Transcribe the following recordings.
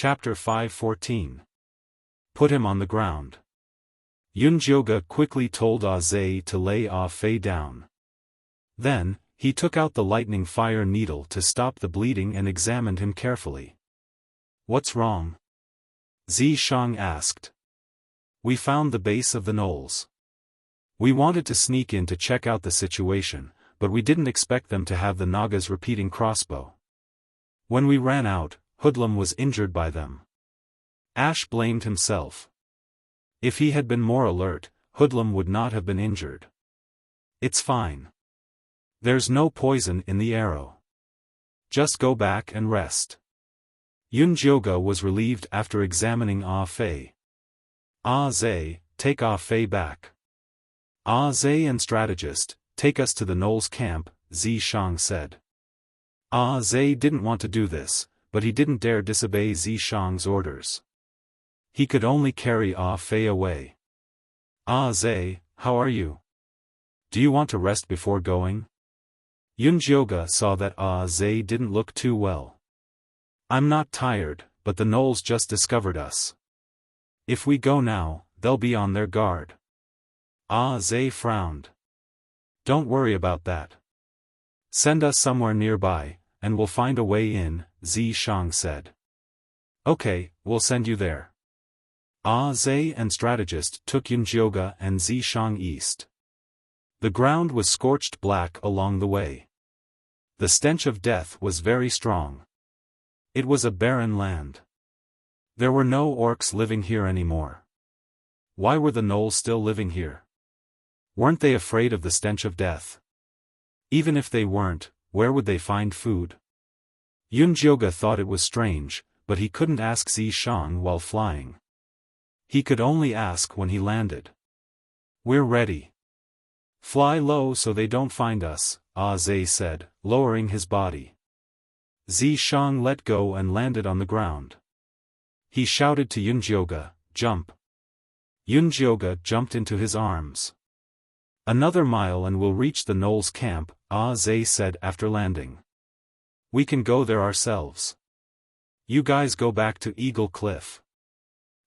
Chapter 5:14. Put him on the ground. Yunjioge quickly told Zai to lay Fei down. Then, he took out the lightning fire needle to stop the bleeding and examined him carefully. "What's wrong?" Zishang asked. "We found the base of the knolls. We wanted to sneak in to check out the situation, but we didn't expect them to have the Naga's repeating crossbow. When we ran out, Hoodlum was injured by them." Ash blamed himself. If he had been more alert, Hoodlum would not have been injured. "It's fine. There's no poison in the arrow. Just go back and rest." Yunjioge was relieved after examining Fei. Zai, take Fei back." "Zai and strategist, take us to the Knoll's camp," Zishang said. Zai didn't want to do this, but he didn't dare disobey Zishang's orders. He could only carry Fei away. "Zai, how are you? Do you want to rest before going?" Yunjioge saw that Zai didn't look too well. "I'm not tired, but the Knolls just discovered us. If we go now, they'll be on their guard." Zai frowned. "Don't worry about that. Send us somewhere nearby, and we'll find a way in," Zishang said. "Okay, we'll send you there." Zai and strategist took Yunjioge and Zishang east. The ground was scorched black along the way. The stench of death was very strong. It was a barren land. There were no orcs living here anymore. Why were the Knolls still living here? Weren't they afraid of the stench of death? Even if they weren't, where would they find food? Yunjioge thought it was strange, but he couldn't ask Zishang while flying. He could only ask when he landed. "We're ready. Fly low so they don't find us," Zai said, lowering his body. Zishang let go and landed on the ground. He shouted to Yunjioge, "Jump." Yunjioge jumped into his arms. "Another mile and we'll reach the Knoll's camp," Zai said after landing. "We can go there ourselves. You guys go back to Eagle Cliff."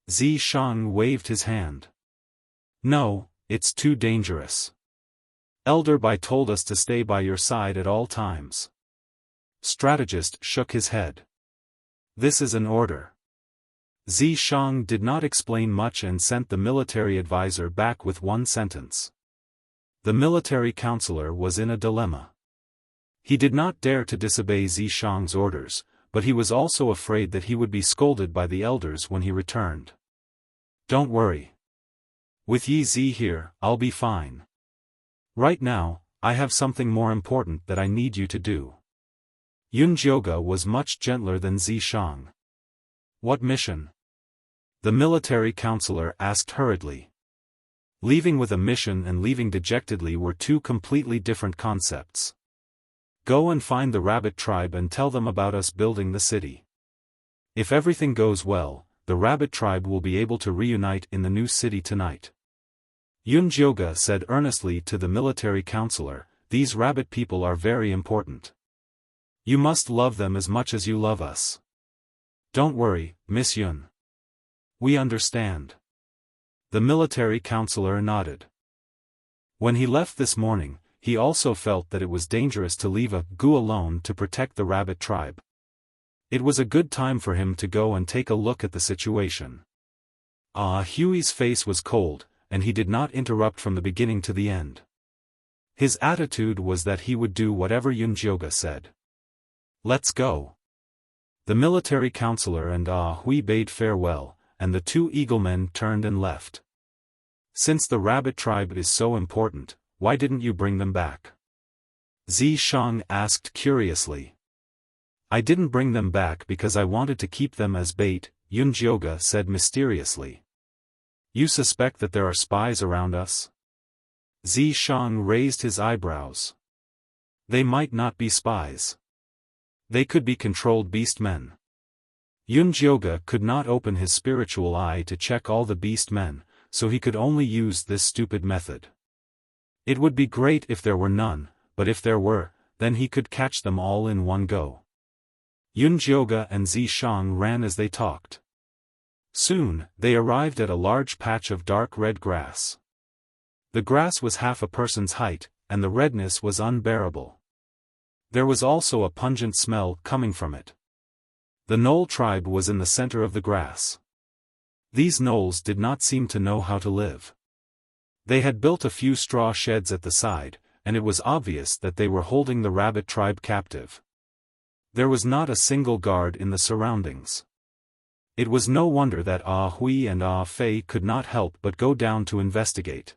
Zishang waved his hand. "No, it's too dangerous. Elder Bai told us to stay by your side at all times." Strategist shook his head. "This is an order." Zishang did not explain much and sent the military advisor back with one sentence. The military counselor was in a dilemma. He did not dare to disobey Zishang's orders, but he was also afraid that he would be scolded by the elders when he returned. "Don't worry. With Yi Zi here, I'll be fine. Right now, I have something more important that I need you to do." Yunjioge was much gentler than Zishang. "What mission?" the military counselor asked hurriedly. Leaving with a mission and leaving dejectedly were two completely different concepts. "Go and find the rabbit tribe and tell them about us building the city. If everything goes well, the rabbit tribe will be able to reunite in the new city tonight." Yunjioge said earnestly to the military counselor, "These rabbit people are very important. You must love them as much as you love us." "Don't worry, Miss Yun. We understand." The military counselor nodded. When he left this morning, he also felt that it was dangerous to leave a Gu alone to protect the rabbit tribe. It was a good time for him to go and take a look at the situation. Huey's face was cold, and he did not interrupt from the beginning to the end. His attitude was that he would do whatever Yunjioge said. "Let's go." The military counselor and Hui bade farewell, and the two eaglemen turned and left. "Since the rabbit tribe is so important, why didn't you bring them back?" Zishang asked curiously. "I didn't bring them back because I wanted to keep them as bait," Yunjioge said mysteriously. "You suspect that there are spies around us?" Zishang raised his eyebrows. "They might not be spies. They could be controlled beastmen." Yunjioge could not open his spiritual eye to check all the beastmen, so he could only use this stupid method. It would be great if there were none, but if there were, then he could catch them all in one go. Yunjioge and Zishang ran as they talked. Soon, they arrived at a large patch of dark red grass. The grass was half a person's height, and the redness was unbearable. There was also a pungent smell coming from it. The Knoll tribe was in the center of the grass. These Knolls did not seem to know how to live. They had built a few straw sheds at the side, and it was obvious that they were holding the rabbit tribe captive. There was not a single guard in the surroundings. It was no wonder that Ah Hui and Ah Fei could not help but go down to investigate.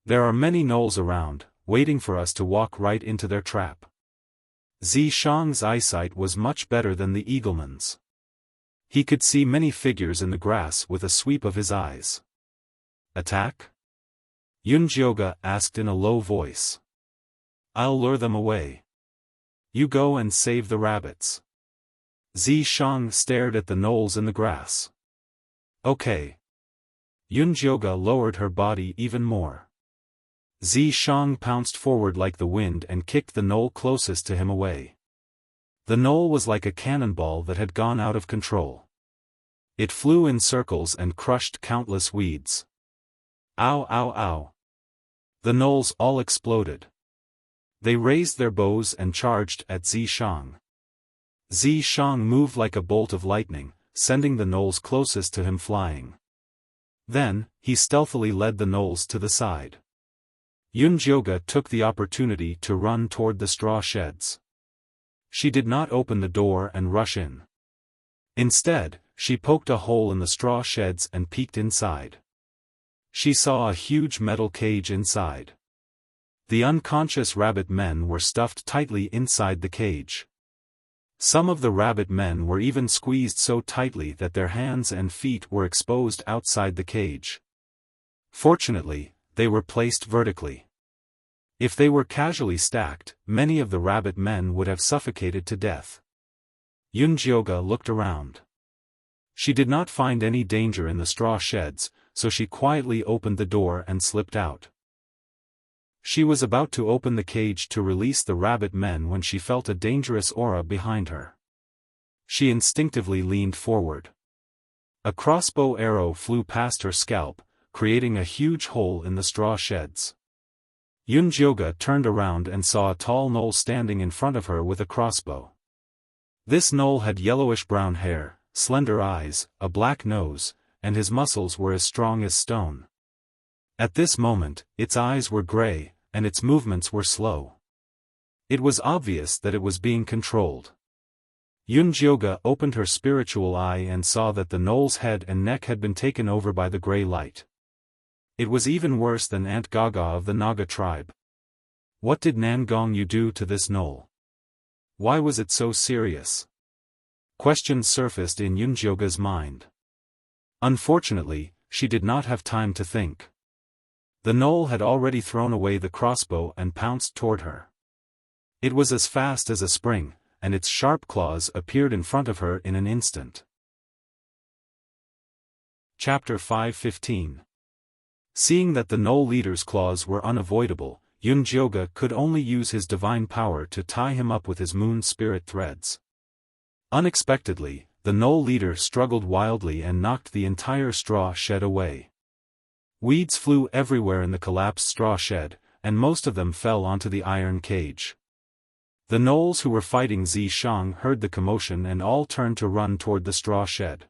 There are many Knolls around, waiting for us to walk right into their trap. Zishang's eyesight was much better than the eagleman's. He could see many figures in the grass with a sweep of his eyes. Attack? Yunjioge asked in a low voice. I'll lure them away. You go and save the rabbits. Zishang stared at the Knolls in the grass. Okay. Yunjioge lowered her body even more. Zishang pounced forward like the wind and kicked the Knoll closest to him away. The Knoll was like a cannonball that had gone out of control. It flew in circles and crushed countless weeds. Ow ow ow. The Knolls all exploded. They raised their bows and charged at Zishang. Zishang moved like a bolt of lightning, sending the Knolls closest to him flying. Then, he stealthily led the Knolls to the side. Yunjioge took the opportunity to run toward the straw sheds. She did not open the door and rush in. Instead, she poked a hole in the straw sheds and peeked inside. She saw a huge metal cage inside. The unconscious rabbit men were stuffed tightly inside the cage. Some of the rabbit men were even squeezed so tightly that their hands and feet were exposed outside the cage. Fortunately, they were placed vertically. If they were casually stacked, many of the rabbit men would have suffocated to death. Yunjioge looked around. She did not find any danger in the straw sheds, so she quietly opened the door and slipped out. She was about to open the cage to release the rabbit men when she felt a dangerous aura behind her. She instinctively leaned forward. A crossbow arrow flew past her scalp, creating a huge hole in the straw sheds. Yunjioge turned around and saw a tall Knoll standing in front of her with a crossbow. This Knoll had yellowish-brown hair, slender eyes, a black nose, and his muscles were as strong as stone. At this moment, its eyes were gray, and its movements were slow. It was obvious that it was being controlled. Yunjioge opened her spiritual eye and saw that the Knoll's head and neck had been taken over by the gray light. It was even worse than Aunt Gaga of the Naga tribe. What did Nangongyu do to this Knoll? Why was it so serious? Questions surfaced in Yunjioge's mind. Unfortunately, she did not have time to think. The Knoll had already thrown away the crossbow and pounced toward her. It was as fast as a spring, and its sharp claws appeared in front of her in an instant. Chapter 5:15. Seeing that the Knoll leader's claws were unavoidable, Yunjioge could only use his divine power to tie him up with his moon spirit threads. Unexpectedly, the Knoll leader struggled wildly and knocked the entire straw shed away. Weeds flew everywhere in the collapsed straw shed, and most of them fell onto the iron cage. The Knolls who were fighting Zishang heard the commotion and all turned to run toward the straw shed.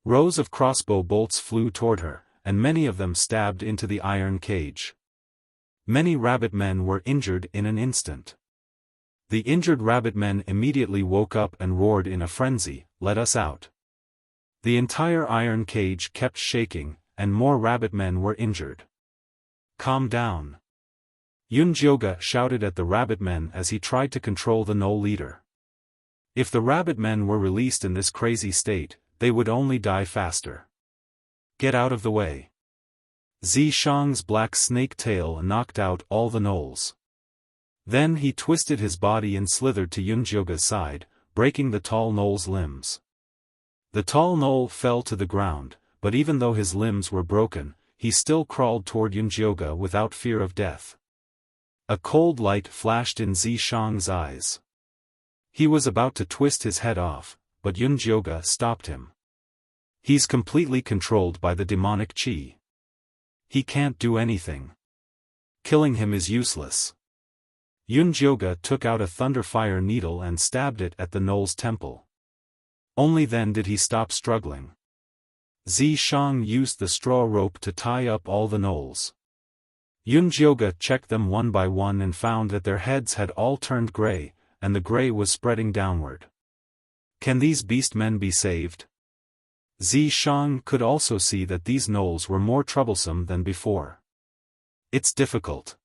Rows of crossbow bolts flew toward her, and many of them stabbed into the iron cage. Many rabbit men were injured in an instant. The injured rabbit men immediately woke up and roared in a frenzy, "Let us out!" The entire iron cage kept shaking, and more rabbit men were injured. "Calm down!" Yunjioge shouted at the rabbit men as he tried to control the Knoll leader. If the rabbit men were released in this crazy state, they would only die faster. Get out of the way. Zishang's black snake tail knocked out all the Knolls. Then he twisted his body and slithered to Yunjioge's side, breaking the tall Knoll's limbs. The tall Knoll fell to the ground, but even though his limbs were broken, he still crawled toward Yunjioge without fear of death. A cold light flashed in Zishang's eyes. He was about to twist his head off, but Yunjioge stopped him. He's completely controlled by the demonic qi. He can't do anything. Killing him is useless. Yunjioge took out a thunderfire needle and stabbed it at the knoll's temple. Only then did he stop struggling. Zishang used the straw rope to tie up all the knolls. Yunjioge checked them one by one and found that their heads had all turned gray, and the gray was spreading downward. Can these beastmen be saved? Zishang could also see that these knolls were more troublesome than before. It's difficult.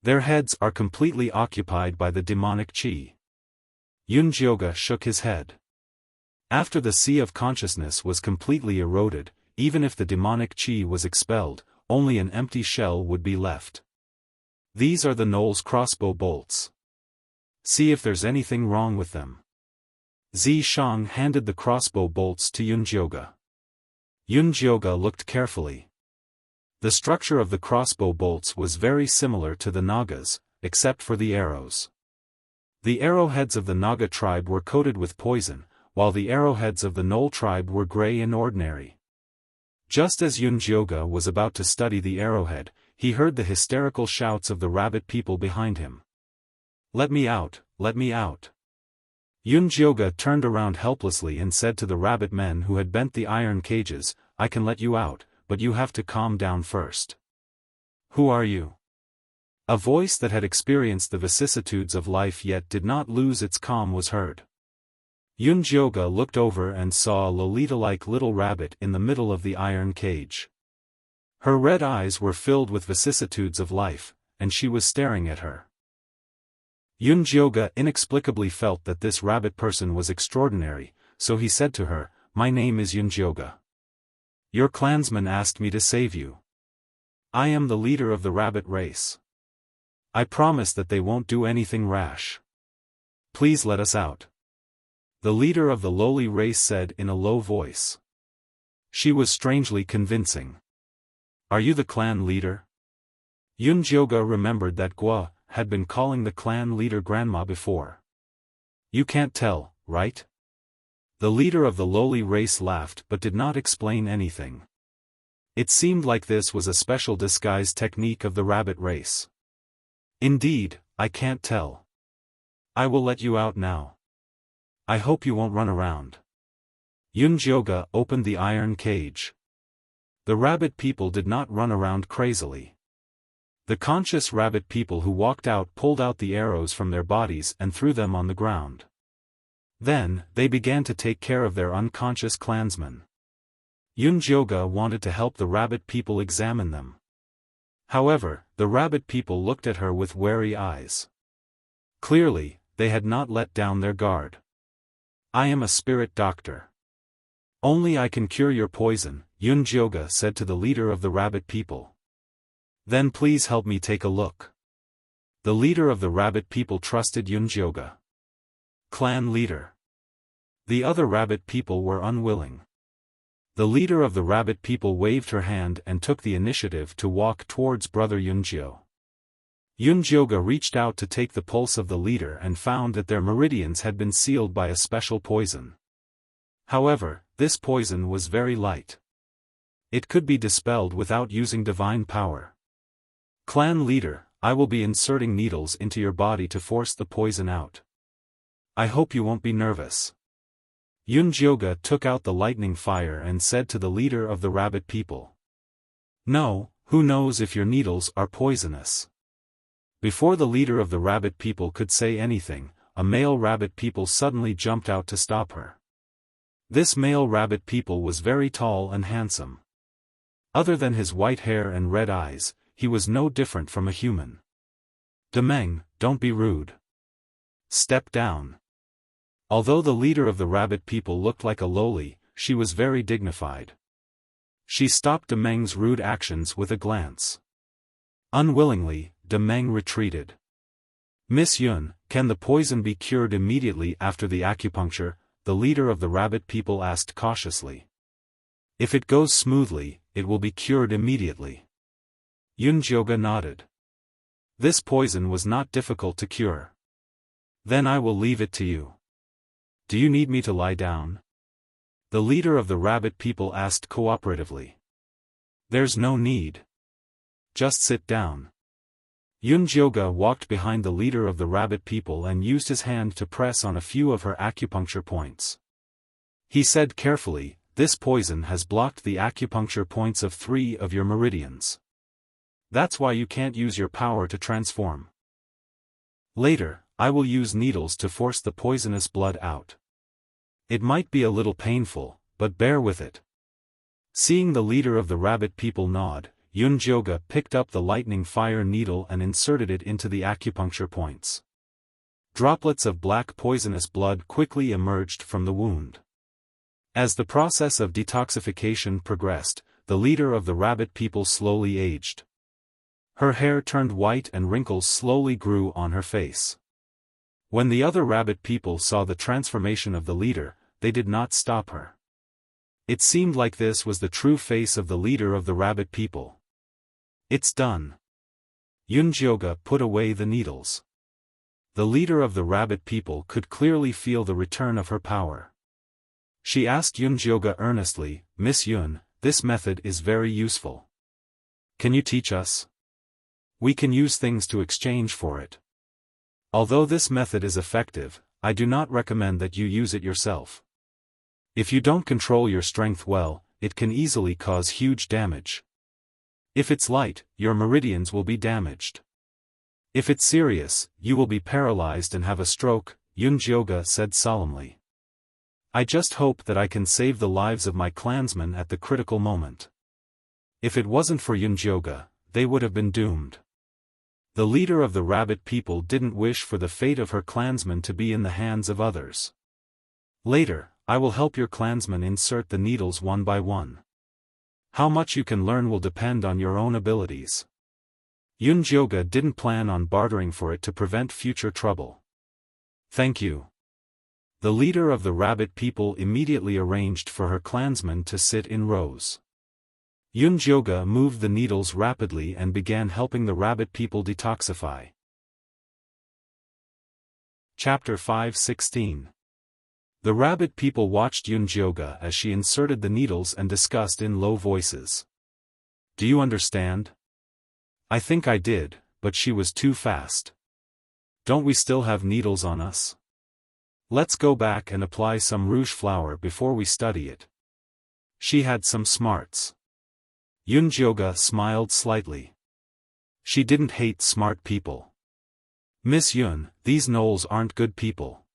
Their heads are completely occupied by the demonic qi. Yunjioge shook his head. After the sea of consciousness was completely eroded, even if the demonic qi was expelled, only an empty shell would be left. These are the knoll's crossbow bolts. See if there's anything wrong with them. Zishang handed the crossbow bolts to Yunjioge. Yunjioge looked carefully. The structure of the crossbow bolts was very similar to the Nagas, except for the arrows. The arrowheads of the Naga tribe were coated with poison, while the arrowheads of the Knoll tribe were gray and ordinary. Just as Yunjioge was about to study the arrowhead, he heard the hysterical shouts of the rabbit people behind him. "Let me out, let me out." Yunjioge turned around helplessly and said to the rabbit men who had bent the iron cages, "I can let you out, but you have to calm down first." "Who are you?" A voice that had experienced the vicissitudes of life yet did not lose its calm was heard. Yunjioge looked over and saw a Lolita-like little rabbit in the middle of the iron cage. Her red eyes were filled with vicissitudes of life, and she was staring at her. Yunjioge inexplicably felt that this rabbit person was extraordinary, so he said to her, "My name is Yunjioge. Your clansman asked me to save you. I am the leader of the rabbit race. I promise that they won't do anything rash. Please let us out." The leader of the lowly race said in a low voice. She was strangely convincing. "Are you the clan leader?" Yunjioge remembered that Guo had been calling the clan leader grandma before. "You can't tell, right?" The leader of the lowly race laughed but did not explain anything. It seemed like this was a special disguise technique of the rabbit race. "Indeed, I can't tell. I will let you out now. I hope you won't run around." Yunjioge opened the iron cage. The rabbit people did not run around crazily. The conscious rabbit people who walked out pulled out the arrows from their bodies and threw them on the ground. Then, they began to take care of their unconscious clansmen. Yunjioge wanted to help the rabbit people examine them. However, the rabbit people looked at her with wary eyes. Clearly, they had not let down their guard. "I am a spirit doctor. Only I can cure your poison," Yunjioge said to the leader of the rabbit people. "Then please help me take a look." The leader of the rabbit people trusted Yunjioge. Clan leader. The other rabbit people were unwilling. The leader of the rabbit people waved her hand and took the initiative to walk towards brother Yunjio. Yunjioge reached out to take the pulse of the leader and found that their meridians had been sealed by a special poison. However, this poison was very light. It could be dispelled without using divine power. "Clan leader, I will be inserting needles into your body to force the poison out. I hope you won't be nervous." Yunjioge took out the lightning fire and said to the leader of the rabbit people. "No, who knows if your needles are poisonous?" Before the leader of the rabbit people could say anything, a male rabbit people suddenly jumped out to stop her. This male rabbit people was very tall and handsome. Other than his white hair and red eyes, he was no different from a human. "Demeng, don't be rude. Step down." Although the leader of the rabbit people looked like a lowly, she was very dignified. She stopped Demeng's rude actions with a glance. Unwillingly, Demeng retreated. "Miss Yun, can the poison be cured immediately after the acupuncture?" the leader of the rabbit people asked cautiously. "If it goes smoothly, it will be cured immediately." Yunjioge nodded. This poison was not difficult to cure. Then I will leave it to you. Do you need me to lie down? The leader of the rabbit people asked cooperatively. There's no need. Just sit down. Yunjioge walked behind the leader of the rabbit people and used his hand to press on a few of her acupuncture points. He said carefully, "This poison has blocked the acupuncture points of 3 of your meridians. That's why you can't use your power to transform. Later, I will use needles to force the poisonous blood out. It might be a little painful, but bear with it." Seeing the leader of the rabbit people nod, Yunjioge picked up the lightning fire needle and inserted it into the acupuncture points. Droplets of black poisonous blood quickly emerged from the wound. As the process of detoxification progressed, the leader of the rabbit people slowly aged. Her hair turned white and wrinkles slowly grew on her face. When the other rabbit people saw the transformation of the leader, they did not stop her. It seemed like this was the true face of the leader of the rabbit people. It's done. Yunjioge put away the needles. The leader of the rabbit people could clearly feel the return of her power. She asked Yunjioge earnestly, "Miss Yun, this method is very useful. Can you teach us? We can use things to exchange for it. Although this method is effective, I do not recommend that you use it yourself. If you don't control your strength well, it can easily cause huge damage. If it's light, your meridians will be damaged. If it's serious, you will be paralyzed and have a stroke," Yunjioge said solemnly. "I just hope that I can save the lives of my clansmen at the critical moment. If it wasn't for Yunjioge, they would have been doomed." The leader of the rabbit people didn't wish for the fate of her clansmen to be in the hands of others. "Later, I will help your clansmen insert the needles one by one. How much you can learn will depend on your own abilities." Yunjioge didn't plan on bartering for it to prevent future trouble. "Thank you." The leader of the rabbit people immediately arranged for her clansmen to sit in rows. Yunjioge moved the needles rapidly and began helping the rabbit people detoxify. Chapter 5:16. The rabbit people watched Yunjioge as she inserted the needles and discussed in low voices. "Do you understand?" "I think I did, but she was too fast. Don't we still have needles on us? Let's go back and apply some rouge flower before we study it. She had some smarts." Yunjioge smiled slightly. She didn't hate smart people. "Miss Yun, these gnolls aren't good people.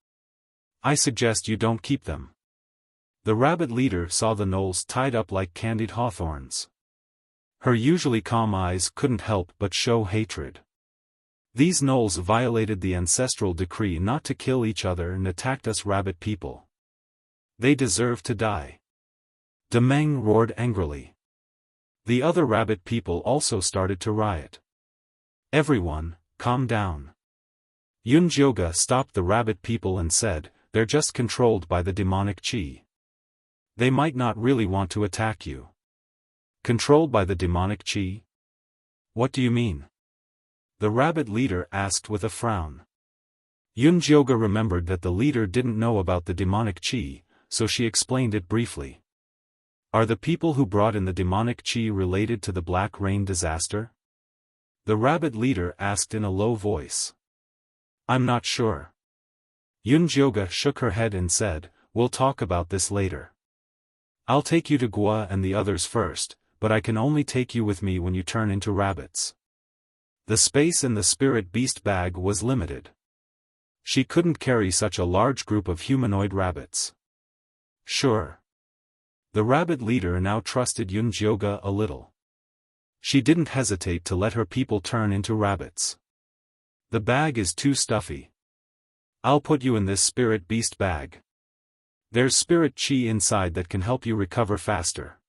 I suggest you don't keep them." The rabbit leader saw the gnolls tied up like candied hawthorns. Her usually calm eyes couldn't help but show hatred. These gnolls violated the ancestral decree not to kill each other and attacked us rabbit people. They deserve to die. Demeng roared angrily. The other rabbit people also started to riot. "Everyone, calm down." Yunjioge stopped the rabbit people and said, "They're just controlled by the demonic chi. They might not really want to attack you." "Controlled by the demonic chi? What do you mean?" the rabbit leader asked with a frown. Yunjioge remembered that the leader didn't know about the demonic chi, so she explained it briefly. "Are the people who brought in the demonic chi related to the Black Rain disaster?" the rabbit leader asked in a low voice. "I'm not sure." Yunjioge shook her head and said, "We'll talk about this later. I'll take you to Gua and the others first, but I can only take you with me when you turn into rabbits." The space in the spirit beast bag was limited. She couldn't carry such a large group of humanoid rabbits. "Sure." The rabbit leader now trusted Yunjioge a little. She didn't hesitate to let her people turn into rabbits. "The bag is too stuffy. I'll put you in this spirit beast bag. There's spirit chi inside that can help you recover faster."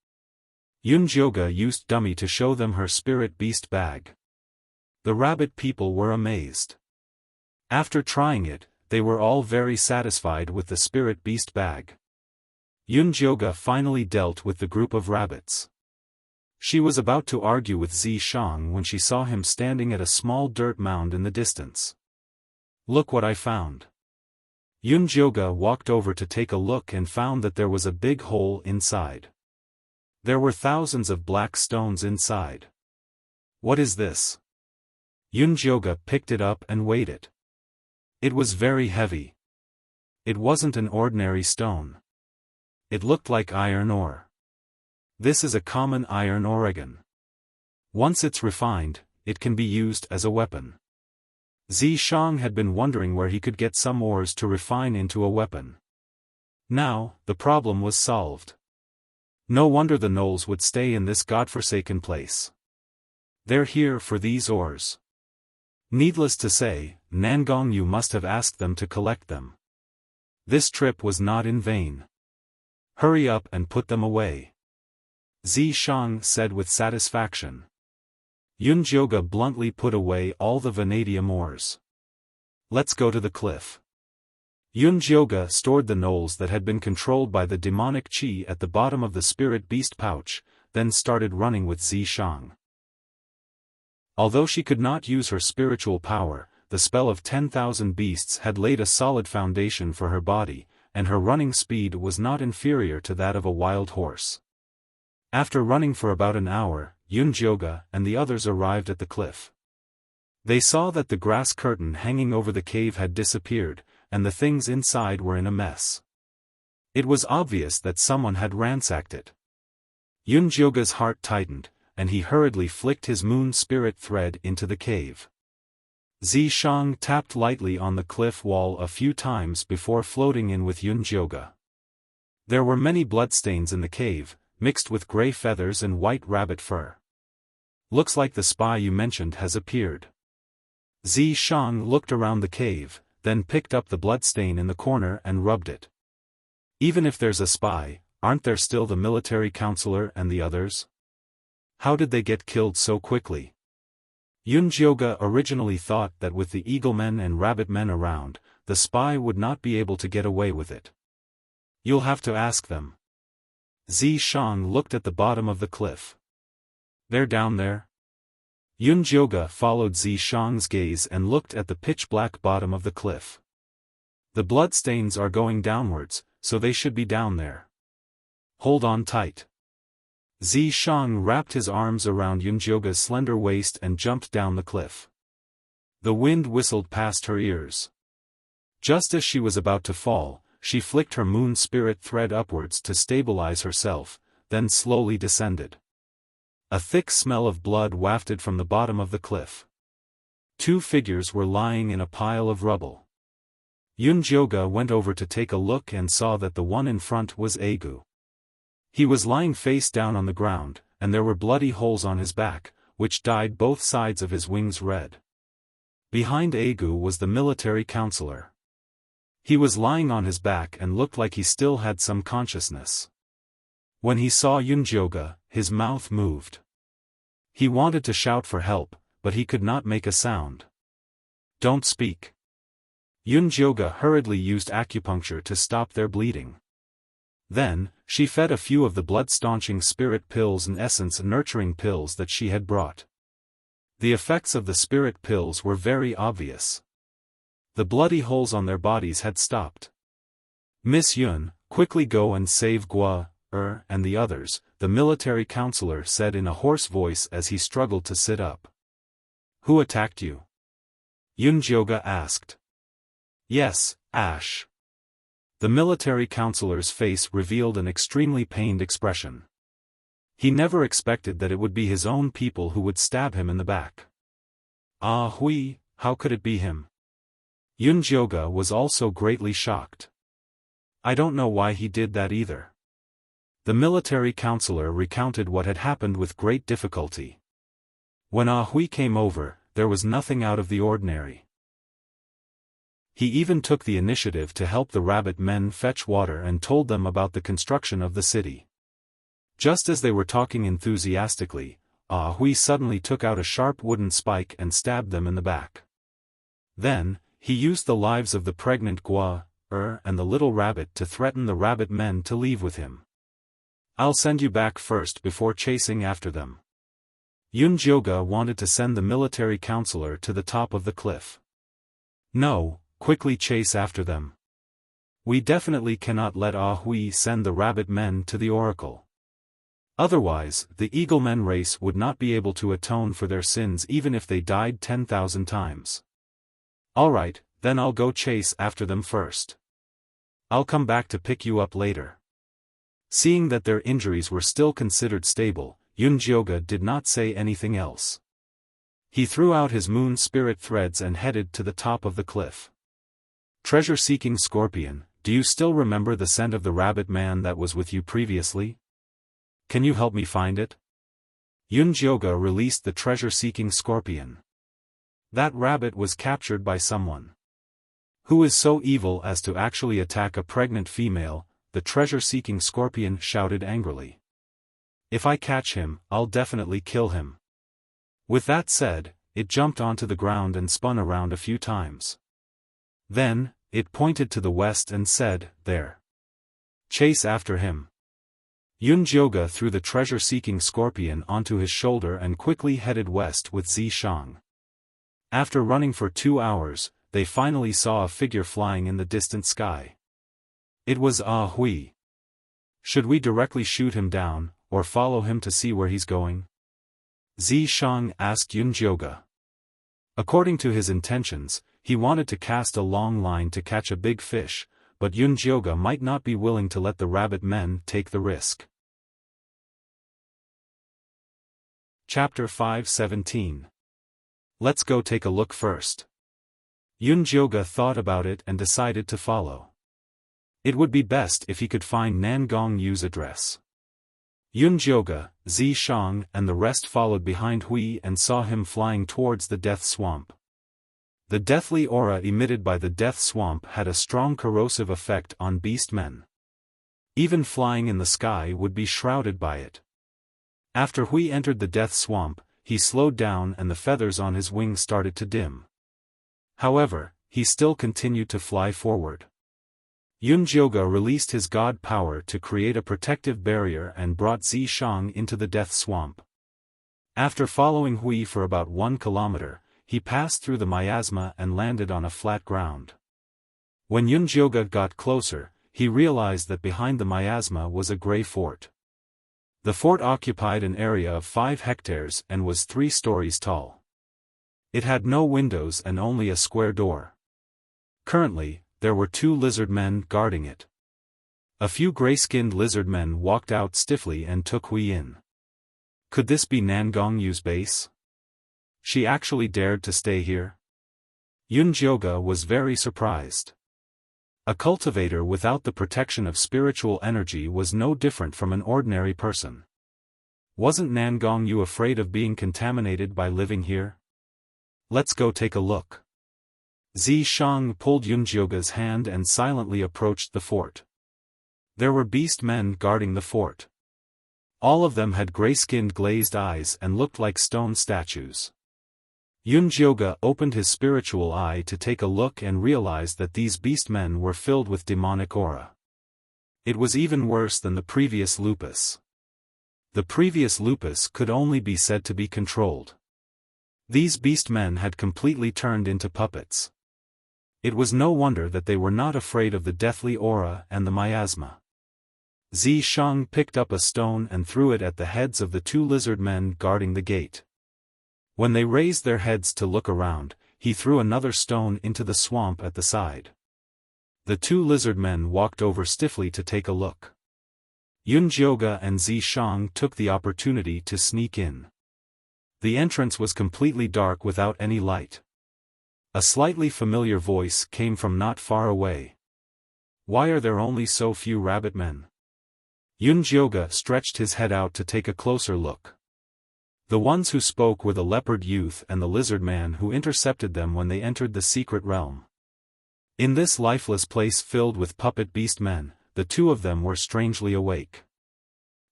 Yunjioge used dummy to show them her spirit beast bag. The rabbit people were amazed. After trying it, they were all very satisfied with the spirit beast bag. Yunjioge finally dealt with the group of rabbits. She was about to argue with Zishang when she saw him standing at a small dirt mound in the distance. "Look what I found." Yunjoga walked over to take a look and found that there was a big hole inside. There were thousands of black stones inside. What is this? Yunjoga picked it up and weighed it. It was very heavy. It wasn't an ordinary stone. It looked like iron ore. This is a common iron ore. Once it's refined, it can be used as a weapon. Zishang had been wondering where he could get some ores to refine into a weapon. Now, the problem was solved. No wonder the gnolls would stay in this godforsaken place. They're here for these ores. Needless to say, Nangongyu must have asked them to collect them. This trip was not in vain. Hurry up and put them away, Zishang said with satisfaction. Yunjoga bluntly put away all the vanadium ores. Let's go to the cliff. Yunjoga stored the gnolls that had been controlled by the demonic qi at the bottom of the spirit beast pouch, then started running with Zishang. Although she could not use her spiritual power, the spell of 10,000 beasts had laid a solid foundation for her body, and her running speed was not inferior to that of a wild horse. After running for about an hour, Yunjoga and the others arrived at the cliff. They saw that the grass curtain hanging over the cave had disappeared, and the things inside were in a mess. It was obvious that someone had ransacked it. Yunjoga's heart tightened, and he hurriedly flicked his moon spirit thread into the cave. Zishang tapped lightly on the cliff wall a few times before floating in with Yunjoga. There were many bloodstains in the cave, mixed with gray feathers and white rabbit fur. Looks like the spy you mentioned has appeared. Zishang looked around the cave, then picked up the bloodstain in the corner and rubbed it. Even if there's a spy, aren't there still the military counselor and the others? How did they get killed so quickly? Yunjoga originally thought that with the eaglemen and rabbitmen around, the spy would not be able to get away with it. You'll have to ask them. Zishang looked at the bottom of the cliff. They're down there? Yunjoga followed Zishang's gaze and looked at the pitch-black bottom of the cliff. The bloodstains are going downwards, so they should be down there. Hold on tight. Zishang wrapped his arms around Yunjoga's slender waist and jumped down the cliff. The wind whistled past her ears. Just as she was about to fall, she flicked her moon spirit thread upwards to stabilize herself, then slowly descended. A thick smell of blood wafted from the bottom of the cliff. Two figures were lying in a pile of rubble. Yunjoga went over to take a look and saw that the one in front was Agu. He was lying face down on the ground, and there were bloody holes on his back, which dyed both sides of his wings red. Behind Agu was the military counselor. He was lying on his back and looked like he still had some consciousness. When he saw Yunjoga, his mouth moved. He wanted to shout for help, but he could not make a sound. Don't speak. Yunjoga hurriedly used acupuncture to stop their bleeding. Then, she fed a few of the blood-staunching spirit pills and essence-nurturing pills that she had brought. The effects of the spirit pills were very obvious. The bloody holes on their bodies had stopped. Miss Yun, quickly go and save Gua, and the others, the military counselor said in a hoarse voice as he struggled to sit up. Who attacked you? Yunjoga asked. Yes, Ash. The military counselor's face revealed an extremely pained expression. He never expected that it would be his own people who would stab him in the back. Ah hui, how could it be him? Yunjoga was also greatly shocked. I don't know why he did that either. The military counselor recounted what had happened with great difficulty. When Ah Hui came over, there was nothing out of the ordinary. He even took the initiative to help the rabbit men fetch water and told them about the construction of the city. Just as they were talking enthusiastically, Ah Hui suddenly took out a sharp wooden spike and stabbed them in the back. Then, he used the lives of the pregnant Gua, and the little rabbit to threaten the rabbit men to leave with him. I'll send you back first before chasing after them. Yunjoga wanted to send the military counselor to the top of the cliff. No, quickly chase after them. We definitely cannot let Ah Hui send the rabbit men to the oracle. Otherwise, the eagle men race would not be able to atone for their sins even if they died 10,000 times. Alright, then I'll go chase after them first. I'll come back to pick you up later. Seeing that their injuries were still considered stable, Yunjioge did not say anything else. He threw out his moon spirit threads and headed to the top of the cliff. Treasure-seeking scorpion, do you still remember the scent of the rabbit man that was with you previously? Can you help me find it? Yunjioge released the treasure-seeking scorpion. That rabbit was captured by someone. Who is so evil as to actually attack a pregnant female? The treasure-seeking scorpion shouted angrily. If I catch him, I'll definitely kill him. With that said, it jumped onto the ground and spun around a few times. Then, it pointed to the west and said, "There. Chase after him." Yunjioge threw the treasure-seeking scorpion onto his shoulder and quickly headed west with Zishang. After running for 2 hours, they finally saw a figure flying in the distant sky. It was Ah Hui. Should we directly shoot him down, or follow him to see where he's going? Zishang asked Yunjioge. According to his intentions, he wanted to cast a long line to catch a big fish, but Yunjioge might not be willing to let the rabbit men take the risk. Chapter 5:17. Let's go take a look first. Yunjioge thought about it and decided to follow. It would be best if he could find Nangong Yu's address. Yunjioge, Zishang and the rest followed behind Hui and saw him flying towards the death swamp. The deathly aura emitted by the death swamp had a strong corrosive effect on beastmen. Even flying in the sky would be shrouded by it. After Hui entered the death swamp, he slowed down and the feathers on his wings started to dim. However, he still continued to fly forward. Yunjioge released his god power to create a protective barrier and brought Zishang into the death swamp. After following Hui for about 1 kilometer, he passed through the miasma and landed on a flat ground. When Yunjioge got closer, he realized that behind the miasma was a grey fort. The fort occupied an area of 5 hectares and was 3 stories tall. It had no windows and only a square door. Currently, there were 2 lizard men guarding it. A few gray-skinned lizard men walked out stiffly and took Hui in. Could this be Nangong Yu's base? She actually dared to stay here? Yunjioge was very surprised. A cultivator without the protection of spiritual energy was no different from an ordinary person. Wasn't Nangong Yu afraid of being contaminated by living here? Let's go take a look. Zishang pulled Yunjioge's hand and silently approached the fort. There were beast men guarding the fort. All of them had gray-skinned glazed eyes and looked like stone statues. Yunjioge opened his spiritual eye to take a look and realized that these beast men were filled with demonic aura. It was even worse than the previous lupus. The previous lupus could only be said to be controlled. These beast men had completely turned into puppets. It was no wonder that they were not afraid of the deathly aura and the miasma. Zishang picked up a stone and threw it at the heads of the 2 lizard men guarding the gate. When they raised their heads to look around, he threw another stone into the swamp at the side. The 2 lizard men walked over stiffly to take a look. Yunjioge and Zishang took the opportunity to sneak in. The entrance was completely dark without any light. A slightly familiar voice came from not far away. Why are there only so few rabbit men? Yunjioge stretched his head out to take a closer look. The ones who spoke were the leopard youth and the lizard man who intercepted them when they entered the secret realm. In this lifeless place filled with puppet beast men, the 2 of them were strangely awake.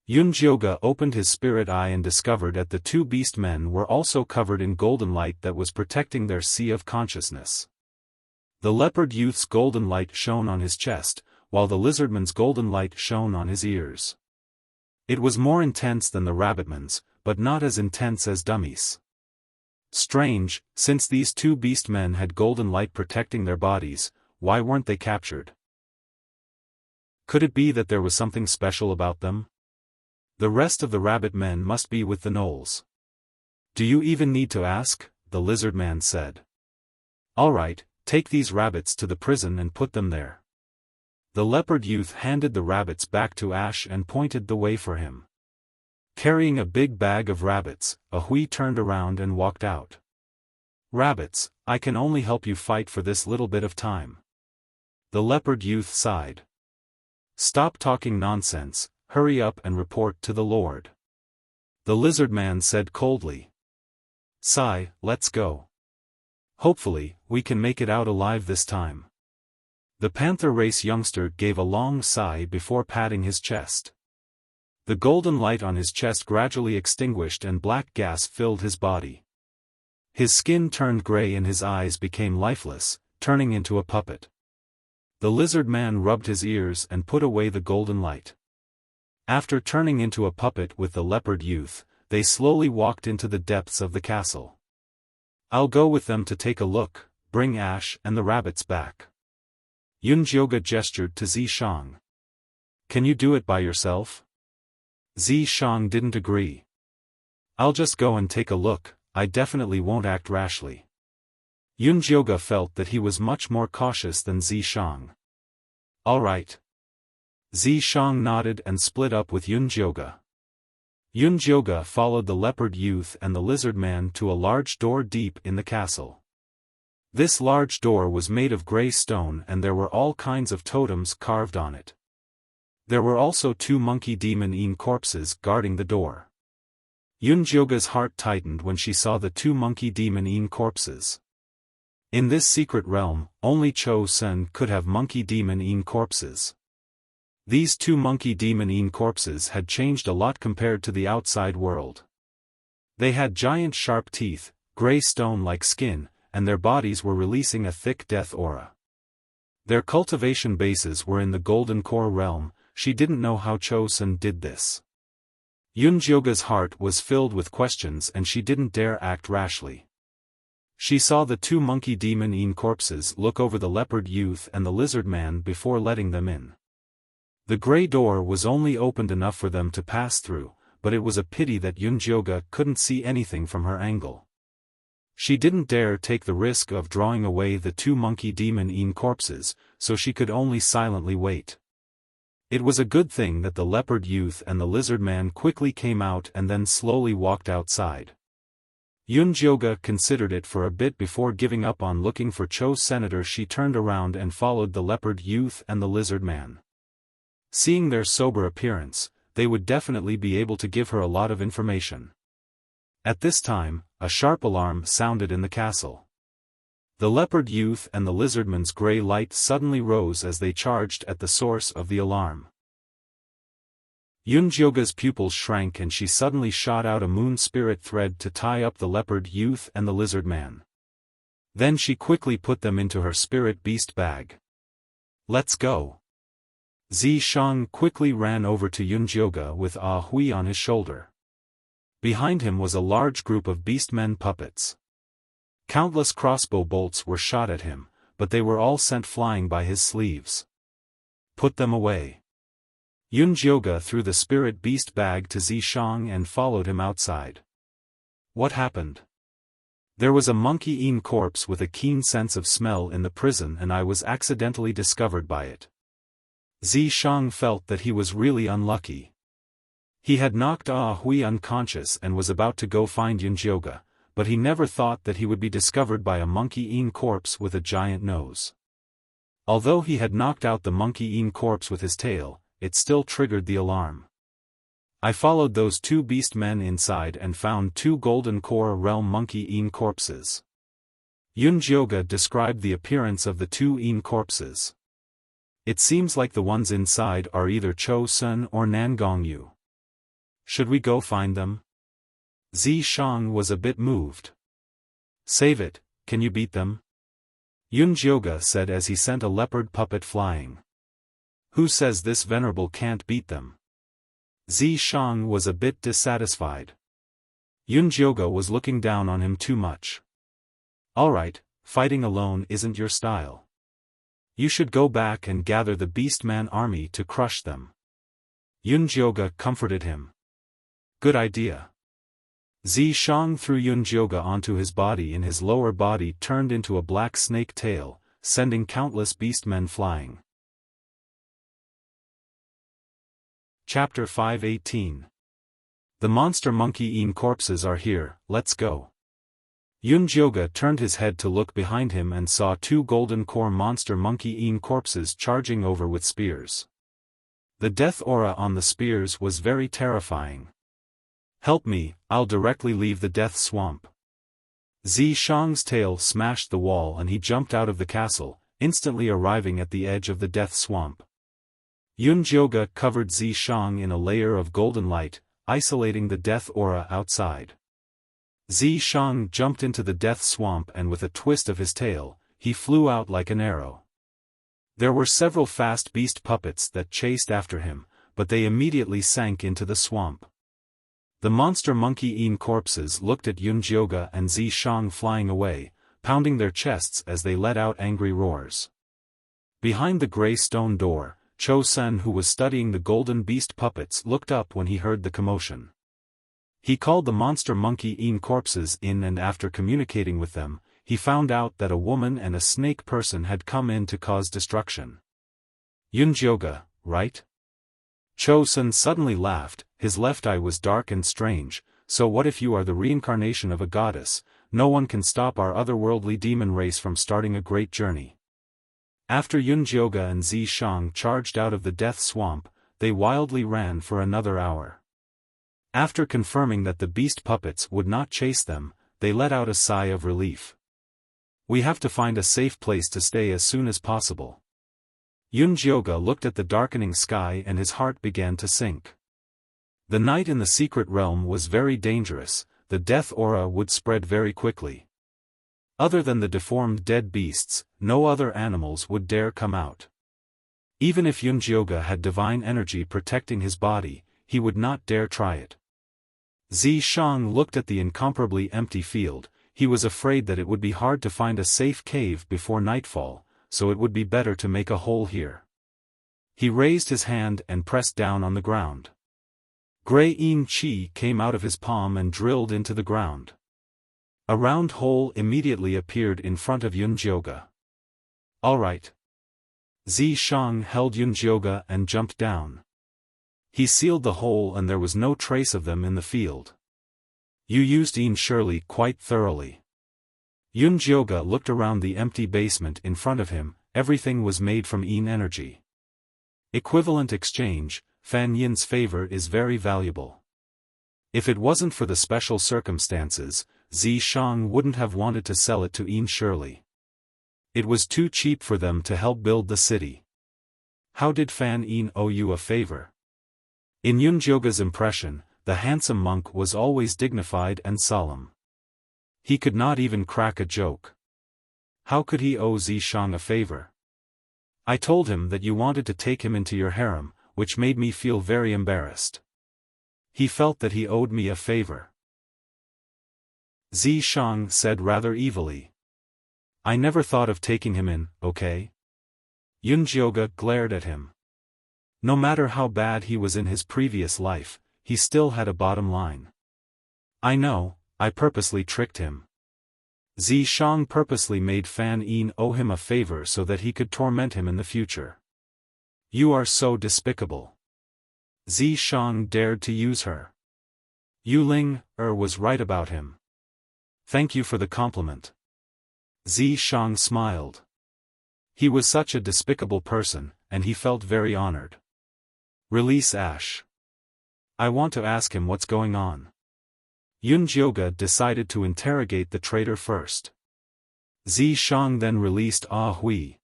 Yunjioge opened his spirit eye and discovered that the 2 beast men were also covered in golden light that was protecting their sea of consciousness. The leopard youth's golden light shone on his chest, while the lizardman's golden light shone on his ears. It was more intense than the rabbitman's, but not as intense as dummies. Strange, since these 2 beast men had golden light protecting their bodies, why weren't they captured? Could it be that there was something special about them? The rest of the rabbit men must be with the gnolls. Do you even need to ask? The lizard man said. All right, take these rabbits to the prison and put them there. The leopard youth handed the rabbits back to Ash and pointed the way for him. Carrying a big bag of rabbits, Hui turned around and walked out. Rabbits, I can only help you fight for this little bit of time. The leopard youth sighed. Stop talking nonsense, hurry up and report to the Lord. The lizard man said coldly. Sigh, let's go. Hopefully, we can make it out alive this time. The panther race youngster gave a long sigh before patting his chest. The golden light on his chest gradually extinguished and black gas filled his body. His skin turned gray and his eyes became lifeless, turning into a puppet. The lizard man rubbed his ears and put away the golden light. After turning into a puppet with the leopard youth, they slowly walked into the depths of the castle. I'll go with them to take a look, bring Ash and the rabbits back. Yunjioga gestured to Zishang. Can you do it by yourself? Zishang didn't agree. I'll just go and take a look, I definitely won't act rashly. Yunjioga felt that he was much more cautious than Zishang. All right. Zishang nodded and split up with Yunjioga. Yunjioga followed the leopard youth and the lizard man to a large door deep in the castle. This large door was made of gray stone and there were all kinds of totems carved on it. There were also 2 monkey demon corpses guarding the door. Yunjioga's heart tightened when she saw the 2 monkey demon corpses. In this secret realm, only Cho Sun could have monkey demon corpses. These 2 monkey demon corpses had changed a lot compared to the outside world. They had giant sharp teeth, gray stone-like skin, and their bodies were releasing a thick death aura. Their cultivation bases were in the Golden Core realm. She didn't know how Cho Sun did this. Yunjioga's heart was filled with questions and she didn't dare act rashly. She saw the 2 monkey demon corpses look over the leopard youth and the lizard man before letting them in. The gray door was only opened enough for them to pass through, but it was a pity that Yunjioga couldn't see anything from her angle. She didn't dare take the risk of drawing away the 2 monkey demon corpses, so she could only silently wait. It was a good thing that the leopard youth and the lizard man quickly came out and then slowly walked outside. Yunjioga considered it for a bit before giving up on looking for Cho's senator. She turned around and followed the leopard youth and the lizard man. Seeing their sober appearance, they would definitely be able to give her a lot of information. At this time, a sharp alarm sounded in the castle. The leopard youth and the lizardman's gray light suddenly rose as they charged at the source of the alarm. Yunjioga's pupils shrank and she suddenly shot out a moon spirit thread to tie up the leopard youth and the lizard man. Then she quickly put them into her spirit beast bag. Let's go. Zishang quickly ran over to Yunjioga with Hui on his shoulder. Behind him was a large group of beastmen puppets. Countless crossbow bolts were shot at him, but they were all sent flying by his sleeves. Put them away. Yunjioga threw the spirit beast bag to Zishang and followed him outside. What happened? There was a monkey corpse with a keen sense of smell in the prison and I was accidentally discovered by it. Zishang felt that he was really unlucky. He had knocked Hui unconscious and was about to go find Yunjioga, but he never thought that he would be discovered by a monkey corpse with a giant nose. Although he had knocked out the monkey corpse with his tail, it still triggered the alarm. I followed those 2 beast men inside and found 2 Golden Core realm monkey corpses. Yunjioga described the appearance of the 2 corpses. It seems like the ones inside are either Cho Sun or Nangongyu. Should we go find them? Zishang was a bit moved. Save it, can you beat them? Yunjioga said as he sent a leopard puppet flying. Who says this venerable can't beat them? Zishang was a bit dissatisfied. Yunjioga was looking down on him too much. Alright, fighting alone isn't your style. You should go back and gather the Beastman army to crush them. Yunjioge comforted him. Good idea. Zishang threw Yunjioge onto his body, and his lower body turned into a black snake tail, sending countless beastmen flying. Chapter 5:18. The monster monkey-eaten corpses are here, let's go. Yunjioge turned his head to look behind him and saw two golden core monster monkey-eaten corpses charging over with spears. The death aura on the spears was very terrifying. Help me, I'll directly leave the death swamp. Zishang's tail smashed the wall and he jumped out of the castle, instantly arriving at the edge of the death swamp. Yunjioge covered Zishang in a layer of golden light, isolating the death aura outside. Zishang jumped into the death swamp and with a twist of his tail, he flew out like an arrow. There were several fast beast puppets that chased after him, but they immediately sank into the swamp. The monster monkey-eaten corpses looked at Yunjioge and Zishang flying away, pounding their chests as they let out angry roars. Behind the gray stone door, Cho Sen, who was studying the golden beast puppets, looked up when he heard the commotion. He called the monster monkey-eaten corpses in, and after communicating with them, he found out that a woman and a snake person had come in to cause destruction. Yunjioge, right? Cho Sen suddenly laughed, his left eye was dark and strange. So what if you are the reincarnation of a goddess? No one can stop our otherworldly demon race from starting a great journey. After Yunjioge and Zishang charged out of the death swamp, they wildly ran for another hour. After confirming that the beast puppets would not chase them, they let out a sigh of relief. We have to find a safe place to stay as soon as possible. Yunjioge looked at the darkening sky and his heart began to sink. The night in the secret realm was very dangerous, the death aura would spread very quickly. Other than the deformed dead beasts, no other animals would dare come out. Even if Yunjioge had divine energy protecting his body, he would not dare try it. Zishang looked at the incomparably empty field. He was afraid that it would be hard to find a safe cave before nightfall, so it would be better to make a hole here. He raised his hand and pressed down on the ground. Gray Yin Chi came out of his palm and drilled into the ground. A round hole immediately appeared in front of Yunjioge. All right. Zishang held Yunjioge and jumped down. He sealed the hole and there was no trace of them in the field. You used Yin surely quite thoroughly. Yunjioge looked around the empty basement in front of him. Everything was made from Yin energy. Equivalent exchange, Fan Yin's favor is very valuable. If it wasn't for the special circumstances, Zishang wouldn't have wanted to sell it to Yin surely. It was too cheap for them to help build the city. How did Fan Yin owe you a favor? In Yunjioge's impression, the handsome monk was always dignified and solemn. He could not even crack a joke. How could he owe Zishang a favor? I told him that you wanted to take him into your harem, which made me feel very embarrassed. He felt that he owed me a favor. Zishang said rather evilly. I never thought of taking him in, okay? Yunjioge glared at him. No matter how bad he was in his previous life, he still had a bottom line. I know, I purposely tricked him. Zishang purposely made Fan Yin owe him a favor so that he could torment him in the future. You are so despicable. Zishang dared to use her. Yuling was right about him. Thank you for the compliment. Zishang smiled. He was such a despicable person, and he felt very honored. Release Ash. I want to ask him what's going on. Yunjioge decided to interrogate the traitor first. Zishang then released Ah Hui.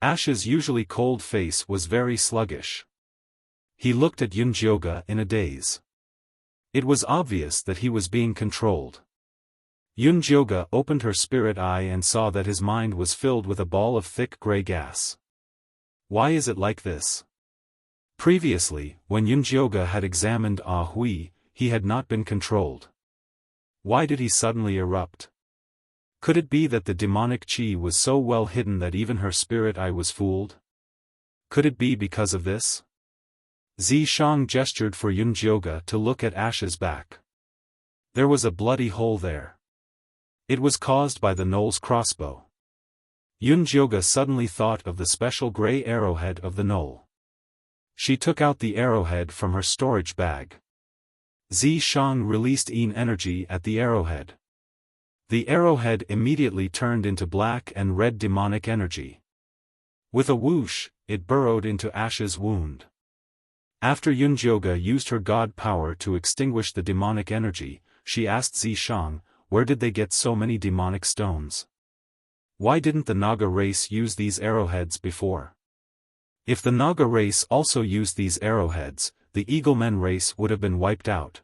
Ash's usually cold face was very sluggish. He looked at Yunjioge in a daze. It was obvious that he was being controlled. Yunjioge opened her spirit eye and saw that his mind was filled with a ball of thick gray gas. Why is it like this? Previously, when Yunjioge had examined Ah Hui, he had not been controlled. Why did he suddenly erupt? Could it be that the demonic chi was so well hidden that even her spirit eye was fooled? Could it be because of this? Zishang gestured for Yunjioge to look at Ash's back. There was a bloody hole there. It was caused by the knoll's crossbow. Yunjioge suddenly thought of the special grey arrowhead of the knoll. She took out the arrowhead from her storage bag. Zishang released energy at the arrowhead. The arrowhead immediately turned into black and red demonic energy. With a whoosh, it burrowed into Ash's wound. After Yunjioge used her god power to extinguish the demonic energy, she asked Zishang, where did they get so many demonic stones? Why didn't the Naga race use these arrowheads before? If the Naga race also used these arrowheads, the Eaglemen race would have been wiped out.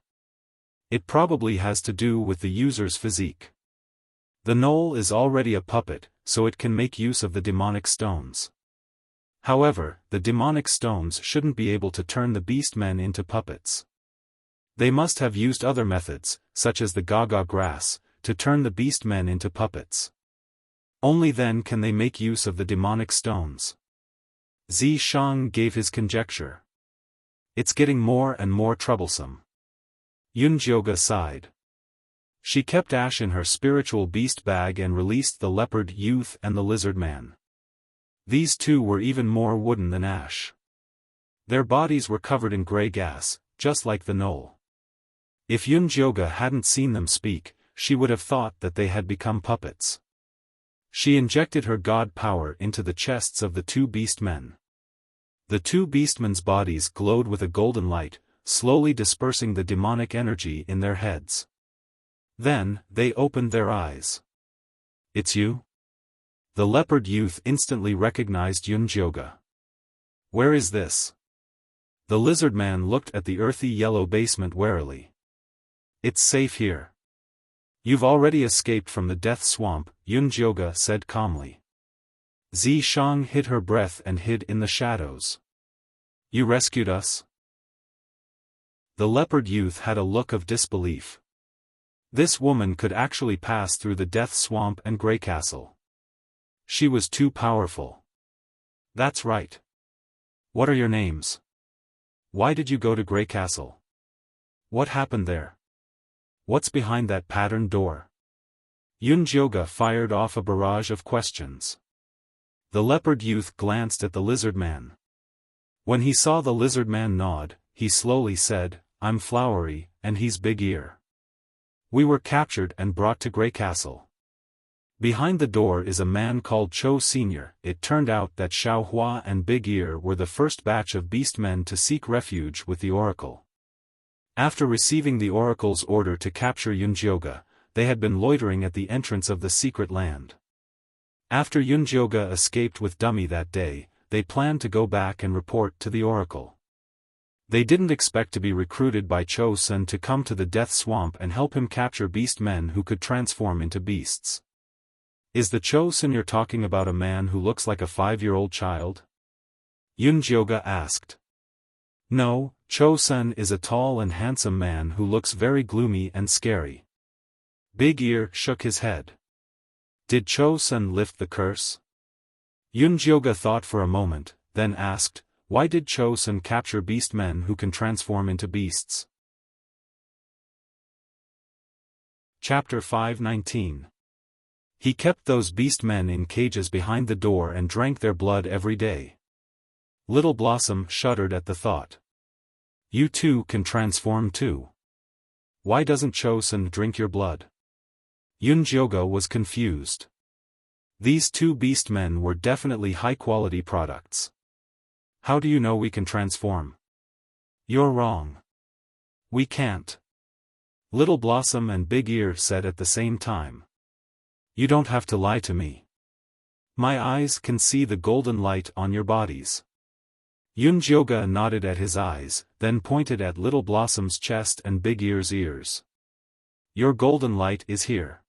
It probably has to do with the user's physique. The knoll is already a puppet, so it can make use of the demonic stones. However, the demonic stones shouldn't be able to turn the beastmen into puppets. They must have used other methods, such as the Gaga grass, to turn the beastmen into puppets. Only then can they make use of the demonic stones. Zishang gave his conjecture. It's getting more and more troublesome. Yunjioge sighed. She kept Ash in her spiritual beast bag and released the leopard youth and the lizard man. These two were even more wooden than Ash. Their bodies were covered in grey gas, just like the knoll. If Yunjioge hadn't seen them speak, she would have thought that they had become puppets. She injected her god power into the chests of the two beastmen. The two beastmen's bodies glowed with a golden light, slowly dispersing the demonic energy in their heads. Then, they opened their eyes. It's you? The leopard youth instantly recognized Yunjioge. Where is this? The lizard man looked at the earthy yellow basement warily. It's safe here. You've already escaped from the death swamp, Yunjioge said calmly. Zishang hid her breath and hid in the shadows. You rescued us? The leopard youth had a look of disbelief. This woman could actually pass through the death swamp and Grey Castle. She was too powerful. That's right. What are your names? Why did you go to Grey Castle? What happened there? What's behind that patterned door? Yunjioge fired off a barrage of questions. The leopard youth glanced at the lizard man. When he saw the lizard man nod, he slowly said, I'm Flowery, and he's Big Ear. We were captured and brought to Grey Castle. Behind the door is a man called Cho Sr. It turned out that Xiaofan and Big Ear were the first batch of beastmen to seek refuge with the Oracle. After receiving the Oracle's order to capture Yunjioge, they had been loitering at the entrance of the secret land. After Yunjioge escaped with Dummy that day, they planned to go back and report to the Oracle. They didn't expect to be recruited by Cho Sun to come to the Death Swamp and help him capture beastmen who could transform into beasts. Is the Cho Sun you're talking about a man who looks like a 5-year-old child? Yunjioge asked. No, Cho Sun is a tall and handsome man who looks very gloomy and scary. Big Ear shook his head. Did Cho Sun lift the curse? Yunjioge thought for a moment, then asked, why did Cho Sun capture beastmen who can transform into beasts? Chapter 519. He kept those beastmen in cages behind the door and drank their blood every day. Little Blossom shuddered at the thought. You too can transform too. Why doesn't Cho Sun drink your blood? Yunjioge was confused. These two beastmen were definitely high-quality products. How do you know we can transform? You're wrong. We can't. Little Blossom and Big Ear said at the same time. You don't have to lie to me. My eyes can see the golden light on your bodies. Yunjioge nodded at his eyes, then pointed at Little Blossom's chest and Big Ear's ears. Your golden light is here.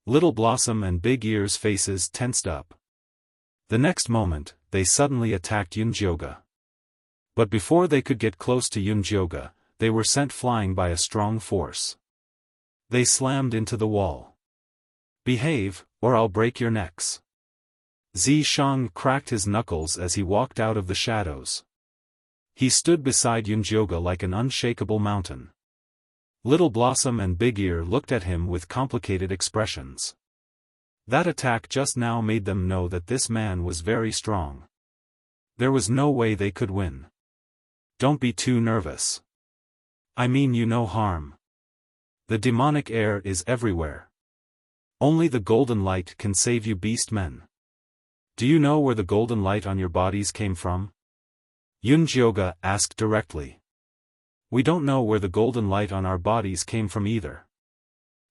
Little Blossom and Big Ear's faces tensed up. The next moment, they suddenly attacked Yunjioge. But before they could get close to Yunjioge, they were sent flying by a strong force. They slammed into the wall. Behave, or I'll break your necks. Zishang cracked his knuckles as he walked out of the shadows. He stood beside Yunjioge like an unshakable mountain. Little Blossom and Big Ear looked at him with complicated expressions. That attack just now made them know that this man was very strong. There was no way they could win. Don't be too nervous. I mean you no harm. The demonic air is everywhere. Only the golden light can save you beast-men. Do you know where the golden light on your bodies came from? Yunjioge asked directly. We don't know where the golden light on our bodies came from either.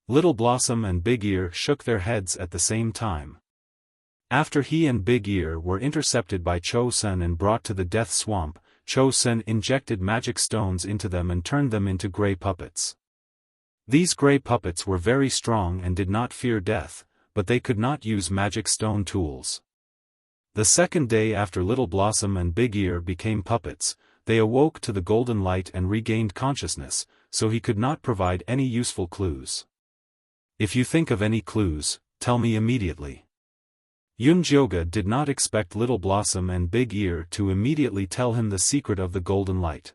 Little Blossom and Big Ear shook their heads at the same time. After he and Big Ear were intercepted by Cho-sen and brought to the death swamp, Cho-sen injected magic stones into them and turned them into gray puppets. These gray puppets were very strong and did not fear death, but they could not use magic stone tools. The second day after Little Blossom and Big Ear became puppets, they awoke to the golden light and regained consciousness, so he could not provide any useful clues. If you think of any clues, tell me immediately. Yunjioge did not expect Little Blossom and Big Ear to immediately tell him the secret of the golden light.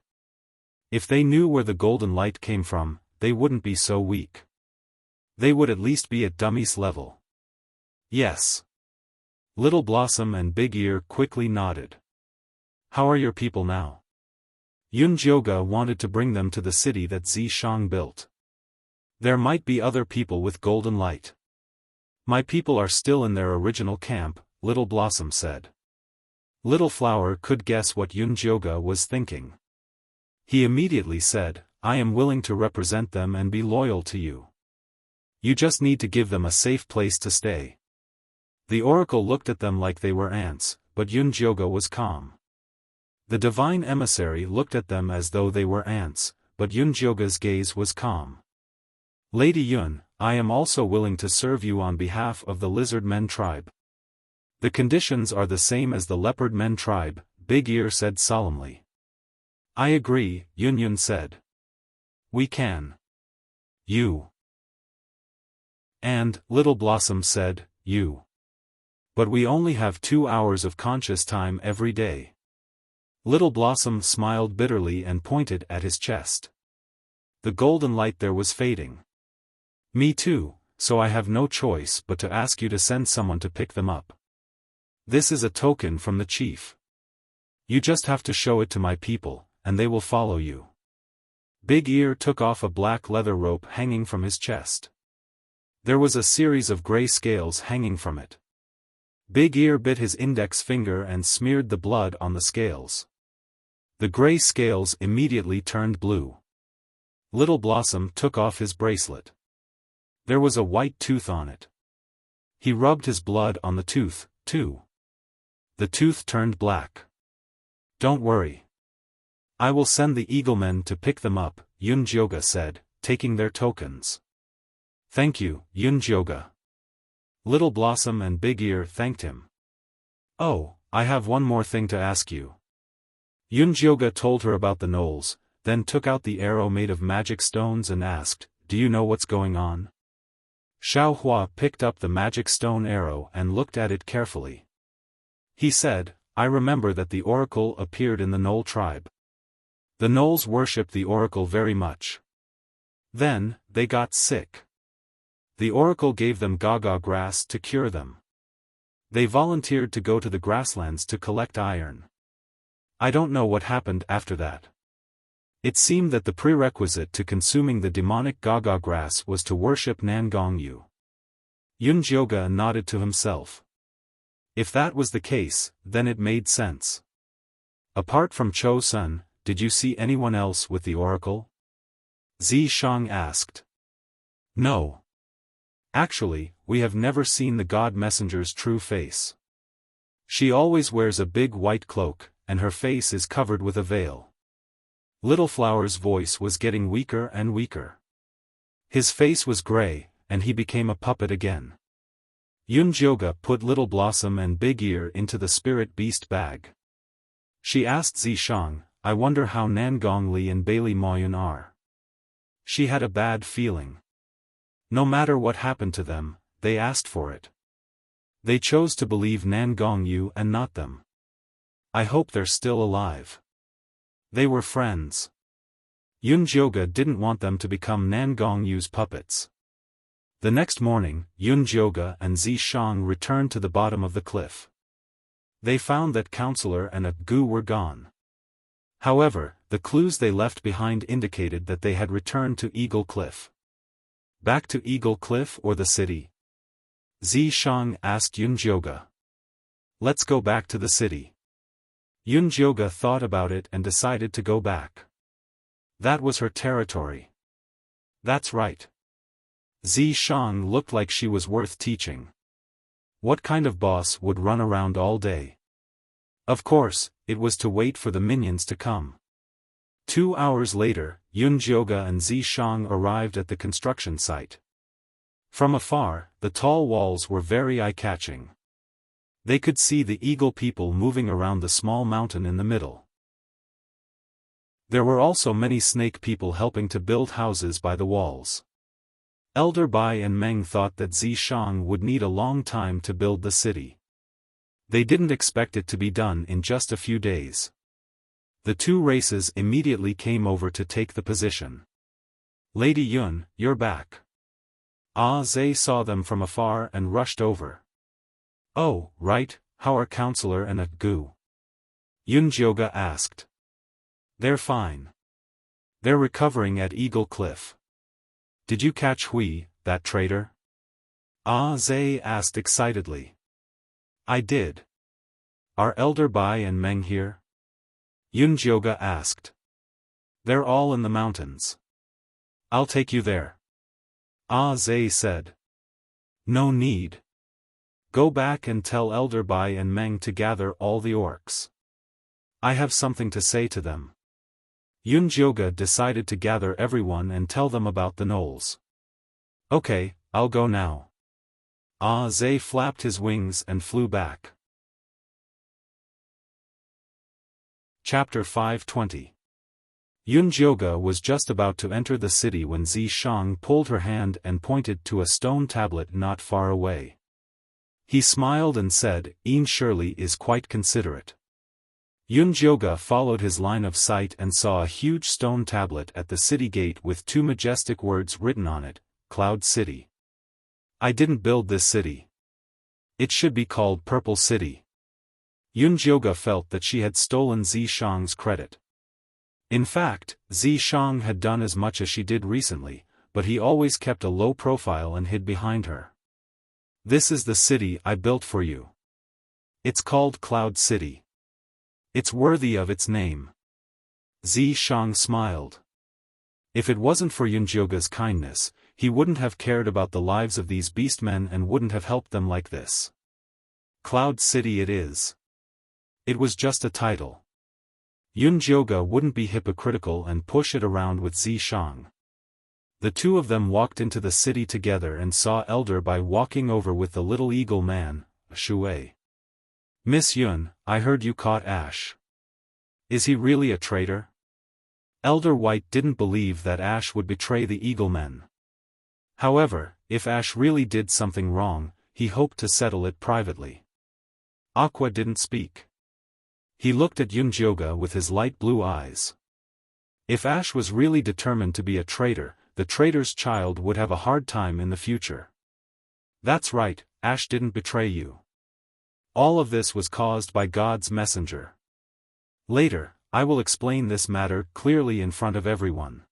If they knew where the golden light came from, they wouldn't be so weak. They would at least be at Dummy's level. Yes. Little Blossom and Big Ear quickly nodded. How are your people now? Yunjioge wanted to bring them to the city that Zishang built. There might be other people with golden light. My people are still in their original camp, Little Blossom said. Little Flower could guess what Yunjioge was thinking. He immediately said, I am willing to represent them and be loyal to you. You just need to give them a safe place to stay. The oracle looked at them like they were ants, but Yunjioge was calm. The divine emissary looked at them as though they were ants, but Yunjioge's gaze was calm. Lady Yun, I am also willing to serve you on behalf of the Lizard Men tribe. The conditions are the same as the Leopard Men tribe, Big Ear said solemnly. I agree, Yun said. We can. You. And, Little Blossom said, you. But we only have 2 hours of conscious time every day. Little Blossom smiled bitterly and pointed at his chest. The golden light there was fading. Me too, so I have no choice but to ask you to send someone to pick them up. This is a token from the chief. You just have to show it to my people, and they will follow you. Big Ear took off a black leather rope hanging from his chest. There was a series of gray scales hanging from it. Big Ear bit his index finger and smeared the blood on the scales. The gray scales immediately turned blue. Little Blossom took off his bracelet. There was a white tooth on it. He rubbed his blood on the tooth, too. The tooth turned black. Don't worry. I will send the Eaglemen to pick them up, Yunjioge said, taking their tokens. Thank you, Yunjioge. Little Blossom and Big Ear thanked him. Oh, I have one more thing to ask you. Yunjioge told her about the knolls, then took out the arrow made of magic stones and asked, do you know what's going on? Xiaofan picked up the magic stone arrow and looked at it carefully. He said, I remember that the oracle appeared in the Knoll tribe. The Knolls worshipped the oracle very much. Then, they got sick. The oracle gave them gaga grass to cure them. They volunteered to go to the grasslands to collect iron. I don't know what happened after that. It seemed that the prerequisite to consuming the demonic gaga grass was to worship Nangongyu. Yunjioge nodded to himself. If that was the case, then it made sense. Apart from Cho-sen, did you see anyone else with the oracle? Zishang asked. No. Actually, we have never seen the God Messenger's true face. She always wears a big white cloak, and her face is covered with a veil. Little Flower's voice was getting weaker and weaker. His face was gray, and he became a puppet again. Yunjioge put Little Blossom and Big Ear into the spirit beast bag. She asked Zishang, I wonder how Nangongli and Bailey Moyun are. She had a bad feeling. No matter what happened to them, they asked for it. They chose to believe Nangongyu and not them. I hope they're still alive. They were friends. Yunjioge didn't want them to become Nangongyu's puppets. The next morning, Yunjioge and Zishang returned to the bottom of the cliff. They found that Counselor and a Gu were gone. However, the clues they left behind indicated that they had returned to Eagle Cliff. Back to Eagle Cliff or the city? Zishang asked Yunjioge. Let's go back to the city. Yunjioge thought about it and decided to go back. That was her territory. That's right. Zishang looked like she was worth teaching. What kind of boss would run around all day? Of course, it was to wait for the minions to come. 2 hours later, Yunjioge and Zishang arrived at the construction site. From afar, the tall walls were very eye-catching. They could see the eagle people moving around the small mountain in the middle. There were also many snake people helping to build houses by the walls. Elder Bai and Meng thought that Zishang would need a long time to build the city. They didn't expect it to be done in just a few days. The two races immediately came over to take the position. Lady Yun, you're back. Ah Zhe saw them from afar and rushed over. Oh, right, how are Counselor and a Gu? Yunjioge asked. They're fine. They're recovering at Eagle Cliff. Did you catch Hui, that traitor? Ah Zhe asked excitedly. I did. Are Elder Bai and Meng here? Yunjioge asked. They're all in the mountains. I'll take you there. Ah Zhe said. No need. Go back and tell Elder Bai and Meng to gather all the orcs. I have something to say to them. Yunjioge decided to gather everyone and tell them about the gnolls. Okay, I'll go now. Ah Zhe flapped his wings and flew back. Chapter 520. Yunjioge was just about to enter the city when Zishang pulled her hand and pointed to a stone tablet not far away. He smiled and said, "Yin surely is quite considerate." Yunjioge followed his line of sight and saw a huge stone tablet at the city gate with two majestic words written on it, Cloud City. I didn't build this city. It should be called Purple City. Yunjioge felt that she had stolen Zishang's credit. In fact, Zishang had done as much as she did recently, but he always kept a low profile and hid behind her. This is the city I built for you. It's called Cloud City. It's worthy of its name. Zishang smiled. If it wasn't for Yunjioge's kindness, he wouldn't have cared about the lives of these beastmen and wouldn't have helped them like this. Cloud City it is. It was just a title. Yunjioge wouldn't be hypocritical and push it around with Zishang. The two of them walked into the city together and saw Elder Bai walking over with the little eagle man, Shui. Miss Yun, I heard you caught Ash. Is he really a traitor? Elder White didn't believe that Ash would betray the eagle men. However, if Ash really did something wrong, he hoped to settle it privately. Aqua didn't speak. He looked at Yunjioge with his light blue eyes. If Ash was really determined to be a traitor, the traitor's child would have a hard time in the future. That's right, Ash didn't betray you. All of this was caused by God's messenger. Later, I will explain this matter clearly in front of everyone.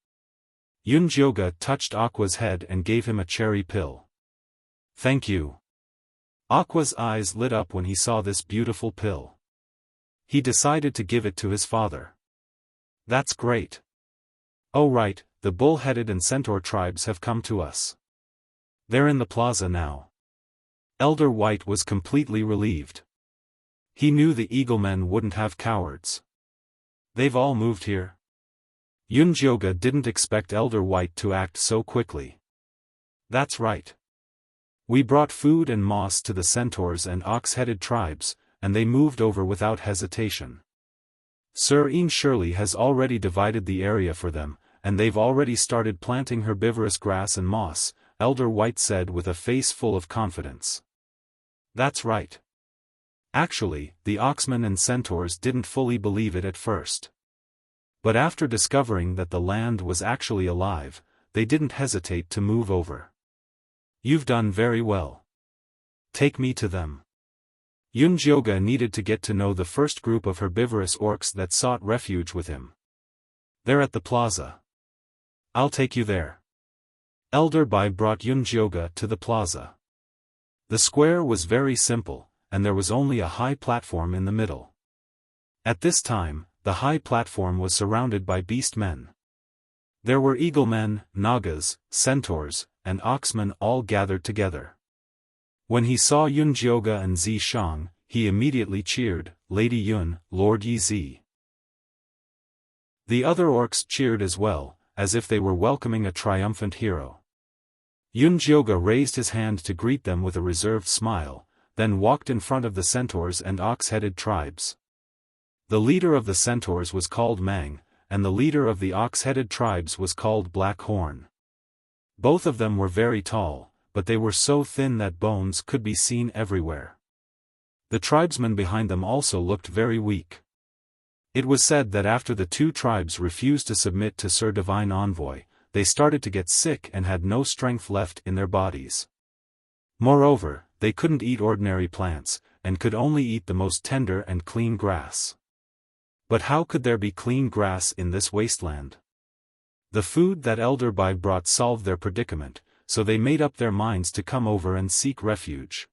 Yunjioge touched Aqua's head and gave him a cherry pill. Thank you. Aqua's eyes lit up when he saw this beautiful pill. He decided to give it to his father. That's great. Oh right, the bull-headed and centaur tribes have come to us. They're in the plaza now. Elder White was completely relieved. He knew the eaglemen wouldn't have cowards. They've all moved here. Yunjioge didn't expect Elder White to act so quickly. That's right. We brought food and moss to the centaurs and ox-headed tribes, and they moved over without hesitation. Sir Yin Shirley has already divided the area for them, and they've already started planting herbivorous grass and moss, Elder White said with a face full of confidence. That's right. Actually, the oxmen and centaurs didn't fully believe it at first. But after discovering that the land was actually alive, they didn't hesitate to move over. You've done very well. Take me to them. Yunjioga needed to get to know the first group of herbivorous orcs that sought refuge with him. They're at the plaza. I'll take you there. Elder Bai brought Yunjioga to the plaza. The square was very simple, and there was only a high platform in the middle. At this time, the high platform was surrounded by beast men. There were eaglemen, nagas, centaurs, and oxmen all gathered together. When he saw Yunjioga and Zi Shang, he immediately cheered, Lady Yun, Lord Yi Zi. The other orcs cheered as well, as if they were welcoming a triumphant hero. Yunjioga raised his hand to greet them with a reserved smile, then walked in front of the centaurs and ox-headed tribes. The leader of the centaurs was called Mang, and the leader of the ox-headed tribes was called Black Horn. Both of them were very tall, but they were so thin that bones could be seen everywhere. The tribesmen behind them also looked very weak. It was said that after the two tribes refused to submit to Sir Divine Envoy, they started to get sick and had no strength left in their bodies. Moreover, they couldn't eat ordinary plants, and could only eat the most tender and clean grass. But how could there be clean grass in this wasteland? The food that Elder Bai brought solved their predicament, so they made up their minds to come over and seek refuge.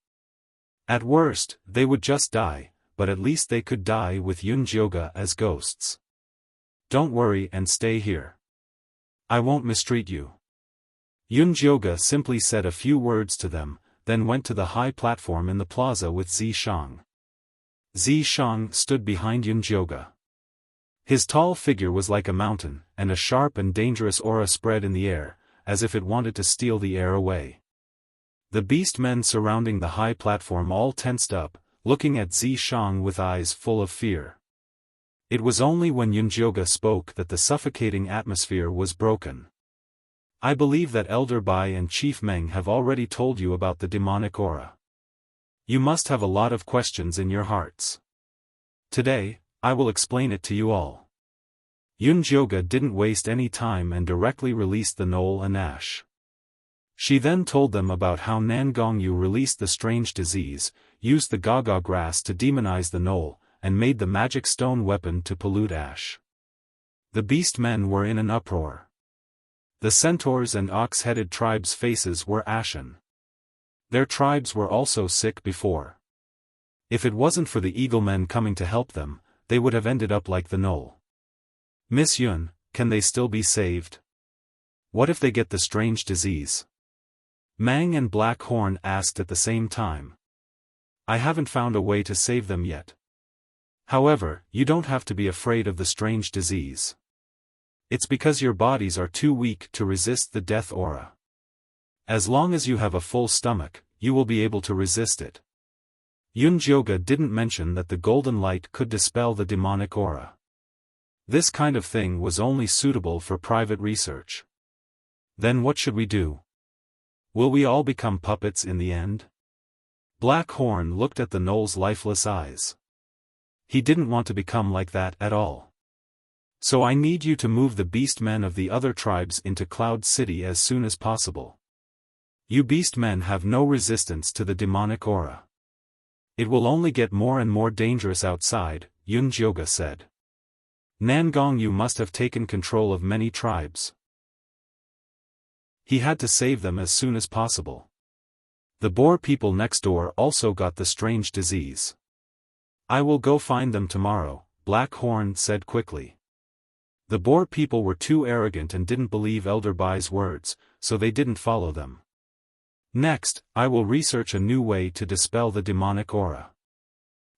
At worst, they would just die, but at least they could die with Yunjioga as ghosts. Don't worry and stay here. I won't mistreat you. Yunjioga simply said a few words to them, then went to the high platform in the plaza with Zi Shang. Zi Shang stood behind Yunjioga. His tall figure was like a mountain, and a sharp and dangerous aura spread in the air, as if it wanted to steal the air away. The beast men surrounding the high platform all tensed up, looking at Zi Shang with eyes full of fear. It was only when Yunjioga spoke that the suffocating atmosphere was broken. I believe that Elder Bai and Chief Meng have already told you about the demonic aura. You must have a lot of questions in your hearts. Today, I will explain it to you all. Yunjioga didn't waste any time and directly released the Knoll and Ash. She then told them about how Nangongyu released the strange disease, used the Gaga grass to demonize the Knoll, and made the magic stone weapon to pollute Ash. The beast men were in an uproar. The centaurs and ox-headed tribes' faces were ashen. Their tribes were also sick before. If it wasn't for the eaglemen coming to help them, they would have ended up like the Knoll. Miss Yun, can they still be saved? What if they get the strange disease? Mang and Black Horn asked at the same time. I haven't found a way to save them yet. However, you don't have to be afraid of the strange disease. It's because your bodies are too weak to resist the death aura. As long as you have a full stomach, you will be able to resist it. Yunjioga didn't mention that the golden light could dispel the demonic aura. This kind of thing was only suitable for private research. Then what should we do? Will we all become puppets in the end? Black Horn looked at the Knoll's lifeless eyes. He didn't want to become like that at all. So I need you to move the beast men of the other tribes into Cloud City as soon as possible. You beast men have no resistance to the demonic aura. It will only get more and more dangerous outside, Yunjioga said. Nangongyu must have taken control of many tribes. He had to save them as soon as possible. The Boer people next door also got the strange disease. I will go find them tomorrow, Black Horn said quickly. The Boer people were too arrogant and didn't believe Elder Bai's words, so they didn't follow them. Next, I will research a new way to dispel the demonic aura.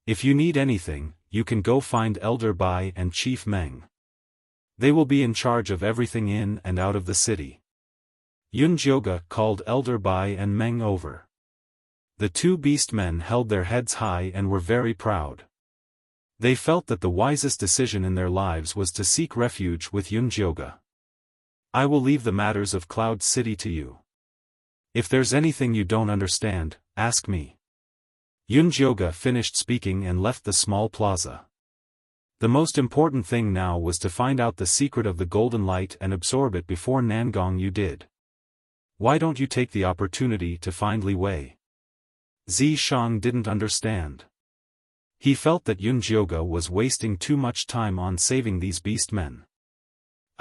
If you need anything, you can go find Elder Bai and Chief Meng. They will be in charge of everything in and out of the city. Yunjioga called Elder Bai and Meng over. The two beast men held their heads high and were very proud. They felt that the wisest decision in their lives was to seek refuge with Yunjioga. I will leave the matters of Cloud City to you. If there's anything you don't understand, ask me. Yunjioge finished speaking and left the small plaza. The most important thing now was to find out the secret of the golden light and absorb it before Nangong Yu did. Why don't you take the opportunity to find Li Wei? Zishang didn't understand. He felt that Yunjioge was wasting too much time on saving these beast men.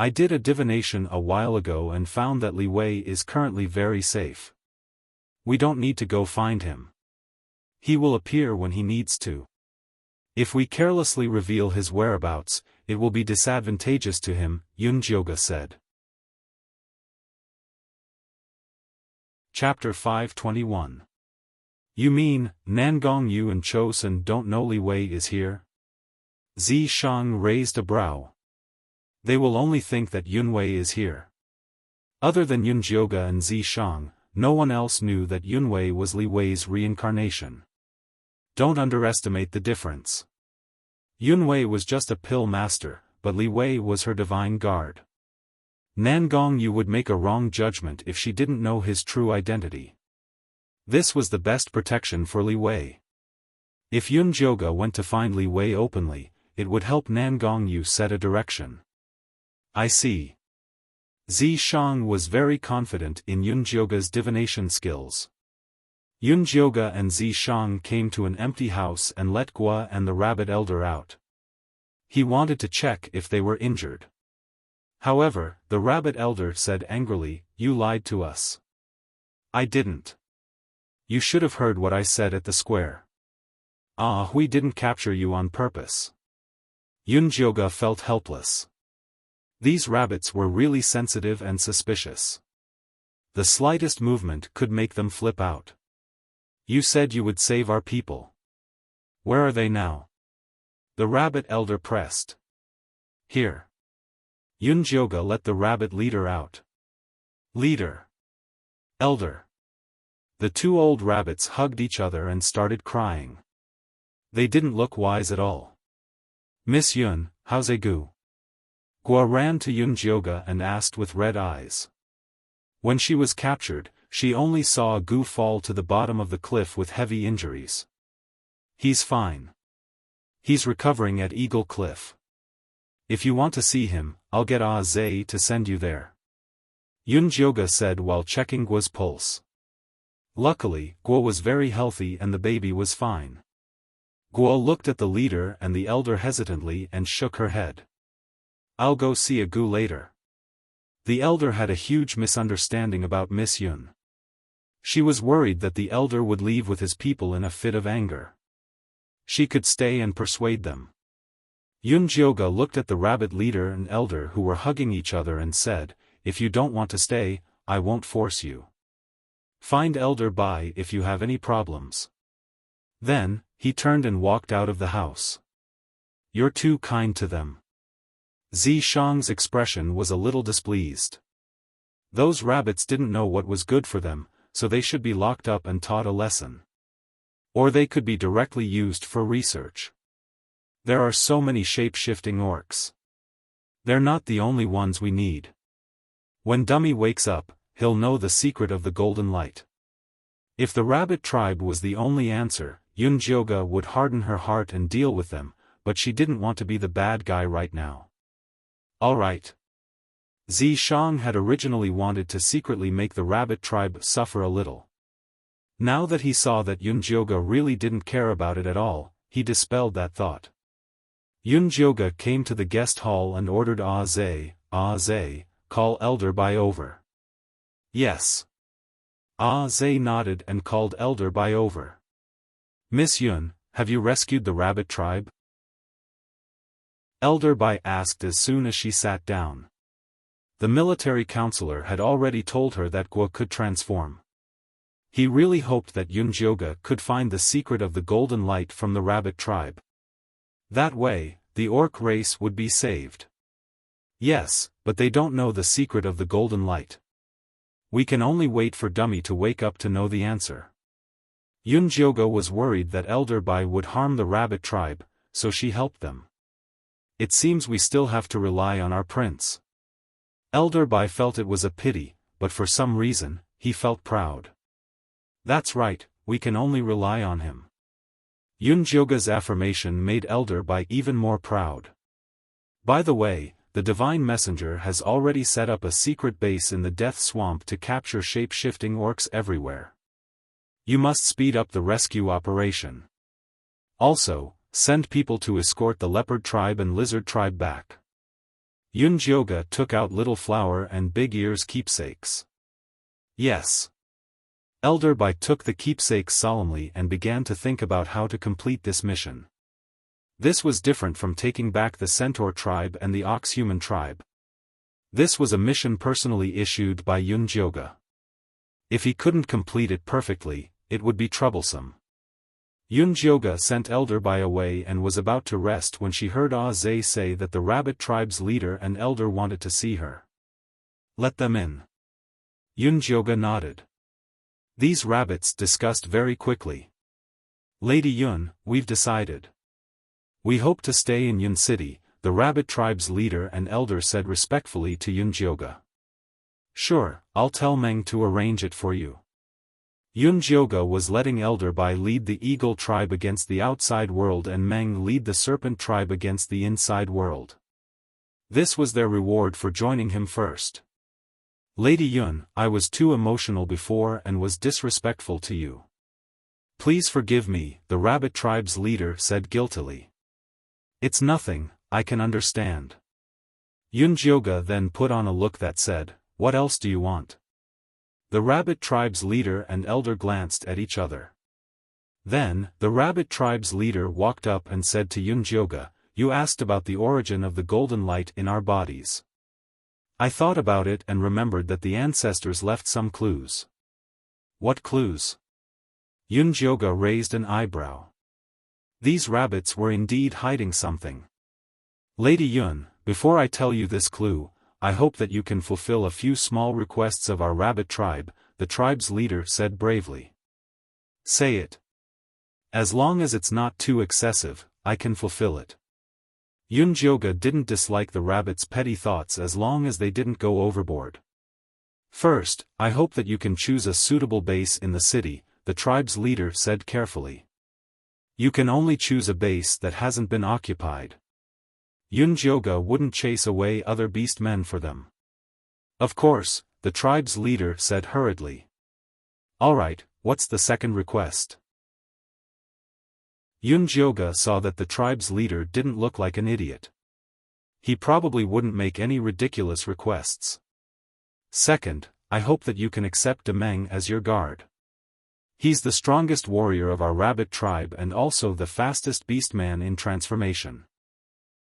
I did a divination a while ago and found that Li Wei is currently very safe. We don't need to go find him. He will appear when he needs to. If we carelessly reveal his whereabouts, it will be disadvantageous to him, Yunjioge said. Chapter 521. You mean, Nangong Yu and Chosun don't know Li Wei is here? Zishang raised a brow. They will only think that Yunwei is here. Other than Yunjioge and Zishang, no one else knew that Yunwei was Li Wei's reincarnation. Don't underestimate the difference. Yunwei was just a pill master, but Li Wei was her divine guard. Nangong Yu would make a wrong judgment if she didn't know his true identity. This was the best protection for Li Wei. If Yunjioge went to find Li Wei openly, it would help Nangong Yu set a direction. I see. Zishang was very confident in Yunjioge's divination skills. Yunjioge and Zishang came to an empty house and let Gua and the rabbit elder out. He wanted to check if they were injured. However, the rabbit elder said angrily, "You lied to us." "I didn't. You should have heard what I said at the square." "Ah, we didn't capture you on purpose." Yunjioge felt helpless. These rabbits were really sensitive and suspicious. The slightest movement could make them flip out. "You said you would save our people. Where are they now?" The rabbit elder pressed. "Here." Yunjioge let the rabbit leader out. "Leader. Elder." The two old rabbits hugged each other and started crying. They didn't look wise at all. "Miss Yun, how's Gu?" Gua ran to Yunjioge and asked with red eyes. When she was captured, she only saw Gu fall to the bottom of the cliff with heavy injuries. "He's fine. He's recovering at Eagle Cliff. If you want to see him, I'll get Zhe to send you there," Yunjioge said while checking Gua's pulse. Luckily, Gua was very healthy and the baby was fine. Gua looked at the leader and the elder hesitantly and shook her head. "I'll go see Gu later." The elder had a huge misunderstanding about Miss Yun. She was worried that the elder would leave with his people in a fit of anger. She could stay and persuade them. Yunjioge looked at the rabbit leader and elder who were hugging each other and said, "If you don't want to stay, I won't force you. Find Elder Bai if you have any problems." Then, he turned and walked out of the house. "You're too kind to them." Zishang's expression was a little displeased. Those rabbits didn't know what was good for them, so they should be locked up and taught a lesson. Or they could be directly used for research. There are so many shape-shifting orcs. They're not the only ones we need. When Dummy wakes up, he'll know the secret of the golden light. If the rabbit tribe was the only answer, Yunjioge would harden her heart and deal with them, but she didn't want to be the bad guy right now. All right. Zishang had originally wanted to secretly make the rabbit tribe suffer a little. Now that he saw that Yunjioge really didn't care about it at all, he dispelled that thought. Yunjioge came to the guest hall and ordered Zhe, call Elder Bai over. Yes. Zhe nodded and called Elder Bai over. "Miss Yun, have you rescued the rabbit tribe?" Elder Bai asked as soon as she sat down. The military counselor had already told her that Gua could transform. He really hoped that Yunjioge could find the secret of the golden light from the rabbit tribe. That way, the orc race would be saved. "Yes, but they don't know the secret of the golden light. We can only wait for Dummy to wake up to know the answer." Yunjioge was worried that Elder Bai would harm the rabbit tribe, so she helped them. "It seems we still have to rely on our prince." Elder Bai felt it was a pity, but for some reason, he felt proud. That's right, we can only rely on him. Yunjoga's affirmation made Elder Bai even more proud. By the way, the Divine Messenger has already set up a secret base in the Death Swamp to capture shape-shifting orcs everywhere. You must speed up the rescue operation. Also, send people to escort the Leopard Tribe and Lizard Tribe back. Yunjoga took out Little Flower and Big Ear's keepsakes. Yes. Elder Bai took the keepsakes solemnly and began to think about how to complete this mission. This was different from taking back the Centaur tribe and the Ox-Human tribe. This was a mission personally issued by Yunjoga. If he couldn't complete it perfectly, it would be troublesome. Yunjoga sent Elder Bai away and was about to rest when she heard Zhe say that the rabbit tribe's leader and elder wanted to see her. Let them in. Yunjoga nodded. These rabbits discussed very quickly. Lady Yun, we've decided. We hope to stay in Yun City, the rabbit tribe's leader and elder said respectfully to Yunjoga. Sure, I'll tell Meng to arrange it for you. Yunjoga was letting Elder Bai lead the Eagle tribe against the outside world and Meng lead the Serpent tribe against the inside world. This was their reward for joining him first. Lady Yun, I was too emotional before and was disrespectful to you. Please forgive me, the rabbit tribe's leader said guiltily. It's nothing, I can understand. Yunjoga then put on a look that said, what else do you want? The rabbit tribe's leader and elder glanced at each other. Then, the rabbit tribe's leader walked up and said to Yunjoga, you asked about the origin of the golden light in our bodies. I thought about it and remembered that the ancestors left some clues. What clues? Yunjoga raised an eyebrow. These rabbits were indeed hiding something. Lady Yun, before I tell you this clue, I hope that you can fulfill a few small requests of our rabbit tribe, the tribe's leader said bravely. Say it. As long as it's not too excessive, I can fulfill it. Yunjoga didn't dislike the rabbit's petty thoughts as long as they didn't go overboard. First, I hope that you can choose a suitable base in the city, the tribe's leader said carefully. You can only choose a base that hasn't been occupied. Yunjoga wouldn't chase away other beastmen for them. Of course, the tribe's leader said hurriedly. Alright, what's the second request? Yunjoga saw that the tribe's leader didn't look like an idiot. He probably wouldn't make any ridiculous requests. Second, I hope that you can accept Demeng as your guard. He's the strongest warrior of our rabbit tribe and also the fastest beastman in transformation.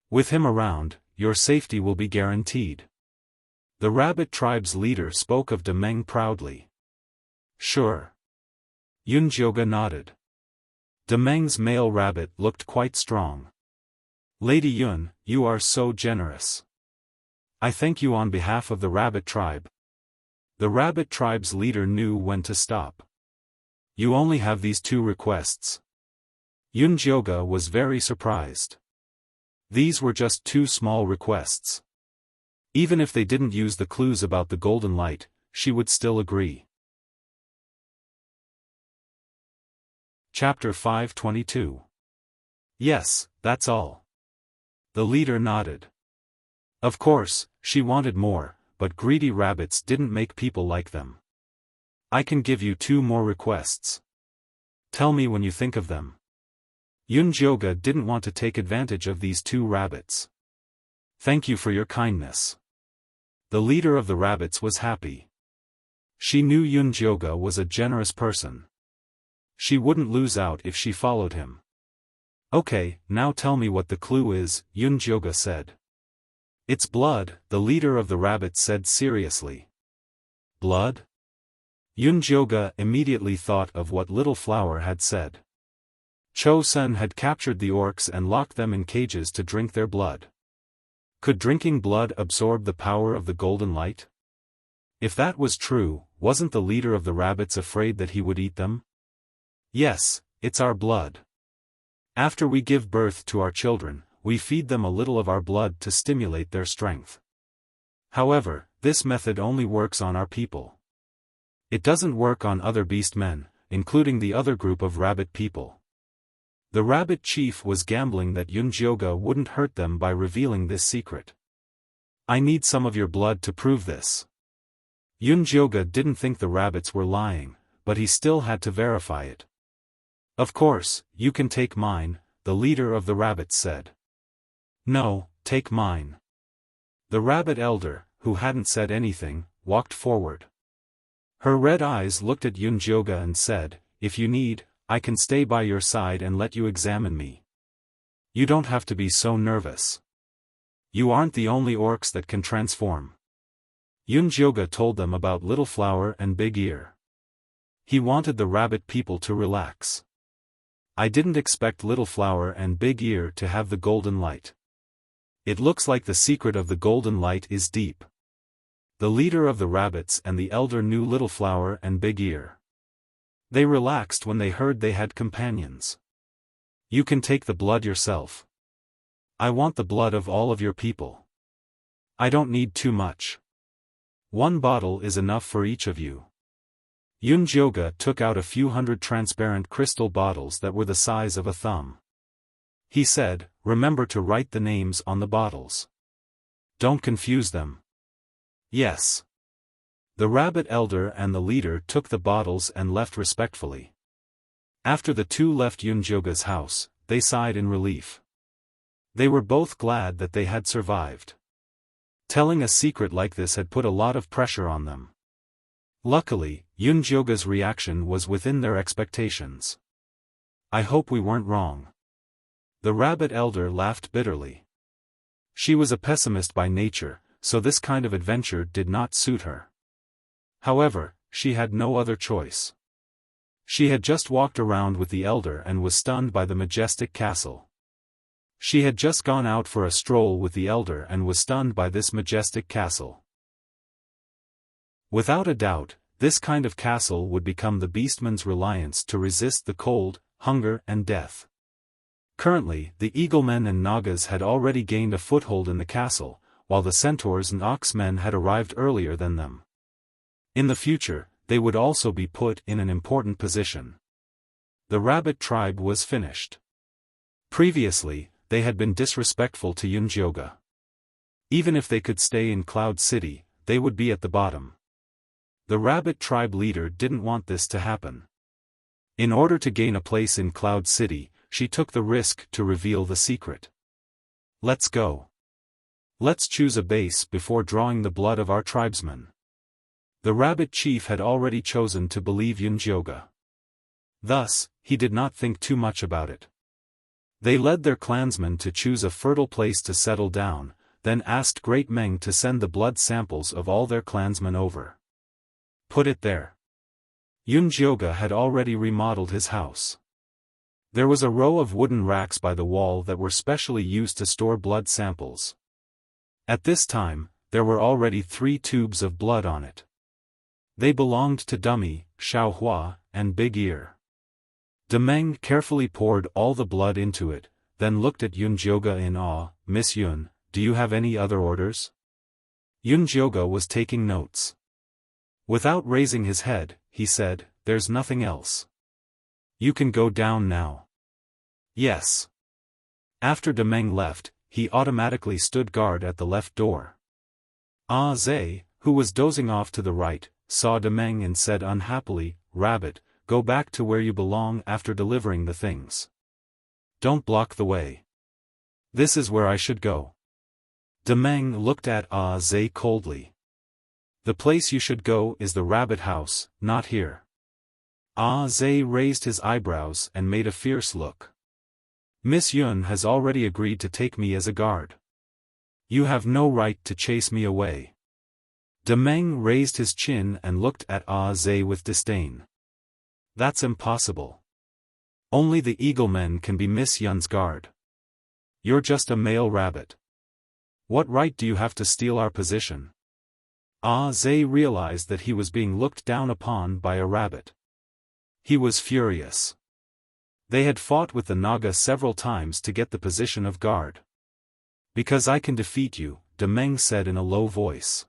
With him around, your safety will be guaranteed. The rabbit tribe's leader spoke of Demeng proudly. Sure. Yunjoga nodded. Demeng's male rabbit looked quite strong. Lady Yun, you are so generous. I thank you on behalf of the rabbit tribe. The rabbit tribe's leader knew when to stop. You only have these two requests. Yunjoga was very surprised. These were just two small requests. Even if they didn't use the clues about the golden light, she would still agree. Chapter 522. Yes, that's all. The leader nodded. Of course, she wanted more, but greedy rabbits didn't make people like them. I can give you two more requests. Tell me when you think of them. Yunjoga didn't want to take advantage of these two rabbits. Thank you for your kindness. The leader of the rabbits was happy. She knew Yunjoga was a generous person. She wouldn't lose out if she followed him. Okay, now tell me what the clue is, Yunjoga said. It's blood, the leader of the rabbits said seriously. Blood? Yunjoga immediately thought of what Little Flower had said. Cho-sun had captured the orcs and locked them in cages to drink their blood. Could drinking blood absorb the power of the golden light? If that was true, wasn't the leader of the rabbits afraid that he would eat them? Yes, it's our blood. After we give birth to our children, we feed them a little of our blood to stimulate their strength. However, this method only works on our people. It doesn't work on other beastmen, including the other group of rabbit people. The rabbit chief was gambling that Yunjioge wouldn't hurt them by revealing this secret. I need some of your blood to prove this. Yunjioge didn't think the rabbits were lying, but he still had to verify it. Of course, you can take mine, the leader of the rabbits said. No, take mine. The rabbit elder, who hadn't said anything, walked forward. Her red eyes looked at Yunjioge and said, if you need, I can stay by your side and let you examine me. You don't have to be so nervous. You aren't the only orcs that can transform. Yunjioge told them about Little Flower and Big Ear. He wanted the rabbit people to relax. I didn't expect Little Flower and Big Ear to have the golden light. It looks like the secret of the golden light is deep. The leader of the rabbits and the elder knew Little Flower and Big Ear. They relaxed when they heard they had companions. You can take the blood yourself. I want the blood of all of your people. I don't need too much. 1 bottle is enough for each of you. Yunjioge took out a few hundred transparent crystal bottles that were the size of a thumb. He said, remember to write the names on the bottles. Don't confuse them. Yes. The rabbit elder and the leader took the bottles and left respectfully. After the two left Yunjioge's house, they sighed in relief. They were both glad that they had survived. Telling a secret like this had put a lot of pressure on them. Luckily, Yunjioge's reaction was within their expectations. I hope we weren't wrong. The rabbit elder laughed bitterly. She was a pessimist by nature, so this kind of adventure did not suit her. However, she had no other choice. She had just walked around with the elder and was stunned by the majestic castle. She had just gone out for a stroll with the elder and was stunned by this majestic castle. Without a doubt, this kind of castle would become the beastman's reliance to resist the cold, hunger and death. Currently, the eaglemen and nagas had already gained a foothold in the castle, while the centaurs and oxmen had arrived earlier than them. In the future, they would also be put in an important position. The rabbit tribe was finished. Previously, they had been disrespectful to Yunjioge. Even if they could stay in Cloud City, they would be at the bottom. The rabbit tribe leader didn't want this to happen. In order to gain a place in Cloud City, she took the risk to reveal the secret. Let's go. Let's choose a base before drawing the blood of our tribesmen. The rabbit chief had already chosen to believe Yunjioge. Thus, he did not think too much about it. They led their clansmen to choose a fertile place to settle down, then asked Great Meng to send the blood samples of all their clansmen over. Put it there. Yunjioge had already remodeled his house. There was a row of wooden racks by the wall that were specially used to store blood samples. At this time, there were already 3 tubes of blood on it. They belonged to Dummy, Xiaofan, and Big Ear. Demeng carefully poured all the blood into it, then looked at Yunjioge in awe. Miss Yun, do you have any other orders? Yunjioge was taking notes. Without raising his head, he said, there's nothing else. You can go down now. Yes. After Demeng left, he automatically stood guard at the left door. Ah Zhe, who was dozing off to the right, saw Demeng and said unhappily, Rabbit, go back to where you belong after delivering the things. Don't block the way. This is where I should go. Demeng looked at Ah Zhe coldly. The place you should go is the rabbit house, not here. Ah Zhe raised his eyebrows and made a fierce look. Miss Yun has already agreed to take me as a guard. You have no right to chase me away. Demeng raised his chin and looked at Ah Zhe with disdain. That's impossible. Only the eaglemen can be Miss Yun's guard. You're just a male rabbit. What right do you have to steal our position? Ah Zhe realized that he was being looked down upon by a rabbit. He was furious. They had fought with the Naga several times to get the position of guard. Because I can defeat you, Demeng said in a low voice.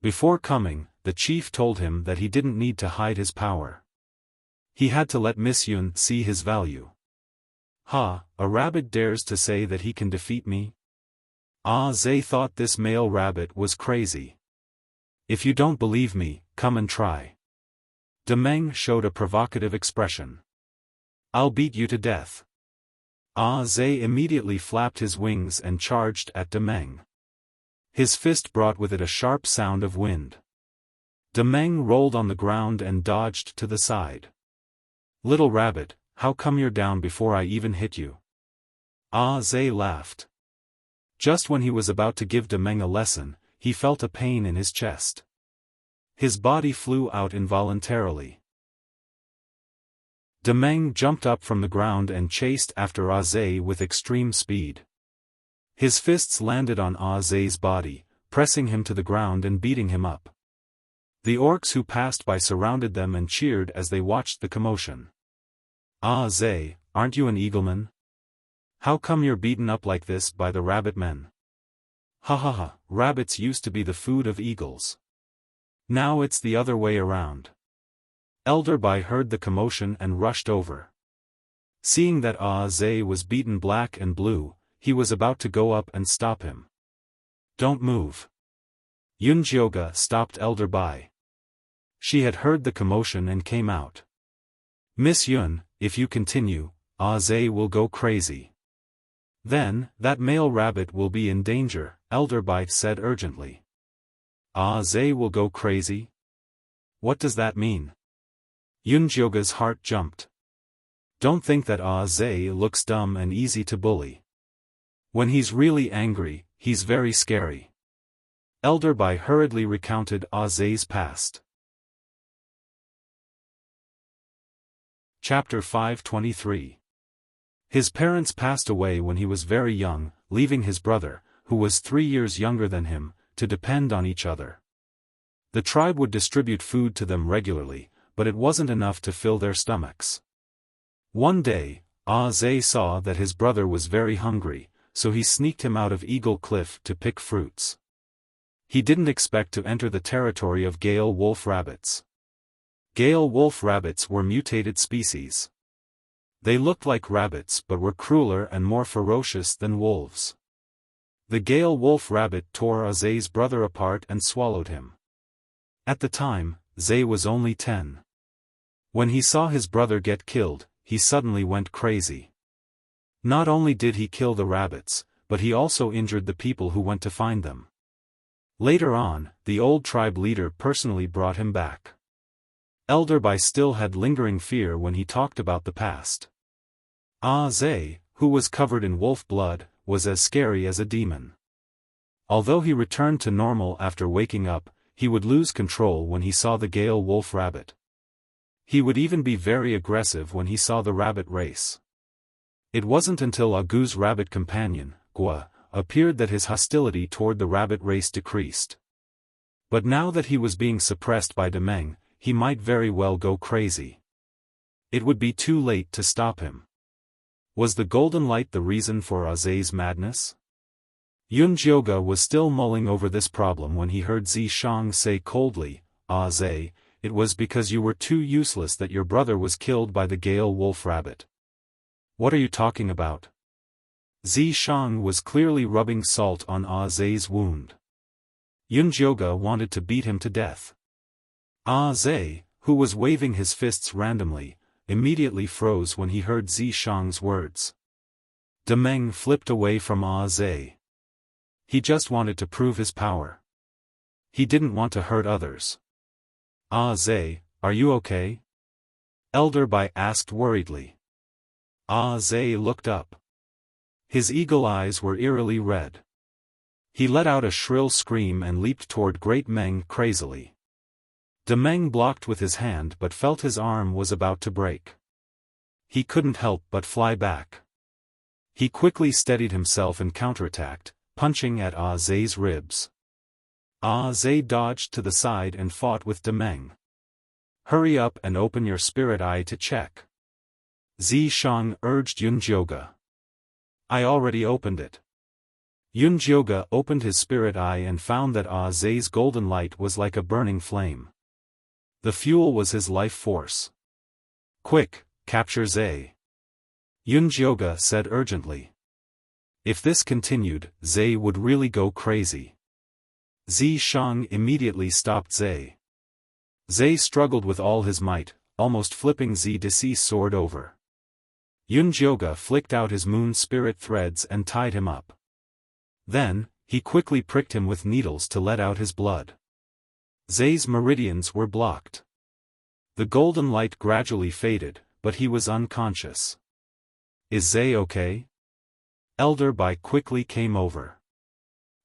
Before coming, the chief told him that he didn't need to hide his power. He had to let Miss Yun see his value. "Ha, a rabbit dares to say that he can defeat me?" Zhe thought this male rabbit was crazy. "If you don't believe me, come and try." Demeng showed a provocative expression. "I'll beat you to death." Zhe immediately flapped his wings and charged at Demeng. His fist brought with it a sharp sound of wind. Demeng rolled on the ground and dodged to the side. "Little rabbit, how come you're down before I even hit you?" Zhe laughed. Just when he was about to give Demeng a lesson, he felt a pain in his chest. His body flew out involuntarily. Demeng jumped up from the ground and chased after Zhe with extreme speed. His fists landed on Zhe's body, pressing him to the ground and beating him up. The orcs who passed by surrounded them and cheered as they watched the commotion. "Zhe, aren't you an eagleman? How come you're beaten up like this by the rabbit men?" "Ha ha ha, rabbits used to be the food of eagles. Now it's the other way around." Elder Bai heard the commotion and rushed over. Seeing that Zhe was beaten black and blue, he was about to go up and stop him. "Don't move." Yunjioga stopped Elder Bai. She had heard the commotion and came out. "Miss Yun, if you continue, Zhe will go crazy. Then, that male rabbit will be in danger," Elder Bai said urgently. "Zhe will go crazy? What does that mean?" Yunjioga's heart jumped. "Don't think that Zhe looks dumb and easy to bully. When he's really angry, he's very scary." Elder Bai hurriedly recounted Zhe's past. Chapter 523. His parents passed away when he was very young, leaving his brother, who was 3 years younger than him, to depend on each other. The tribe would distribute food to them regularly, but it wasn't enough to fill their stomachs. One day, Zhe saw that his brother was very hungry, so he sneaked him out of Eagle Cliff to pick fruits. He didn't expect to enter the territory of Gale wolf rabbits. Gale wolf rabbits were mutated species. They looked like rabbits but were crueler and more ferocious than wolves. The Gale wolf rabbit tore Zhe's brother apart and swallowed him. At the time, Zhe was only 10. When he saw his brother get killed, he suddenly went crazy. Not only did he kill the rabbits, but he also injured the people who went to find them. Later on, the old tribe leader personally brought him back. Elder Bai still had lingering fear when he talked about the past. Zhe, who was covered in wolf blood, was as scary as a demon. Although he returned to normal after waking up, he would lose control when he saw the Gale wolf rabbit. He would even be very aggressive when he saw the rabbit race. It wasn't until Agu's rabbit companion, Gua, appeared that his hostility toward the rabbit race decreased. But now that he was being suppressed by Demeng, he might very well go crazy. It would be too late to stop him. Was the golden light the reason for Zhe's madness? Yunjioga was still mulling over this problem when he heard Zi Shang say coldly, "Zhe, it was because you were too useless that your brother was killed by the Gale wolf rabbit." "What are you talking about?" Zi Shang was clearly rubbing salt on Zhe's wound. Yunjioga wanted to beat him to death. Zhe, who was waving his fists randomly, immediately froze when he heard Zi Shang's words. Demeng flipped away from Zhe. He just wanted to prove his power. He didn't want to hurt others. "Zhe, are you okay?" Elder Bai asked worriedly. Zhe looked up. His eagle eyes were eerily red. He let out a shrill scream and leaped toward Great Meng crazily. Demeng blocked with his hand but felt his arm was about to break. He couldn't help but fly back. He quickly steadied himself and counterattacked, punching at Zhe's ribs. Zhe dodged to the side and fought with Demeng. "Hurry up and open your spirit eye to check," Zi Shang urged Yunjioga. "I already opened it." Yunjioga opened his spirit eye and found that Zai's golden light was like a burning flame. The fuel was his life force. Quick, capture Zai. Yunjioga said urgently. If this continued, Zai would really go crazy. Zi Shang immediately stopped Zai. Zai struggled with all his might, almost flipping Zi Dece's sword over. Yunjioga flicked out his moon spirit threads and tied him up. Then, he quickly pricked him with needles to let out his blood. Zai's meridians were blocked. The golden light gradually faded, but he was unconscious. Is Zai okay? Elder Bai quickly came over.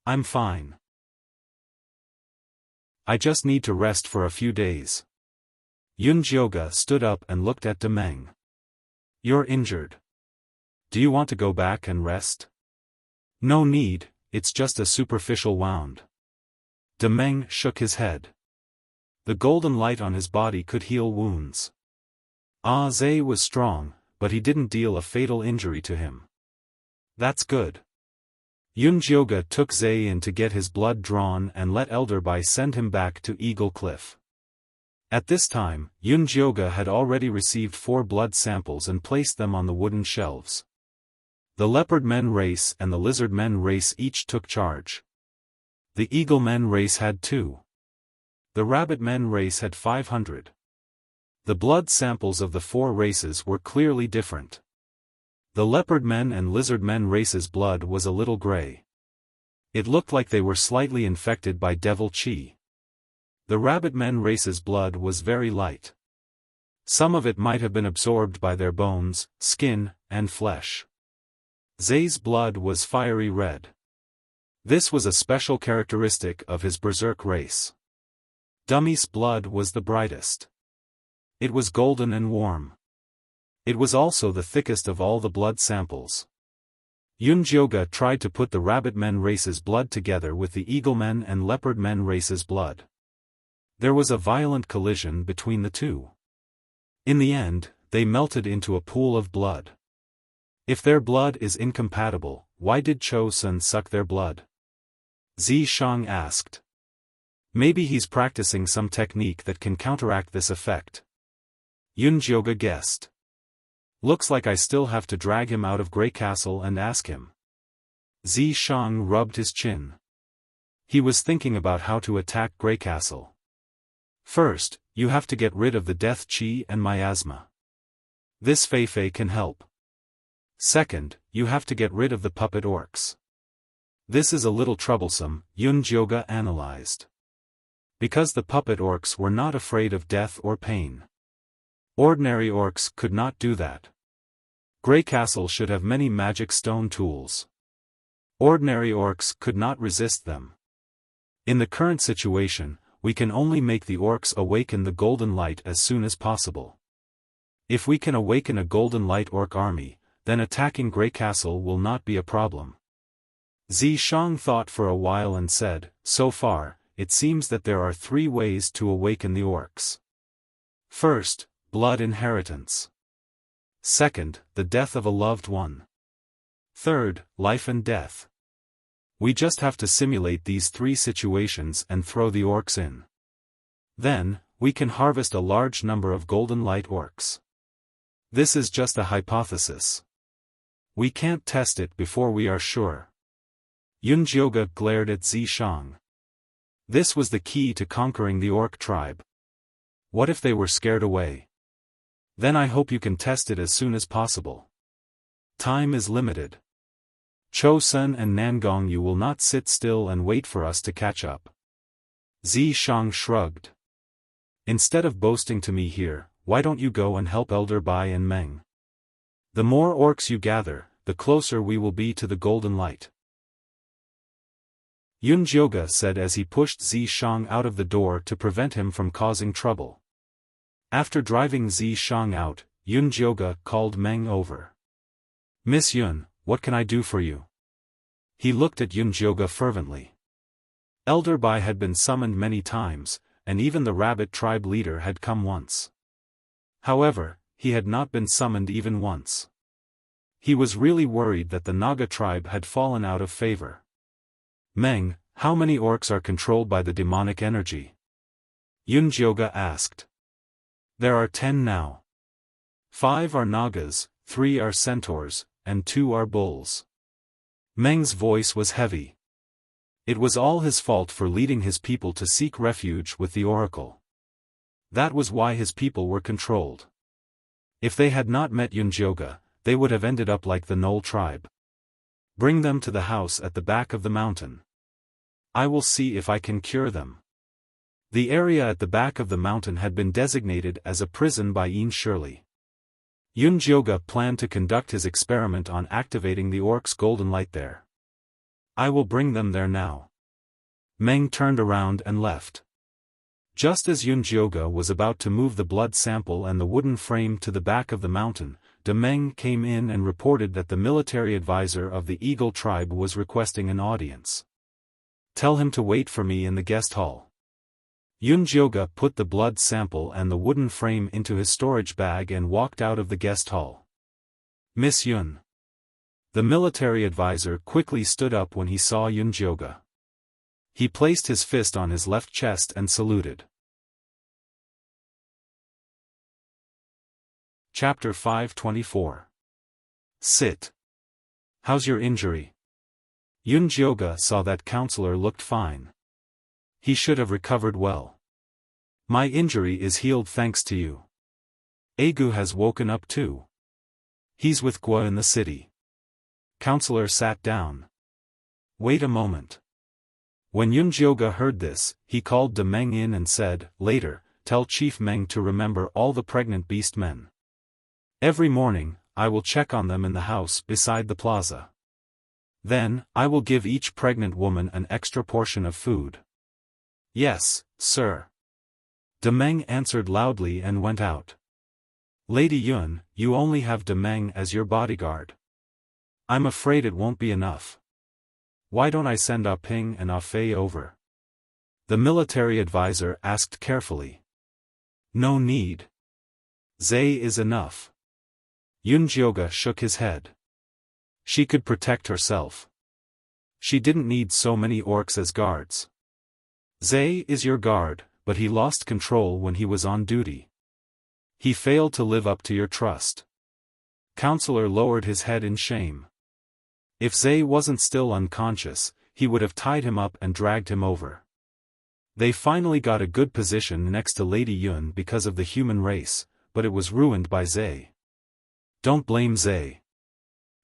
I'm fine. I just need to rest for a few days. Yunjioga stood up and looked at Demeng. You're injured. Do you want to go back and rest? No need, it's just a superficial wound. Demeng shook his head. The golden light on his body could heal wounds. Zai was strong, but he didn't deal a fatal injury to him. That's good. Yunjioga took Zai in to get his blood drawn and let Elder Bai send him back to Eagle Cliff. At this time, Yunjioga had already received 4 blood samples and placed them on the wooden shelves. The Leopard Men race and the Lizard Men race each took charge. The Eagle Men race had 2. The Rabbit Men race had 500. The blood samples of the 4 races were clearly different. The Leopard Men and Lizard Men races' blood was a little gray. It looked like they were slightly infected by devil chi. The Rabbit Men race's blood was very light. Some of it might have been absorbed by their bones, skin, and flesh. Zai's blood was fiery red. This was a special characteristic of his berserk race. Dummy's blood was the brightest. It was golden and warm. It was also the thickest of all the blood samples. Yunjioga tried to put the Rabbit Men race's blood together with the Eagle Men and Leopard Men race's blood. There was a violent collision between the two. In the end, they melted into a pool of blood. If their blood is incompatible, why did Cho Sun suck their blood? Zi Shang asked. Maybe he's practicing some technique that can counteract this effect. Yunjioga guessed. Looks like I still have to drag him out of Grey Castle and ask him. Zi Shang rubbed his chin. He was thinking about how to attack Grey Castle. First, you have to get rid of the death chi and miasma. This Fei can help. Second, you have to get rid of the puppet orcs. This is a little troublesome, Yunjioga analyzed. Because the puppet orcs were not afraid of death or pain. Ordinary orcs could not do that. Grey Castle should have many magic stone tools. Ordinary orcs could not resist them. In the current situation, we can only make the orcs awaken the golden light as soon as possible. If we can awaken a golden light orc army, then attacking Grey Castle will not be a problem. Zi Shang thought for a while and said, so far, it seems that there are 3 ways to awaken the orcs. First, blood inheritance. Second, the death of a loved one. Third, life and death. We just have to simulate these 3 situations and throw the orcs in. Then, we can harvest a large number of golden light orcs. This is just a hypothesis. We can't test it before we are sure. Yunjioga glared at Zi Shang. This was the key to conquering the orc tribe. What if they were scared away? Then I hope you can test it as soon as possible. Time is limited. Cho Sun and Nangong, you will not sit still and wait for us to catch up. Zi Shang shrugged. Instead of boasting to me here, why don't you go and help Elder Bai and Meng? The more orcs you gather, the closer we will be to the golden light. Yunjioga said as he pushed Zi Shang out of the door to prevent him from causing trouble. After driving Zi Shang out, Yunjioga called Meng over. Miss Yun, what can I do for you? He looked at Yunjioga fervently. Elder Bai had been summoned many times, and even the rabbit tribe leader had come once. However, he had not been summoned even once. He was really worried that the Naga tribe had fallen out of favor. Meng, how many orcs are controlled by the demonic energy? Yunjioge asked. There are 10 now. 5 are Nagas, 3 are centaurs, and 2 are bulls. Meng's voice was heavy. It was all his fault for leading his people to seek refuge with the oracle. That was why his people were controlled. If they had not met Yunjioge, they would have ended up like the Knoll tribe. Bring them to the house at the back of the mountain. I will see if I can cure them. The area at the back of the mountain had been designated as a prison by Yin Shirley. Yunjioge planned to conduct his experiment on activating the orc's golden light there. I will bring them there now. Meng turned around and left. Just as Yunjioge was about to move the blood sample and the wooden frame to the back of the mountain, Meng came in and reported that the military advisor of the Eagle tribe was requesting an audience. Tell him to wait for me in the guest hall. Yunjioge put the blood sample and the wooden frame into his storage bag and walked out of the guest hall. Miss Yun. The military advisor quickly stood up when he saw Yunjioge. He placed his fist on his left chest and saluted. Chapter 524. Sit. How's your injury? Yunjioge saw that counselor looked fine. He should have recovered well. My injury is healed thanks to you. Agu has woken up too. He's with Gua in the city. Counselor sat down. Wait a moment. When Yunjioge heard this, he called Meng in and said, later, tell Chief Meng to remember all the pregnant beast men. Every morning, I will check on them in the house beside the plaza. Then, I will give each pregnant woman an extra portion of food. Yes, sir. Meng answered loudly and went out. Lady Yun, you only have Meng as your bodyguard. I'm afraid it won't be enough. Why don't I send Ah Ping and Ah Fei over? The military advisor asked carefully. No need. Zai is enough. Yunjioge shook his head. She could protect herself. She didn't need so many orcs as guards. Zai is your guard, but he lost control when he was on duty. He failed to live up to your trust. Counselor lowered his head in shame. If Zai wasn't still unconscious, he would have tied him up and dragged him over. They finally got a good position next to Lady Yun because of the human race, but it was ruined by Zai. Don't blame Zai.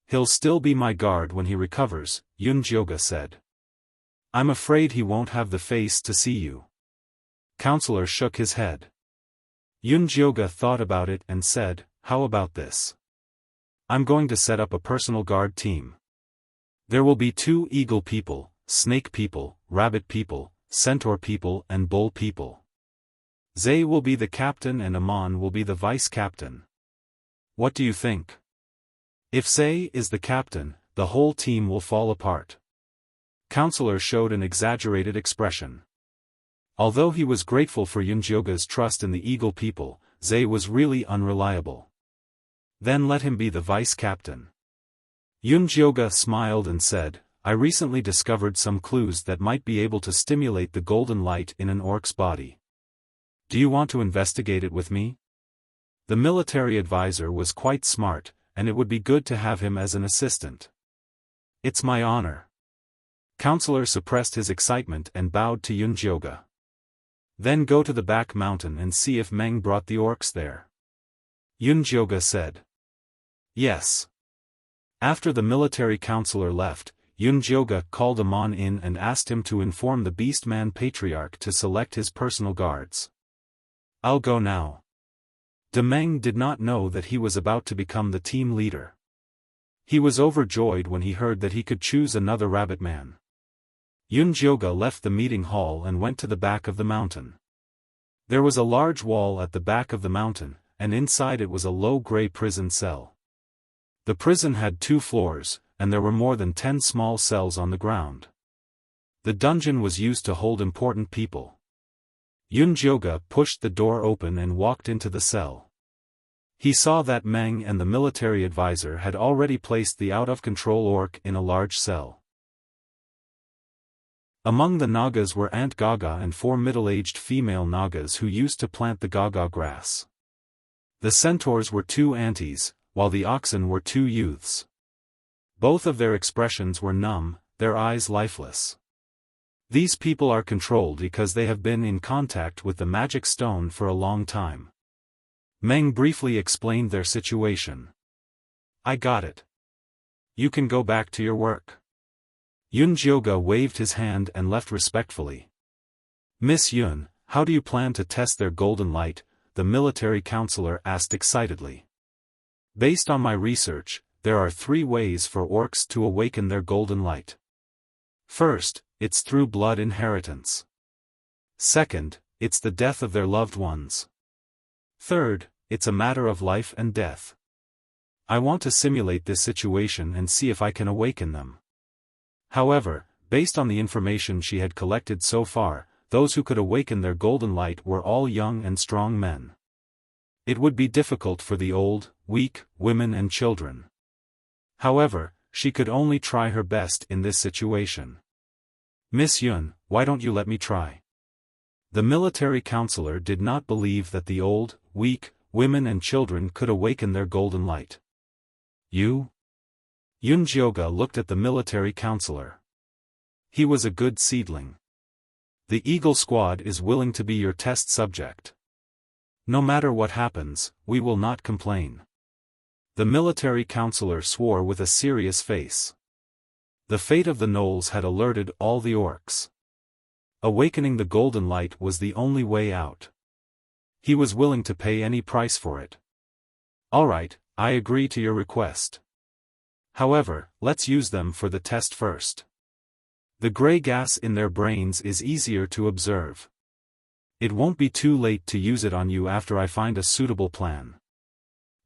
He'll still be my guard when he recovers, Yunjioge said. I'm afraid he won't have the face to see you. Counselor shook his head. Yunjioge thought about it and said, how about this? I'm going to set up a personal guard team. There will be 2 eagle people, snake people, rabbit people, centaur people and bull people. Zai will be the captain and Amon will be the vice captain. What do you think? If Zai is the captain, the whole team will fall apart. Counselor showed an exaggerated expression. Although he was grateful for Yunjioge's trust in the eagle people, Zai was really unreliable. Then let him be the vice captain. Yunjioge smiled and said, I recently discovered some clues that might be able to stimulate the golden light in an orc's body. Do you want to investigate it with me? The military advisor was quite smart, and it would be good to have him as an assistant. It's my honor. Counselor suppressed his excitement and bowed to Yunjioge. Then go to the back mountain and see if Meng brought the orcs there. Yunjioge said. Yes. After the military counselor left, Yunjioge called Amon in and asked him to inform the Beastman Patriarch to select his personal guards. I'll go now. Meng did not know that he was about to become the team leader. He was overjoyed when he heard that he could choose another rabbit man. Yunjioge left the meeting hall and went to the back of the mountain. There was a large wall at the back of the mountain, and inside it was a low gray prison cell. The prison had 2 floors, and there were more than 10 small cells on the ground. The dungeon was used to hold important people. Yunjioge pushed the door open and walked into the cell. He saw that Meng and the military advisor had already placed the out-of-control orc in a large cell. Among the Nagas were Aunt Gaga and 4 middle-aged female Nagas who used to plant the Gaga grass. The centaurs were 2 aunties, while the oxen were 2 youths. Both of their expressions were numb, their eyes lifeless. These people are controlled because they have been in contact with the magic stone for a long time. Meng briefly explained their situation. I got it. You can go back to your work. Yun Jioge waved his hand and left respectfully. Miss Yun, how do you plan to test their golden light? The military counselor asked excitedly. Based on my research, there are 3 ways for orcs to awaken their golden light. First, it's through blood inheritance. Second, it's the death of their loved ones. Third, it's a matter of life and death. I want to simulate this situation and see if I can awaken them. However, based on the information she had collected so far, those who could awaken their golden light were all young and strong men. It would be difficult for the old, weak, women and children. However, she could only try her best in this situation. Miss Yun, why don't you let me try? The military counselor did not believe that the old, weak, women and children could awaken their golden light. You? Yun Jioge looked at the military counselor. He was a good seedling. The Eagle Squad is willing to be your test subject. No matter what happens, we will not complain. The military counselor swore with a serious face. The fate of the gnolls had alerted all the orcs. Awakening the golden light was the only way out. He was willing to pay any price for it. All right, I agree to your request. However, let's use them for the test first. The gray gas in their brains is easier to observe. It won't be too late to use it on you after I find a suitable plan.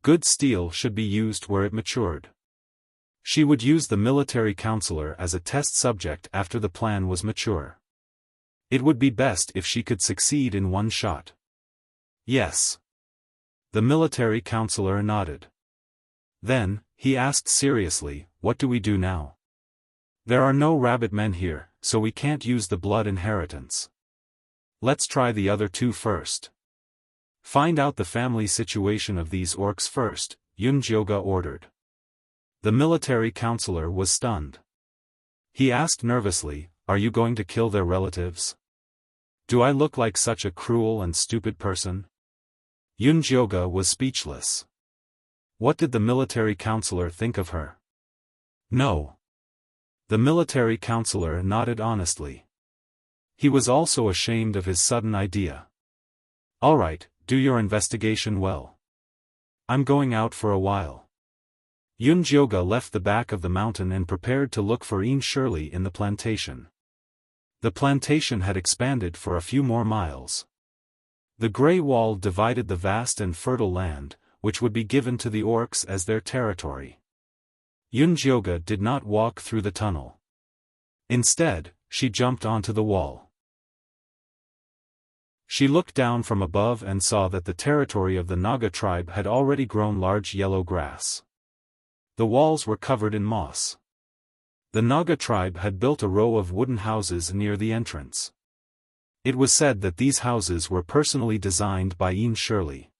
Good steel should be used where it matured. She would use the military counselor as a test subject after the plan was mature. It would be best if she could succeed in one shot. Yes. The military counselor nodded. Then, he asked seriously, what do we do now? There are no rabbit men here, so we can't use the blood inheritance. Let's try the other 2 first. Find out the family situation of these orcs first, Yun Jioge ordered. The military counselor was stunned. He asked nervously, are you going to kill their relatives? Do I look like such a cruel and stupid person? Yun Jioge was speechless. What did the military counselor think of her? No. The military counselor nodded honestly. He was also ashamed of his sudden idea. All right, do your investigation well. I'm going out for a while. Yun Jioge left the back of the mountain and prepared to look for Ian Shirley in the plantation. The plantation had expanded for a few more miles. The grey wall divided the vast and fertile land, which would be given to the orcs as their territory. Yun Jioge did not walk through the tunnel. Instead, she jumped onto the wall. She looked down from above and saw that the territory of the Naga tribe had already grown large yellow grass. The walls were covered in moss. The Naga tribe had built a row of wooden houses near the entrance. It was said that these houses were personally designed by Ian Shirley.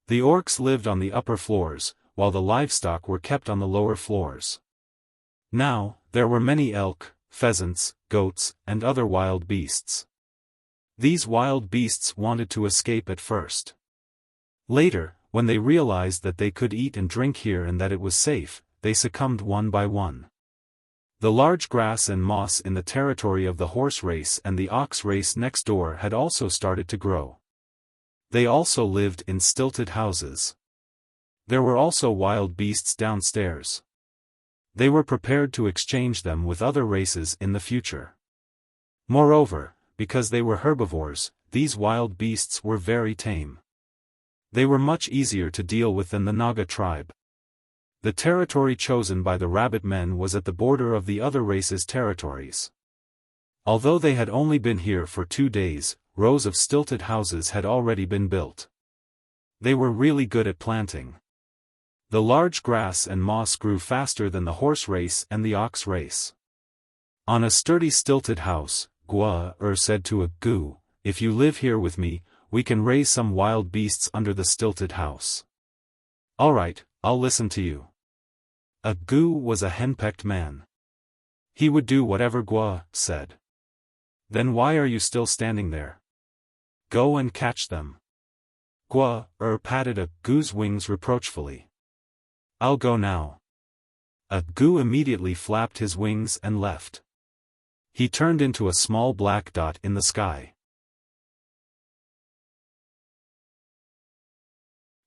The orcs lived on the upper floors, while the livestock were kept on the lower floors. Now, there were many elk, pheasants, goats, and other wild beasts. These wild beasts wanted to escape at first. Later, when they realized that they could eat and drink here and that it was safe, they succumbed one by one. The large grass and moss in the territory of the horse race and the ox race next door had also started to grow. They also lived in stilted houses. There were also wild beasts downstairs. They were prepared to exchange them with other races in the future. Moreover, because they were herbivores, these wild beasts were very tame. They were much easier to deal with than the Naga tribe. The territory chosen by the rabbit men was at the border of the other races' territories. Although they had only been here for 2 days, rows of stilted houses had already been built. They were really good at planting. The large grass and moss grew faster than the horse race and the ox race. On a sturdy stilted house, Guo said to a Gu, "If you live here with me, we can raise some wild beasts under the stilted house." "Alright, I'll listen to you." A Gu was a henpecked man. He would do whatever Guo said. "Then why are you still standing there? Go and catch them." Guo patted a Gu's wings reproachfully. "I'll go now." A Gu immediately flapped his wings and left. He turned into a small black dot in the sky.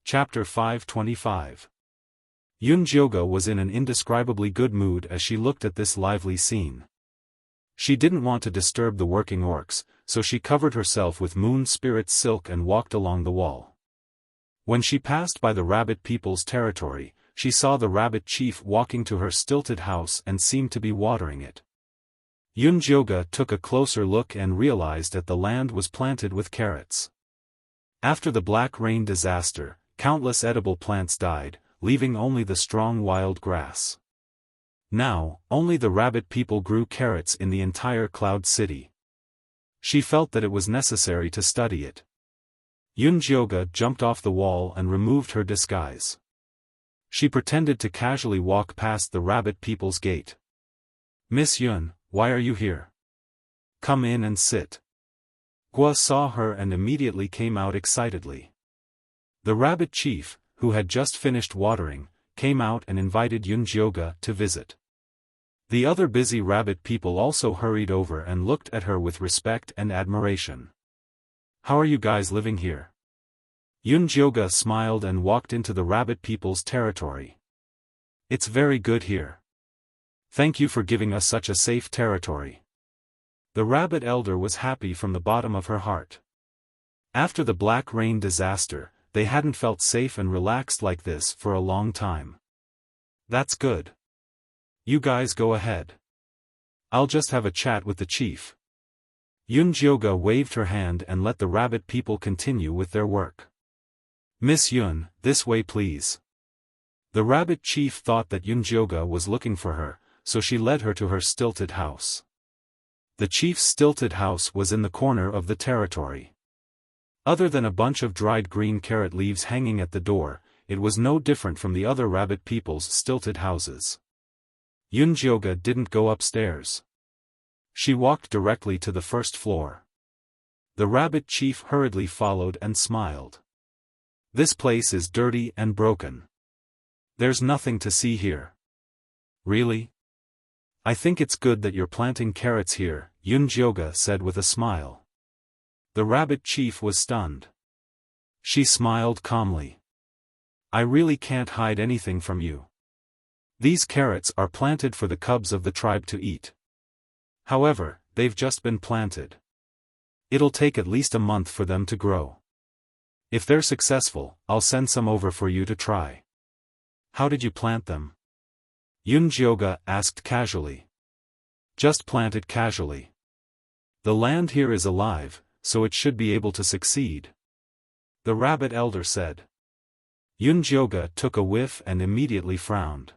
Chapter 525. Yunjioge was in an indescribably good mood as she looked at this lively scene. She didn't want to disturb the working orcs, so she covered herself with moon spirit silk and walked along the wall. When she passed by the rabbit people's territory, she saw the rabbit chief walking to her stilted house and seemed to be watering it. Yunjioge took a closer look and realized that the land was planted with carrots. After the black rain disaster, countless edible plants died, leaving only the strong wild grass. Now, only the rabbit people grew carrots in the entire Cloud City. She felt that it was necessary to study it. Yunjioge jumped off the wall and removed her disguise. She pretended to casually walk past the rabbit people's gate. "Miss Yun, why are you here? Come in and sit." Guo saw her and immediately came out excitedly. The rabbit chief, who had just finished watering, came out and invited Yunjioge to visit. The other busy rabbit people also hurried over and looked at her with respect and admiration. "How are you guys living here?" Yunjioge smiled and walked into the rabbit people's territory. "It's very good here. Thank you for giving us such a safe territory." The rabbit elder was happy from the bottom of her heart. After the black rain disaster, they hadn't felt safe and relaxed like this for a long time. "That's good. You guys go ahead. I'll just have a chat with the chief." Yunjioge waved her hand and let the rabbit people continue with their work. "Miss Yun, this way please." The rabbit chief thought that Yunjioge was looking for her, so she led her to her stilted house. The chief's stilted house was in the corner of the territory. Other than a bunch of dried green carrot leaves hanging at the door, it was no different from the other rabbit people's stilted houses. Yunjioge didn't go upstairs. She walked directly to the first floor. The rabbit chief hurriedly followed and smiled. "This place is dirty and broken. There's nothing to see here." "Really? I think it's good that you're planting carrots here," Yunjioge said with a smile. The rabbit chief was stunned. She smiled calmly. "I really can't hide anything from you. These carrots are planted for the cubs of the tribe to eat. However, they've just been planted. It'll take at least a month for them to grow. If they're successful, I'll send some over for you to try." "How did you plant them?" Yunjioge asked casually. "Just plant it casually. The land here is alive, so it should be able to succeed," the rabbit elder said. Yunjioge took a whiff and immediately frowned.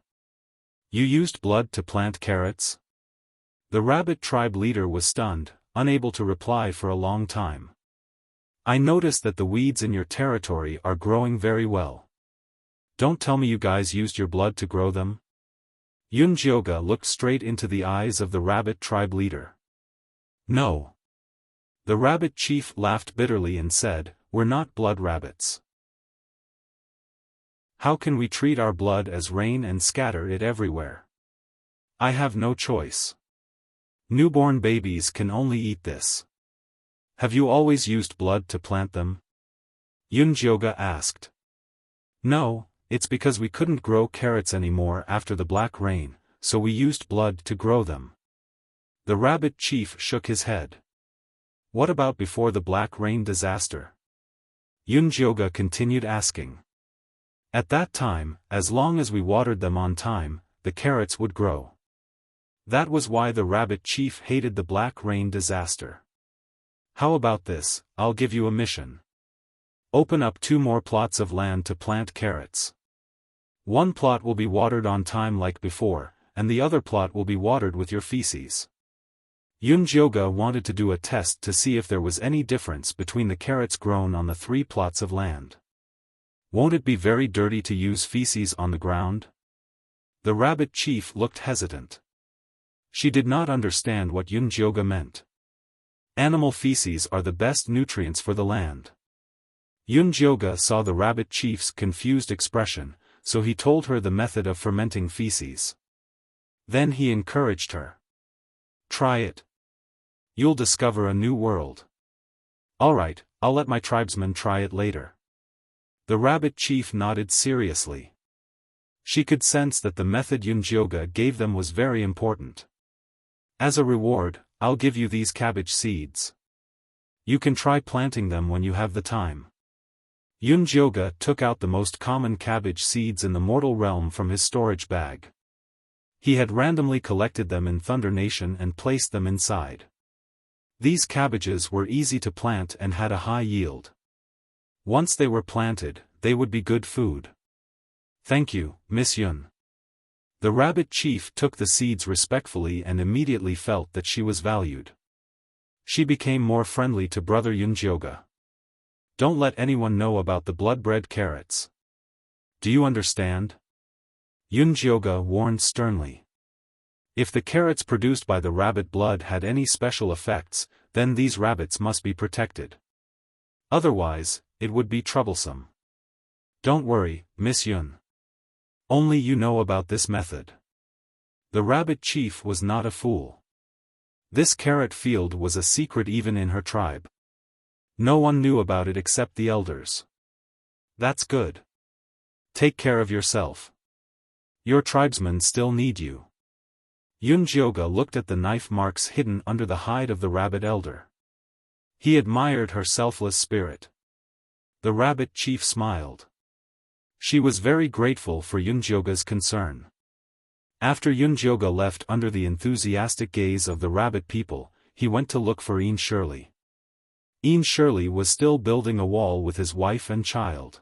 "You used blood to plant carrots?" The rabbit tribe leader was stunned, unable to reply for a long time. "I noticed that the weeds in your territory are growing very well. Don't tell me you guys used your blood to grow them?" Yunjioge looked straight into the eyes of the rabbit tribe leader. "No." The rabbit chief laughed bitterly and said, "We're not blood rabbits. How can we treat our blood as rain and scatter it everywhere? I have no choice. Newborn babies can only eat this." "Have you always used blood to plant them?" Yunjioge asked. "No, it's because we couldn't grow carrots anymore after the black rain, so we used blood to grow them." The rabbit chief shook his head. "What about before the black rain disaster?" Yunjioge continued asking. "At that time, as long as we watered them on time, the carrots would grow. That was why the rabbit chief hated the black rain disaster. How about this, I'll give you a mission. Open up 2 more plots of land to plant carrots. One plot will be watered on time like before, and the other plot will be watered with your feces. Yunjoga wanted to do a test to see if there was any difference between the carrots grown on the 3 plots of land. Won't it be very dirty to use feces on the ground? The rabbit chief looked hesitant. She did not understand what Yunjoga meant. Animal feces are the best nutrients for the land. Yunjoga saw the rabbit chief's confused expression, so he told her the method of fermenting feces. Then he encouraged her. Try it. You'll discover a new world. Alright, I'll let my tribesmen try it later. The rabbit chief nodded seriously. She could sense that the method Yunjoga gave them was very important. As a reward, I'll give you these cabbage seeds. You can try planting them when you have the time. Yunjoga took out the most common cabbage seeds in the mortal realm from his storage bag. He had randomly collected them in Thunder Nation and placed them inside. These cabbages were easy to plant and had a high yield. Once they were planted, they would be good food. Thank you, Miss Yun. The rabbit chief took the seeds respectfully and immediately felt that she was valued. She became more friendly to brother Yunjoga. Don't let anyone know about the blood-bred carrots. Do you understand? Yunjoga warned sternly. If the carrots produced by the rabbit blood had any special effects, then these rabbits must be protected. Otherwise, it would be troublesome. Don't worry, Miss Yun. Only you know about this method. The rabbit chief was not a fool. This carrot field was a secret even in her tribe. No one knew about it except the elders. That's good. Take care of yourself. Your tribesmen still need you. Yunjoga looked at the knife marks hidden under the hide of the rabbit elder. He admired her selfless spirit. The rabbit chief smiled. She was very grateful for Yunjoga's concern. After Yunjoga left under the enthusiastic gaze of the rabbit people, he went to look for Een Shirley. Een Shirley was still building a wall with his wife and child.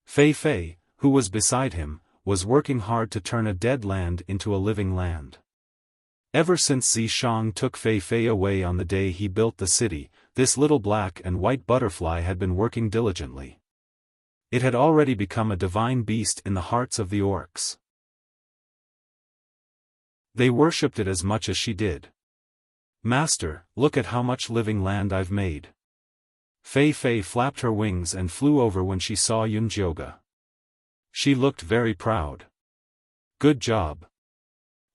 Fei Fei, who was beside him, was working hard to turn a dead land into a living land. Ever since Zishang took Fei Fei away on the day he built the city, this little black and white butterfly had been working diligently. It had already become a divine beast in the hearts of the orcs. They worshipped it as much as she did. Master, look at how much living land I've made. Fei Fei flapped her wings and flew over when she saw Yunjoga. She looked very proud. Good job.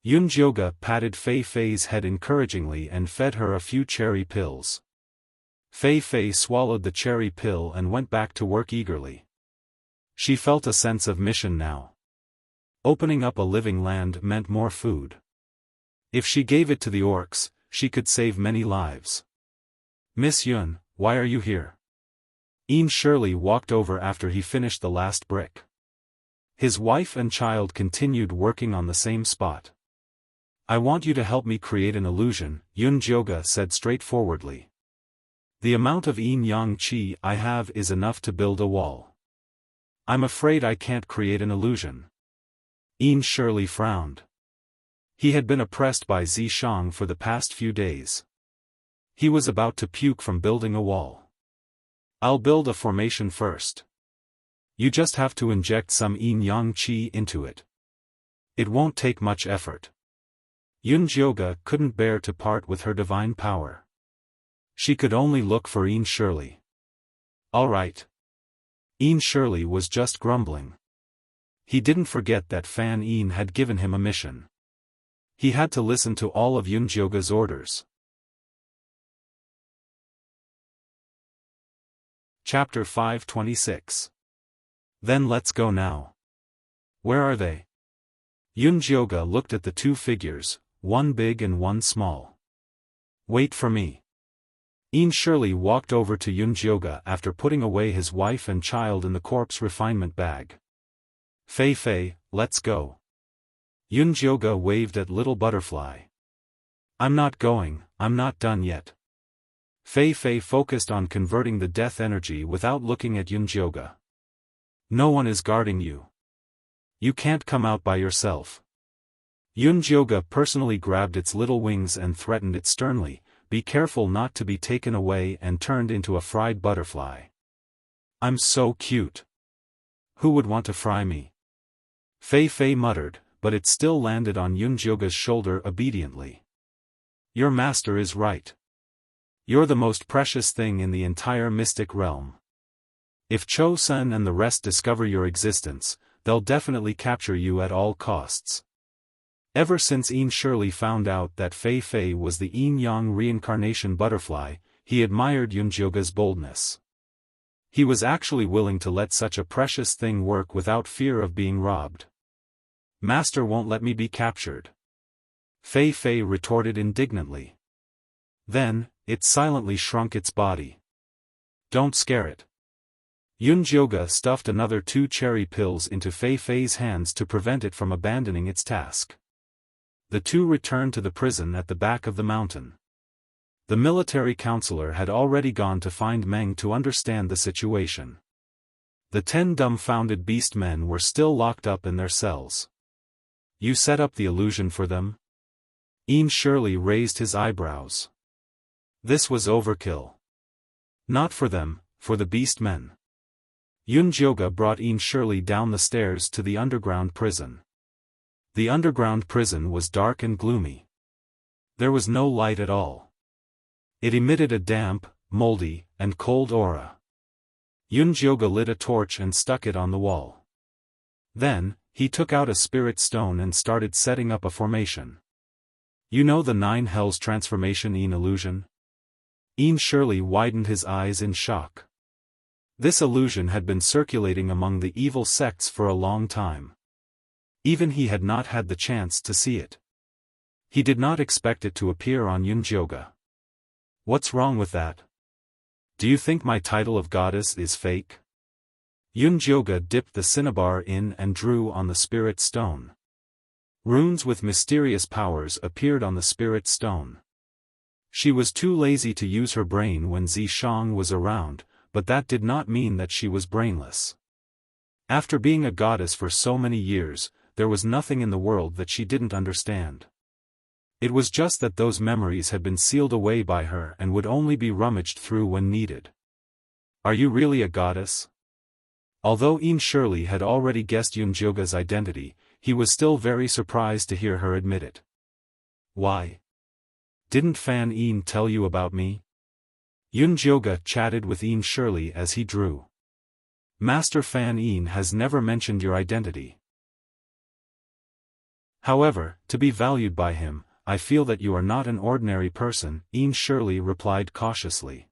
Yunjoga patted Fei Fei's head encouragingly and fed her a few cherry pills. Fei Fei swallowed the cherry pill and went back to work eagerly. She felt a sense of mission now. Opening up a living land meant more food. If she gave it to the orcs, she could save many lives. Miss Yun, why are you here? Een Shirley walked over after he finished the last brick. His wife and child continued working on the same spot. I want you to help me create an illusion, Yunjoga said straightforwardly. The amount of Yin Yang Qi I have is enough to build a wall. I'm afraid I can't create an illusion. Een Shirley frowned. He had been oppressed by Zishang for the past few days. He was about to puke from building a wall. I'll build a formation first. You just have to inject some Yin Yang Qi into it. It won't take much effort. Yunjoga couldn't bear to part with her divine power. She could only look for Een Shirley. All right. Een Shirley was just grumbling. He didn't forget that Fan Een had given him a mission. He had to listen to all of Yunjoga's orders. Chapter 526. Then let's go now. Where are they? Yunjoga looked at the two figures, one big and one small. Wait for me. Een Shirley walked over to Yunjoga after putting away his wife and child in the corpse refinement bag. Fei Fei, let's go. Yunjoga waved at Little Butterfly. I'm not going, I'm not done yet. Fei Fei focused on converting the death energy without looking at Yunjoga. No one is guarding you. You can't come out by yourself. Yunjoga personally grabbed its little wings and threatened it sternly, "Be careful not to be taken away," and turned into a fried butterfly. "I'm so cute. Who would want to fry me?" Fei Fei muttered, but it still landed on Yunjoga's shoulder obediently. "Your master is right. You're the most precious thing in the entire mystic realm. If Cho-san and the rest discover your existence, they'll definitely capture you at all costs." Ever since Yin Shirley found out that Fei Fei was the yin-yang reincarnation butterfly, he admired Yunjoga's boldness. He was actually willing to let such a precious thing work without fear of being robbed. "Master won't let me be captured," Fei Fei retorted indignantly. Then, it silently shrunk its body. "Don't scare it." Yunjoga stuffed another 2 cherry pills into Fei Fei's hands to prevent it from abandoning its task. The two returned to the prison at the back of the mountain. The military counselor had already gone to find Meng to understand the situation. The 10 dumbfounded beast men were still locked up in their cells. "You set up the illusion for them?" Yin Shirley raised his eyebrows. This was overkill. "Not for them, for the beast men." Yunjoga brought Yin Shirley down the stairs to the underground prison. The underground prison was dark and gloomy. There was no light at all. It emitted a damp, moldy, and cold aura. Yunjoga lit a torch and stuck it on the wall. Then, he took out a spirit stone and started setting up a formation. "You know the 9 hells transformation Yin illusion?" Yin Shirley widened his eyes in shock. This illusion had been circulating among the evil sects for a long time. Even he had not had the chance to see it. He did not expect it to appear on Yunjoga. "What's wrong with that? Do you think my title of goddess is fake?" Yunjoga dipped the cinnabar in and drew on the spirit stone. Runes with mysterious powers appeared on the spirit stone. She was too lazy to use her brain when Zishang was around, but that did not mean that she was brainless. After being a goddess for so many years, there was nothing in the world that she didn't understand. It was just that those memories had been sealed away by her and would only be rummaged through when needed. "Are you really a goddess?" Although Yin Shirley had already guessed Yunjoga's identity, he was still very surprised to hear her admit it. "Why? Didn't Fan Yin tell you about me?" Yunjoga chatted with Yin Shirley as he drew. "Master Fan Yin has never mentioned your identity. However, to be valued by him, I feel that you are not an ordinary person," Yin Shirley replied cautiously.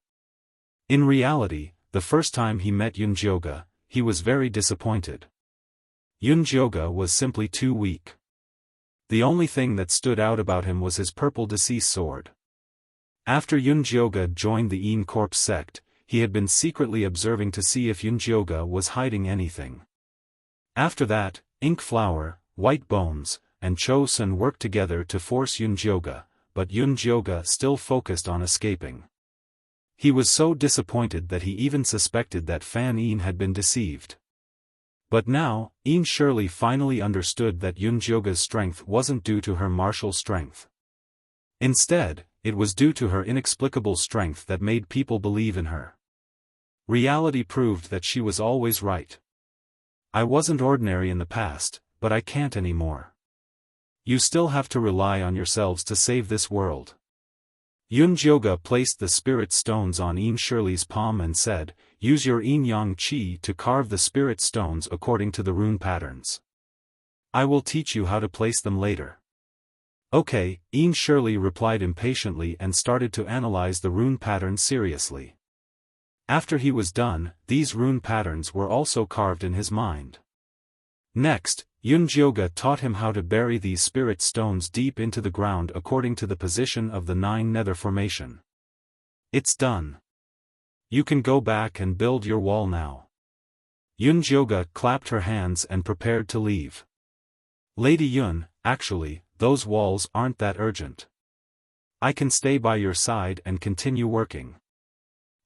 In reality, the first time he met Yunjoga, he was very disappointed. Yunjoga was simply too weak. The only thing that stood out about him was his purple decease sword. After Yunjoga joined the Yin Corpse sect, he had been secretly observing to see if Yunjoga was hiding anything. After that, Ink Flower, White Bones, and Cho-san worked together to force Yunjoga, but Yunjoga still focused on escaping. He was so disappointed that he even suspected that Fan Yin had been deceived. But now, Yin Shirley finally understood that Yunjoga's strength wasn't due to her martial strength. Instead, it was due to her inexplicable strength that made people believe in her. Reality proved that she was always right. "I wasn't ordinary in the past, but I can't anymore. You still have to rely on yourselves to save this world." Yunjoga placed the spirit stones on Yin Shirley's palm and said, "Use your yin-yang qi to carve the spirit stones according to the rune patterns. I will teach you how to place them later." "Okay," Yin Shirley replied impatiently and started to analyze the rune pattern seriously. After he was done, these rune patterns were also carved in his mind. Next, Yunjoga taught him how to bury these spirit stones deep into the ground according to the position of the 9 nether formation. "It's done. You can go back and build your wall now." Yunjoga clapped her hands and prepared to leave. "Lady Yun, actually, those walls aren't that urgent. I can stay by your side and continue working."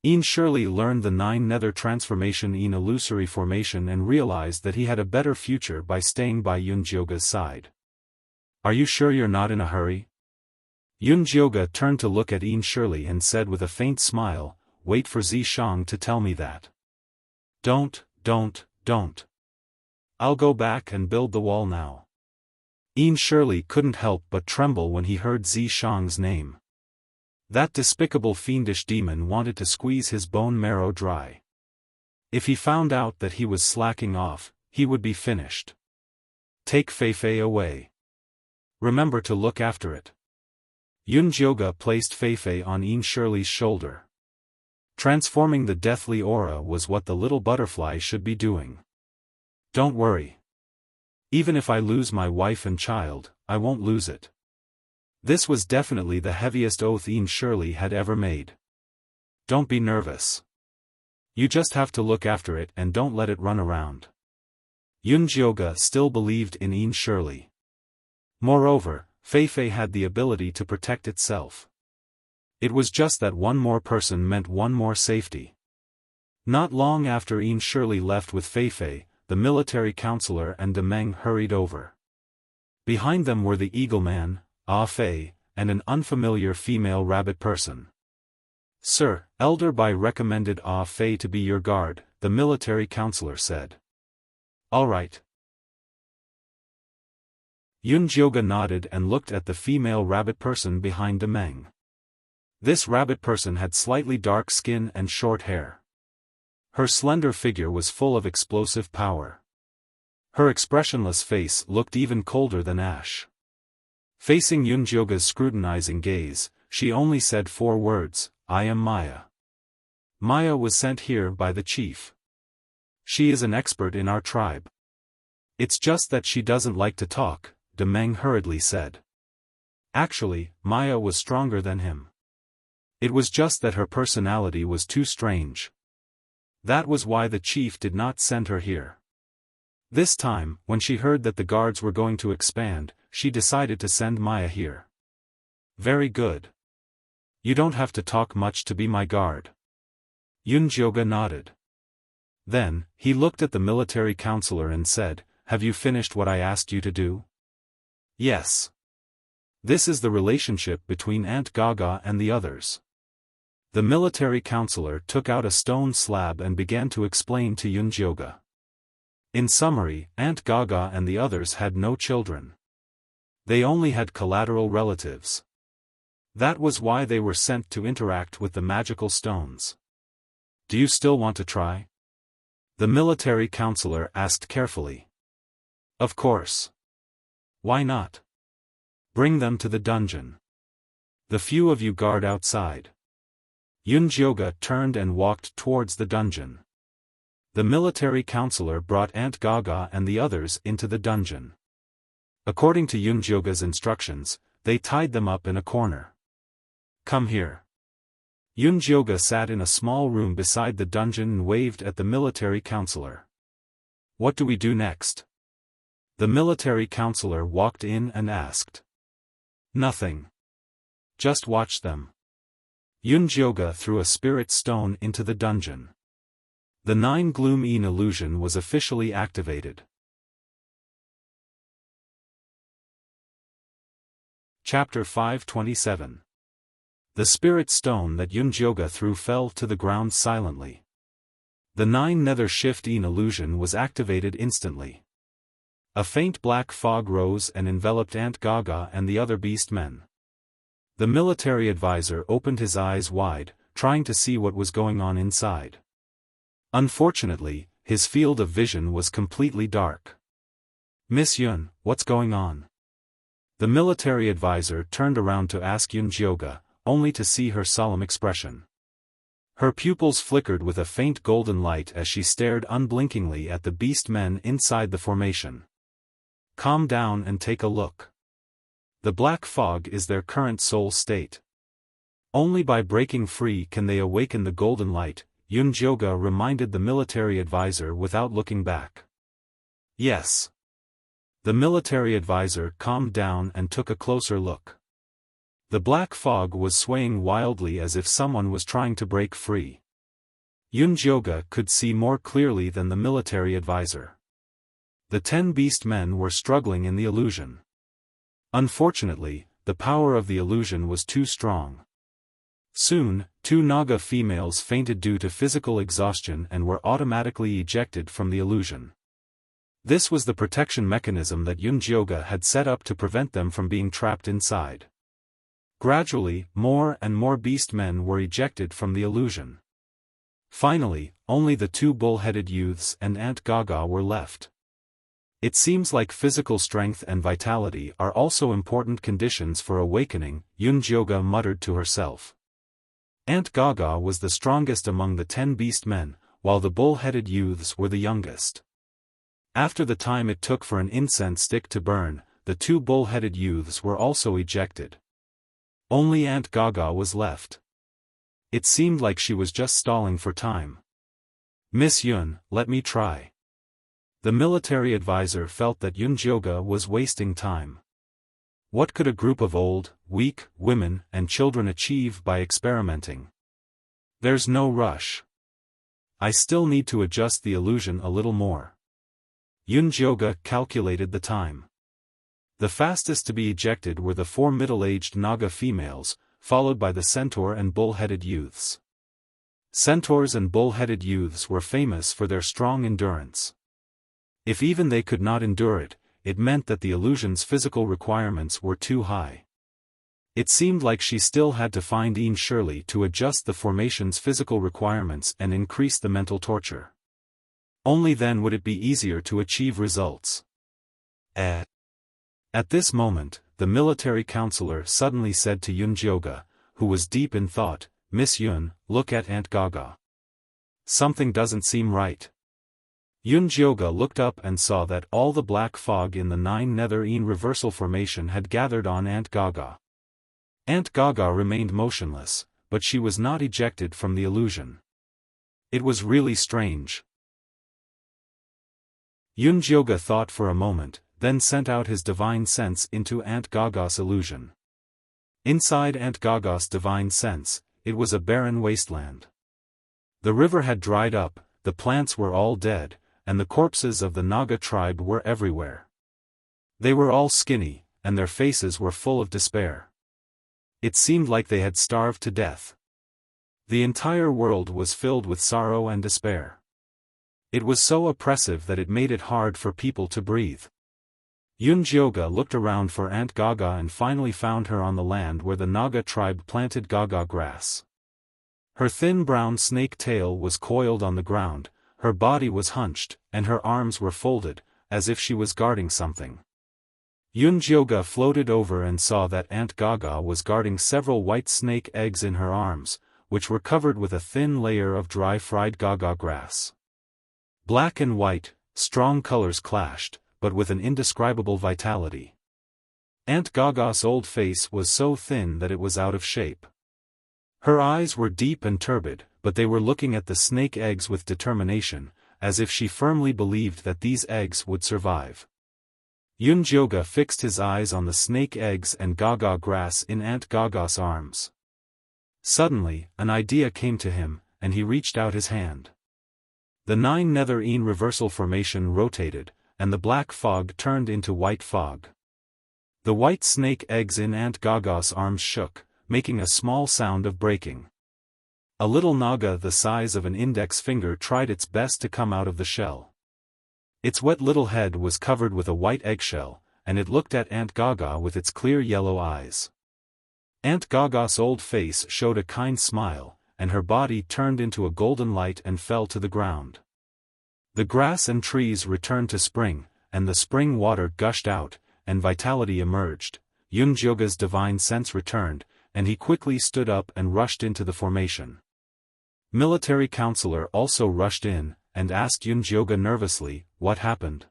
Yin Shirley learned the 9 nether transformation in illusory formation and realized that he had a better future by staying by Yunjoga's side. Are you sure you're not in a hurry? Yun Jioga turned to look at Yin Shirley and said with a faint smile, wait for Zishang to tell me that. Don't. I'll go back and build the wall now. Yin Shirley couldn't help but tremble when he heard Zishang's name. That despicable fiendish demon wanted to squeeze his bone marrow dry. If he found out that he was slacking off, he would be finished. Take Feifei away. Remember to look after it. Yun Jioga placed Feifei on Yin Shirley's shoulder. Transforming the deathly aura was what the little butterfly should be doing. Don't worry. Even if I lose my wife and child, I won't lose it. This was definitely the heaviest oath Yin Shirley had ever made. Don't be nervous. You just have to look after it and don't let it run around. Yun Jioga still believed in Yin Shirley. Moreover, Feifei had the ability to protect itself. It was just that one more person meant one more safety. Not long after Yin Shirley left with Feifei, the military counselor and De Meng hurried over. Behind them were the Eagle Man, Ah Fei, and an unfamiliar female rabbit person. Sir, Elder Bai recommended Ah Fei to be your guard, the military counselor said. All right. Yun Jioga nodded and looked at the female rabbit person behind De Meng. This rabbit person had slightly dark skin and short hair. Her slender figure was full of explosive power. Her expressionless face looked even colder than ash. Facing Yun Jioga's scrutinizing gaze, she only said 4 words, I am Maya. Maya was sent here by the chief. She is an expert in our tribe. It's just that she doesn't like to talk, De Meng hurriedly said. Actually, Maya was stronger than him. It was just that her personality was too strange. That was why the chief did not send her here. This time, when she heard that the guards were going to expand, she decided to send Maya here. Very good. You don't have to talk much to be my guard. Yun Jioga nodded. Then, he looked at the military counselor and said, have you finished what I asked you to do? Yes. This is the relationship between Aunt Gaga and the others. The military counselor took out a stone slab and began to explain to Yun Jioga. In summary, Aunt Gaga and the others had no children. They only had collateral relatives. That was why they were sent to interact with the magical stones. Do you still want to try? The military counselor asked carefully. Of course. Why not? Bring them to the dungeon. The few of you guard outside. Yun Jioga turned and walked towards the dungeon. The military counselor brought Aunt Gaga and the others into the dungeon. According to Yun Jioga's instructions, they tied them up in a corner. Come here. Yun Jioga sat in a small room beside the dungeon and waved at the military counselor. What do we do next? The military counselor walked in and asked. Nothing. Just watch them. Yun Jioga threw a spirit stone into the dungeon. The 9 Gloom Yin illusion was officially activated. Chapter 527. The spirit stone that Yun Jioga threw fell to the ground silently. The 9 Nether Shift Yin illusion was activated instantly. A faint black fog rose and enveloped Aunt Gaga and the other beast men. The military advisor opened his eyes wide, trying to see what was going on inside. Unfortunately, his field of vision was completely dark. Miss Yun, what's going on? The military advisor turned around to ask Yun Jioga, only to see her solemn expression. Her pupils flickered with a faint golden light as she stared unblinkingly at the beast men inside the formation. Calm down and take a look. The black fog is their current soul state. Only by breaking free can they awaken the golden light, Yun Jioga reminded the military advisor without looking back. Yes. The military advisor calmed down and took a closer look. The black fog was swaying wildly as if someone was trying to break free. Yun Jioga could see more clearly than the military advisor. The 10 beast men were struggling in the illusion. Unfortunately, the power of the illusion was too strong. Soon, 2 Naga females fainted due to physical exhaustion and were automatically ejected from the illusion. This was the protection mechanism that Yunjioge had set up to prevent them from being trapped inside. Gradually, more and more beast men were ejected from the illusion. Finally, only the 2 bull-headed youths and Aunt Gaga were left. It seems like physical strength and vitality are also important conditions for awakening, Yunjioge muttered to herself. Aunt Gaga was the strongest among the 10 beast men, while the bull-headed youths were the youngest. After the time it took for an incense stick to burn, the 2 bull-headed youths were also ejected. Only Aunt Gaga was left. It seemed like she was just stalling for time. Miss Yun, let me try. The military advisor felt that Yunjioge was wasting time. What could a group of old, weak, women and children achieve by experimenting? There's no rush. I still need to adjust the illusion a little more. Yunjioge calculated the time. The fastest to be ejected were the 4 middle-aged Naga females, followed by the centaur and bull-headed youths. Centaurs and bull-headed youths were famous for their strong endurance. If even they could not endure it, it meant that the illusion's physical requirements were too high. It seemed like she still had to find Ian Shirley to adjust the formation's physical requirements and increase the mental torture. Only then would it be easier to achieve results. At this moment, the military counselor suddenly said to Yunjioge, who was deep in thought, Miss Yun, look at Aunt Gaga. Something doesn't seem right. Yunjioge looked up and saw that all the black fog in the 9 Nether-Een reversal formation had gathered on Aunt Gaga. Aunt Gaga remained motionless, but she was not ejected from the illusion. It was really strange. Yunjioge thought for a moment, then sent out his divine sense into Aunt Gaga's illusion. Inside Aunt Gaga's divine sense, it was a barren wasteland. The river had dried up, the plants were all dead, and the corpses of the Naga tribe were everywhere. They were all skinny, and their faces were full of despair. It seemed like they had starved to death. The entire world was filled with sorrow and despair. It was so oppressive that it made it hard for people to breathe. Yunjioge looked around for Aunt Gaga and finally found her on the land where the Naga tribe planted Gaga grass. Her thin brown snake tail was coiled on the ground, her body was hunched, and her arms were folded, as if she was guarding something. Yunjioge floated over and saw that Aunt Gaga was guarding several white snake eggs in her arms, which were covered with a thin layer of dry fried Gaga grass. Black and white, strong colors clashed, but with an indescribable vitality. Aunt Gaga's old face was so thin that it was out of shape. Her eyes were deep and turbid, but they were looking at the snake eggs with determination, as if she firmly believed that these eggs would survive. Yunjioge fixed his eyes on the snake eggs and Gaga grass in Aunt Gaga's arms. Suddenly, an idea came to him, and he reached out his hand. The 9 Nether-Een reversal formation rotated, and the black fog turned into white fog. The white snake eggs in Aunt Gaga's arms shook, making a small sound of breaking. A little Naga the size of an index finger tried its best to come out of the shell. Its wet little head was covered with a white eggshell, and it looked at Aunt Gaga with its clear yellow eyes. Aunt Gaga's old face showed a kind smile, and her body turned into a golden light and fell to the ground. The grass and trees returned to spring, and the spring water gushed out, and vitality emerged. Yunjioge's divine sense returned, and he quickly stood up and rushed into the formation. Military counselor also rushed in, and asked Yunjioge nervously, what happened?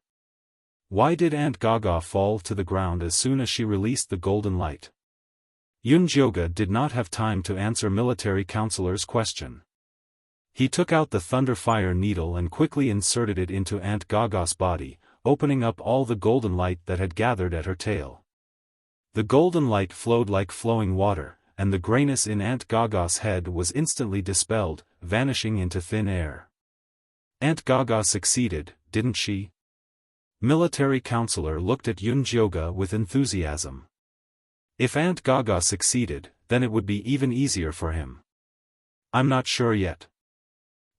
Why did Aunt Gaga fall to the ground as soon as she released the golden light? Yunjioge did not have time to answer military counselor's question. He took out the thunderfire needle and quickly inserted it into Aunt Gaga's body, opening up all the golden light that had gathered at her tail. The golden light flowed like flowing water, and the grayness in Aunt Gaga's head was instantly dispelled, vanishing into thin air. Aunt Gaga succeeded, didn't she? Military counselor looked at Yunjioge with enthusiasm. If Aunt Gaga succeeded, then it would be even easier for him. I'm not sure yet.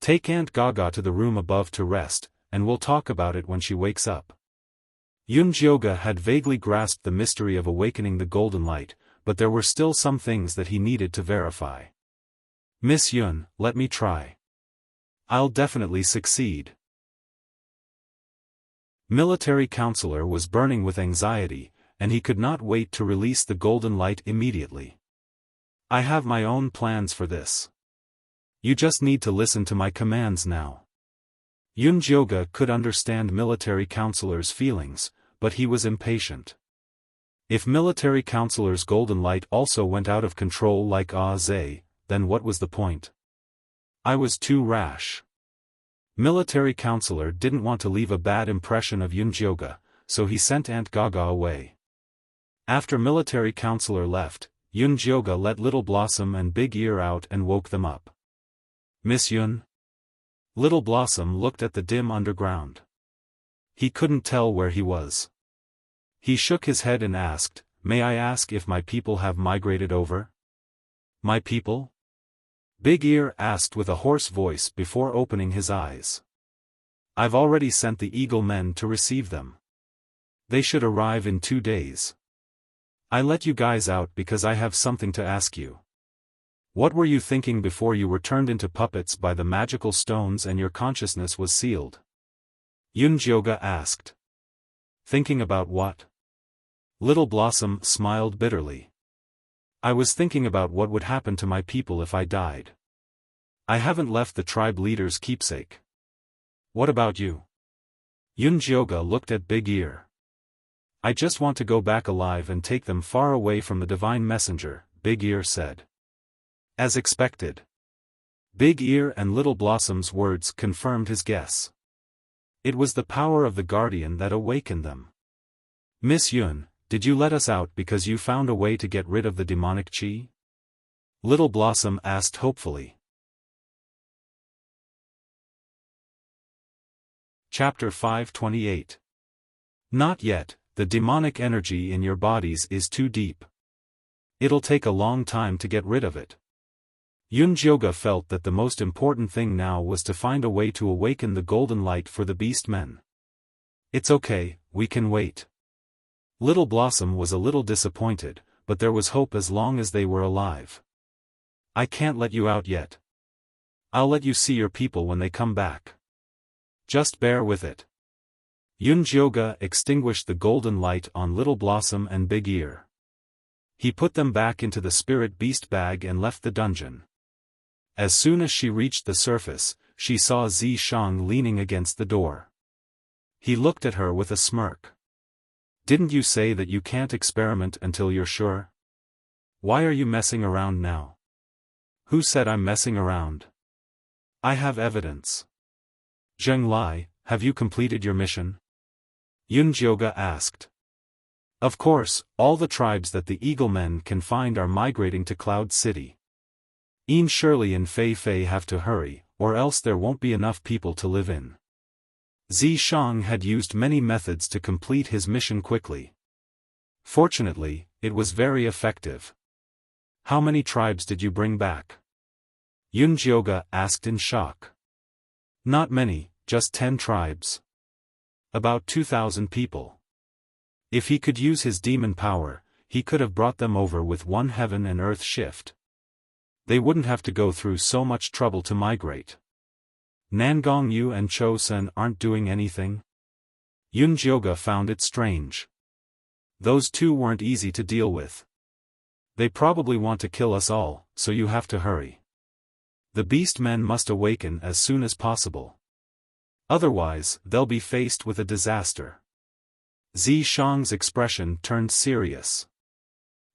Take Aunt Gaga to the room above to rest, and we'll talk about it when she wakes up. Yunjioge had vaguely grasped the mystery of awakening the golden light, but there were still some things that he needed to verify. Miss Yun, let me try. I'll definitely succeed. Military counselor was burning with anxiety, and he could not wait to release the golden light immediately. I have my own plans for this. You just need to listen to my commands now. Yunjioge could understand military counselor's feelings, but he was impatient. If military counselor's golden light also went out of control like Zhe, then what was the point? I was too rash. Military counselor didn't want to leave a bad impression of Yunjioge, so he sent Aunt Gaga away. After military counselor left, Yunjioge let Little Blossom and Big Ear out and woke them up. Miss Yun? Little Blossom looked at the dim underground. He couldn't tell where he was. He shook his head and asked, "May I ask if my people have migrated over?" My people? Big Ear asked with a hoarse voice before opening his eyes. I've already sent the Eagle Men to receive them. They should arrive in 2 days. I let you guys out because I have something to ask you. What were you thinking before you were turned into puppets by the magical stones and your consciousness was sealed? Yunjioge asked. Thinking about what? Little Blossom smiled bitterly. I was thinking about what would happen to my people if I died. I haven't left the tribe leader's keepsake. What about you? Yunjioge looked at Big Ear. I just want to go back alive and take them far away from the divine messenger, Big Ear said. As expected. Big Ear and Little Blossom's words confirmed his guess. It was the power of the guardian that awakened them. Miss Yun, did you let us out because you found a way to get rid of the demonic chi? Little Blossom asked hopefully. Chapter 528. Not yet, the demonic energy in your bodies is too deep. It'll take a long time to get rid of it. Yunjioge felt that the most important thing now was to find a way to awaken the golden light for the beast men. It's okay, we can wait. Little Blossom was a little disappointed, but there was hope as long as they were alive. I can't let you out yet. I'll let you see your people when they come back. Just bear with it. Yunjioge extinguished the golden light on Little Blossom and Big Ear. He put them back into the spirit beast bag and left the dungeon. As soon as she reached the surface, she saw Zishang leaning against the door. He looked at her with a smirk. Didn't you say that you can't experiment until you're sure? Why are you messing around now? Who said I'm messing around? I have evidence. Zheng Lai, have you completed your mission? Yunjioge asked. Of course, all the tribes that the Eagle Men can find are migrating to Cloud City. Yin Shirley and Fei Fei have to hurry, or else there won't be enough people to live in. Zishang had used many methods to complete his mission quickly. Fortunately, it was very effective. How many tribes did you bring back? Yunjioge asked in shock. Not many, just 10 tribes. About 2,000 people. If he could use his demon power, he could have brought them over with one heaven and earth shift. They wouldn't have to go through so much trouble to migrate. Nangong Yu and Cho Sen aren't doing anything? Yunjioge found it strange. Those two weren't easy to deal with. They probably want to kill us all, so you have to hurry. The beast men must awaken as soon as possible. Otherwise, they'll be faced with a disaster. Zishang's expression turned serious.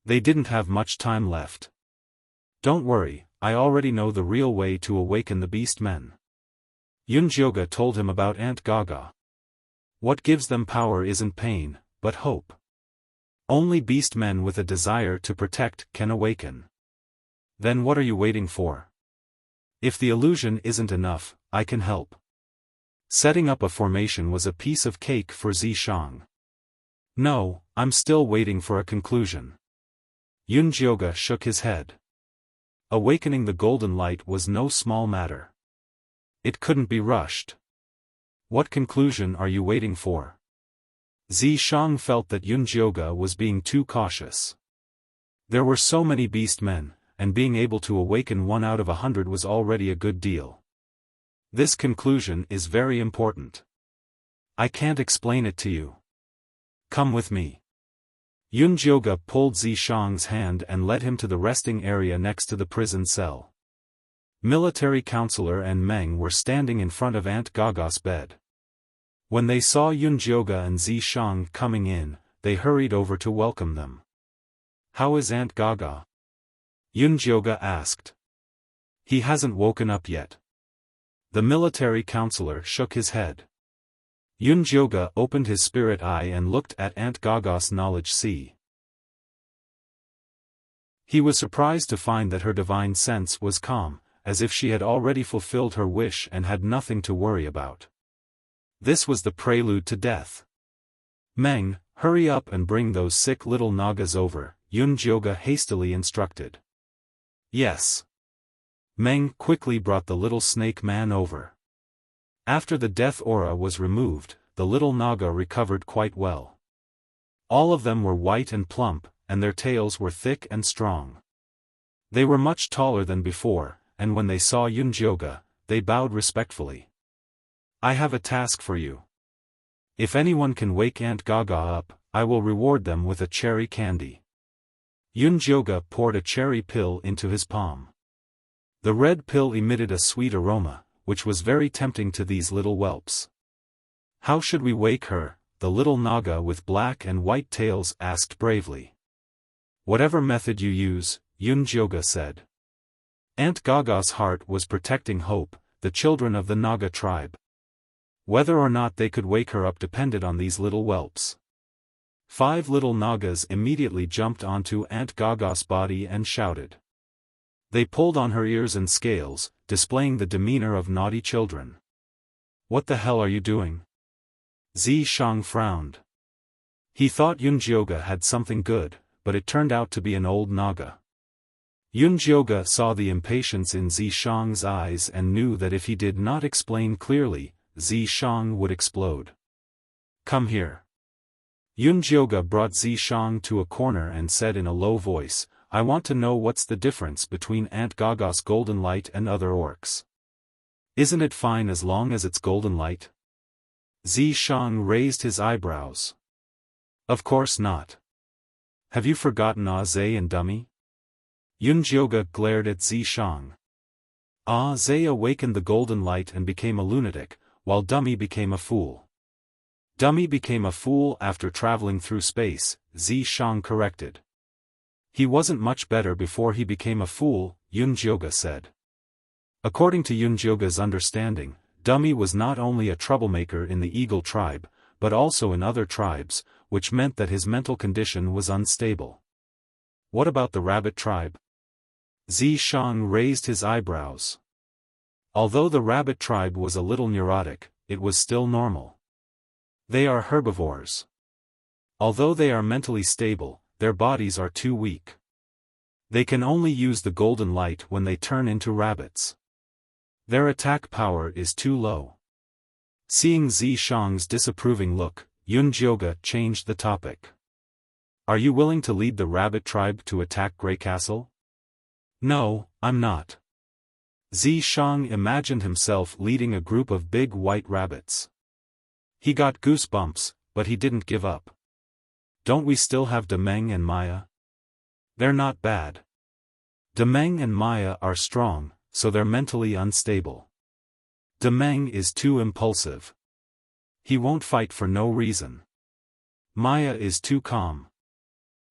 They didn't have much time left. Don't worry, I already know the real way to awaken the beast men. Yunjioge told him about Aunt Gaga. What gives them power isn't pain, but hope. Only beast men with a desire to protect can awaken. Then what are you waiting for? If the illusion isn't enough, I can help. Setting up a formation was a piece of cake for Zishang. No, I'm still waiting for a conclusion. Yunjioga shook his head. Awakening the golden light was no small matter. It couldn't be rushed. What conclusion are you waiting for? Zishang felt that Yunjioga was being too cautious. There were so many beast men, and being able to awaken 1 out of 100 was already a good deal. This conclusion is very important. I can't explain it to you. Come with me. Yunjioga pulled Zishang's hand and led him to the resting area next to the prison cell. Military counselor and Meng were standing in front of Aunt Gaga's bed. When they saw Yunjioga and Zishang coming in, they hurried over to welcome them. How is Aunt Gaga? Yunjioga asked. He hasn't woken up yet. The military counselor shook his head. Yunjioga opened his spirit eye and looked at Aunt Gaga's knowledge sea. He was surprised to find that her divine sense was calm, as if she had already fulfilled her wish and had nothing to worry about. This was the prelude to death. Meng, hurry up and bring those sick little Nagas over, Yunjioga hastily instructed. Yes. Meng quickly brought the little snake man over. After the death aura was removed, the little Naga recovered quite well. All of them were white and plump, and their tails were thick and strong. They were much taller than before, and when they saw Yunjioga, they bowed respectfully. I have a task for you. If anyone can wake Aunt Gaga up, I will reward them with a cherry candy. Yunjioga poured a cherry pill into his palm. The red pill emitted a sweet aroma, which was very tempting to these little whelps. How should we wake her? The little Naga with black and white tails asked bravely. Whatever method you use, Yunjioga said. Aunt Gaga's heart was protecting Hope, the children of the Naga tribe. Whether or not they could wake her up depended on these little whelps. 5 little Nagas immediately jumped onto Aunt Gaga's body and shouted. They pulled on her ears and scales, displaying the demeanor of naughty children. What the hell are you doing? Zishang frowned. He thought Yunjioga had something good, but it turned out to be an old Naga. Yunjioga saw the impatience in Zishang's eyes and knew that if he did not explain clearly, Zishang would explode. Come here. Yunjioga brought Zishang to a corner and said in a low voice, I want to know what's the difference between Aunt Gaga's golden light and other orcs. Isn't it fine as long as it's golden light? Zishang raised his eyebrows. Of course not. Have you forgotten Zhe and Dummy? Yunjioga glared at Zishang. Zhe awakened the golden light and became a lunatic, while Dummy became a fool. Dummy became a fool after traveling through space, Zishang corrected. He wasn't much better before he became a fool, Yunjioga said. According to Yunjioga's understanding, Dummy was not only a troublemaker in the Eagle tribe, but also in other tribes, which meant that his mental condition was unstable. What about the Rabbit tribe? Zishang raised his eyebrows. Although the Rabbit tribe was a little neurotic, it was still normal. They are herbivores. Although they are mentally stable, their bodies are too weak. They can only use the golden light when they turn into rabbits. Their attack power is too low. Seeing Zishang's disapproving look, Yunjioga changed the topic. Are you willing to lead the Rabbit tribe to attack Grey Castle? No, I'm not. Zishang imagined himself leading a group of big white rabbits. He got goosebumps, but he didn't give up. Don't we still have Demeng and Maya? They're not bad. Demeng and Maya are strong, so they're mentally unstable. Demeng is too impulsive. He won't fight for no reason. Maya is too calm.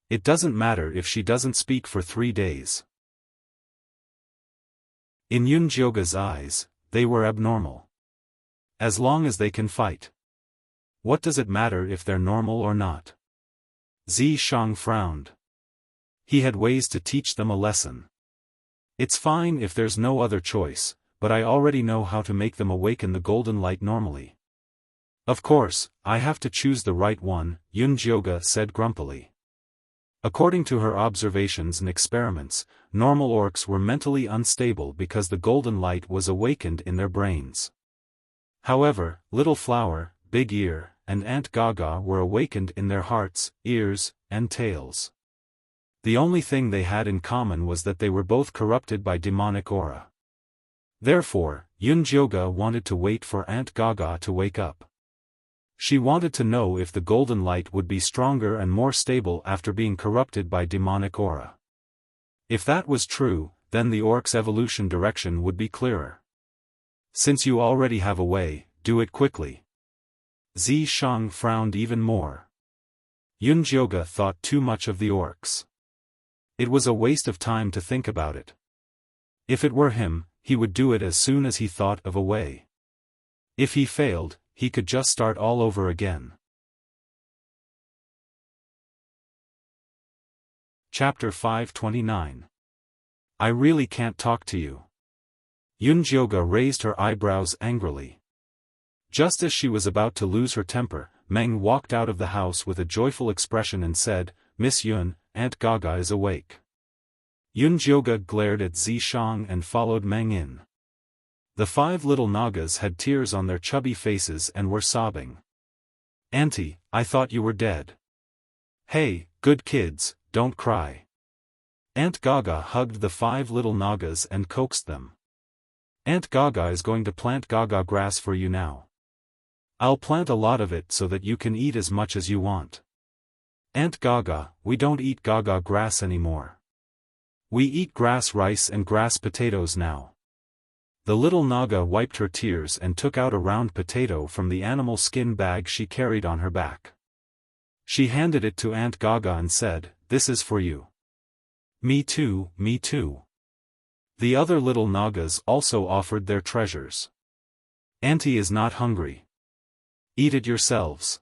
It doesn't matter if she doesn't speak for 3 days. In Yunjioga's eyes, they were abnormal. As long as they can fight. What does it matter if they're normal or not? Zishang frowned. He had ways to teach them a lesson. It's fine if there's no other choice, but I already know how to make them awaken the golden light normally. Of course, I have to choose the right one, Yunjioga said grumpily. According to her observations and experiments, normal orcs were mentally unstable because the golden light was awakened in their brains. However, Little Flower, Big Ear, and Aunt Gaga were awakened in their hearts, ears, and tails. The only thing they had in common was that they were both corrupted by demonic aura. Therefore, Yunjioga wanted to wait for Aunt Gaga to wake up. She wanted to know if the golden light would be stronger and more stable after being corrupted by demonic aura. If that was true, then the orc's evolution direction would be clearer. Since you already have a way, do it quickly. Zishang frowned even more. Yunjioga thought too much of the orcs. It was a waste of time to think about it. If it were him, he would do it as soon as he thought of a way. If he failed, he could just start all over again. Chapter 529. I really can't talk to you. Yunjioga raised her eyebrows angrily. Just as she was about to lose her temper, Meng walked out of the house with a joyful expression and said, "Miss Yun, Aunt Gaga is awake." Yunjioga glared at Zishang and followed Meng in. The 5 little Nagas had tears on their chubby faces and were sobbing. "Auntie, I thought you were dead." "Hey, good kids, don't cry." Aunt Gaga hugged the 5 little Nagas and coaxed them. "Aunt Gaga is going to plant Gaga grass for you now. I'll plant a lot of it so that you can eat as much as you want." "Aunt Gaga, we don't eat Gaga grass anymore. We eat grass rice and grass potatoes now." The little Naga wiped her tears and took out a round potato from the animal skin bag she carried on her back. She handed it to Aunt Gaga and said, "This is for you." "Me too, me too." The other little Nagas also offered their treasures. "Auntie is not hungry. Eat it yourselves."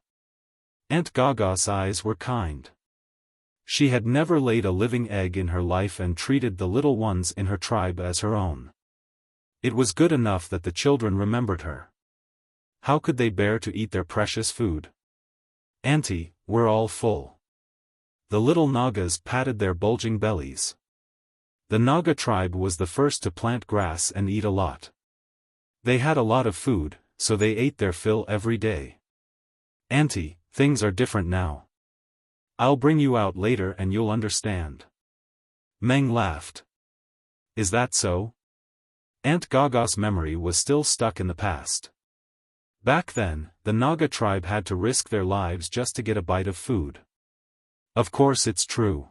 Aunt Gaga's eyes were kind. She had never laid a living egg in her life and treated the little ones in her tribe as her own. It was good enough that the children remembered her. How could they bear to eat their precious food? "Auntie, we're all full." The little Nagas patted their bulging bellies. The Naga tribe was the first to plant grass and eat a lot. They had a lot of food, so they ate their fill every day. "Auntie, things are different now. I'll bring you out later and you'll understand." Meng laughed. "Is that so?" Aunt Gaga's memory was still stuck in the past. Back then, the Naga tribe had to risk their lives just to get a bite of food. Of course it's true.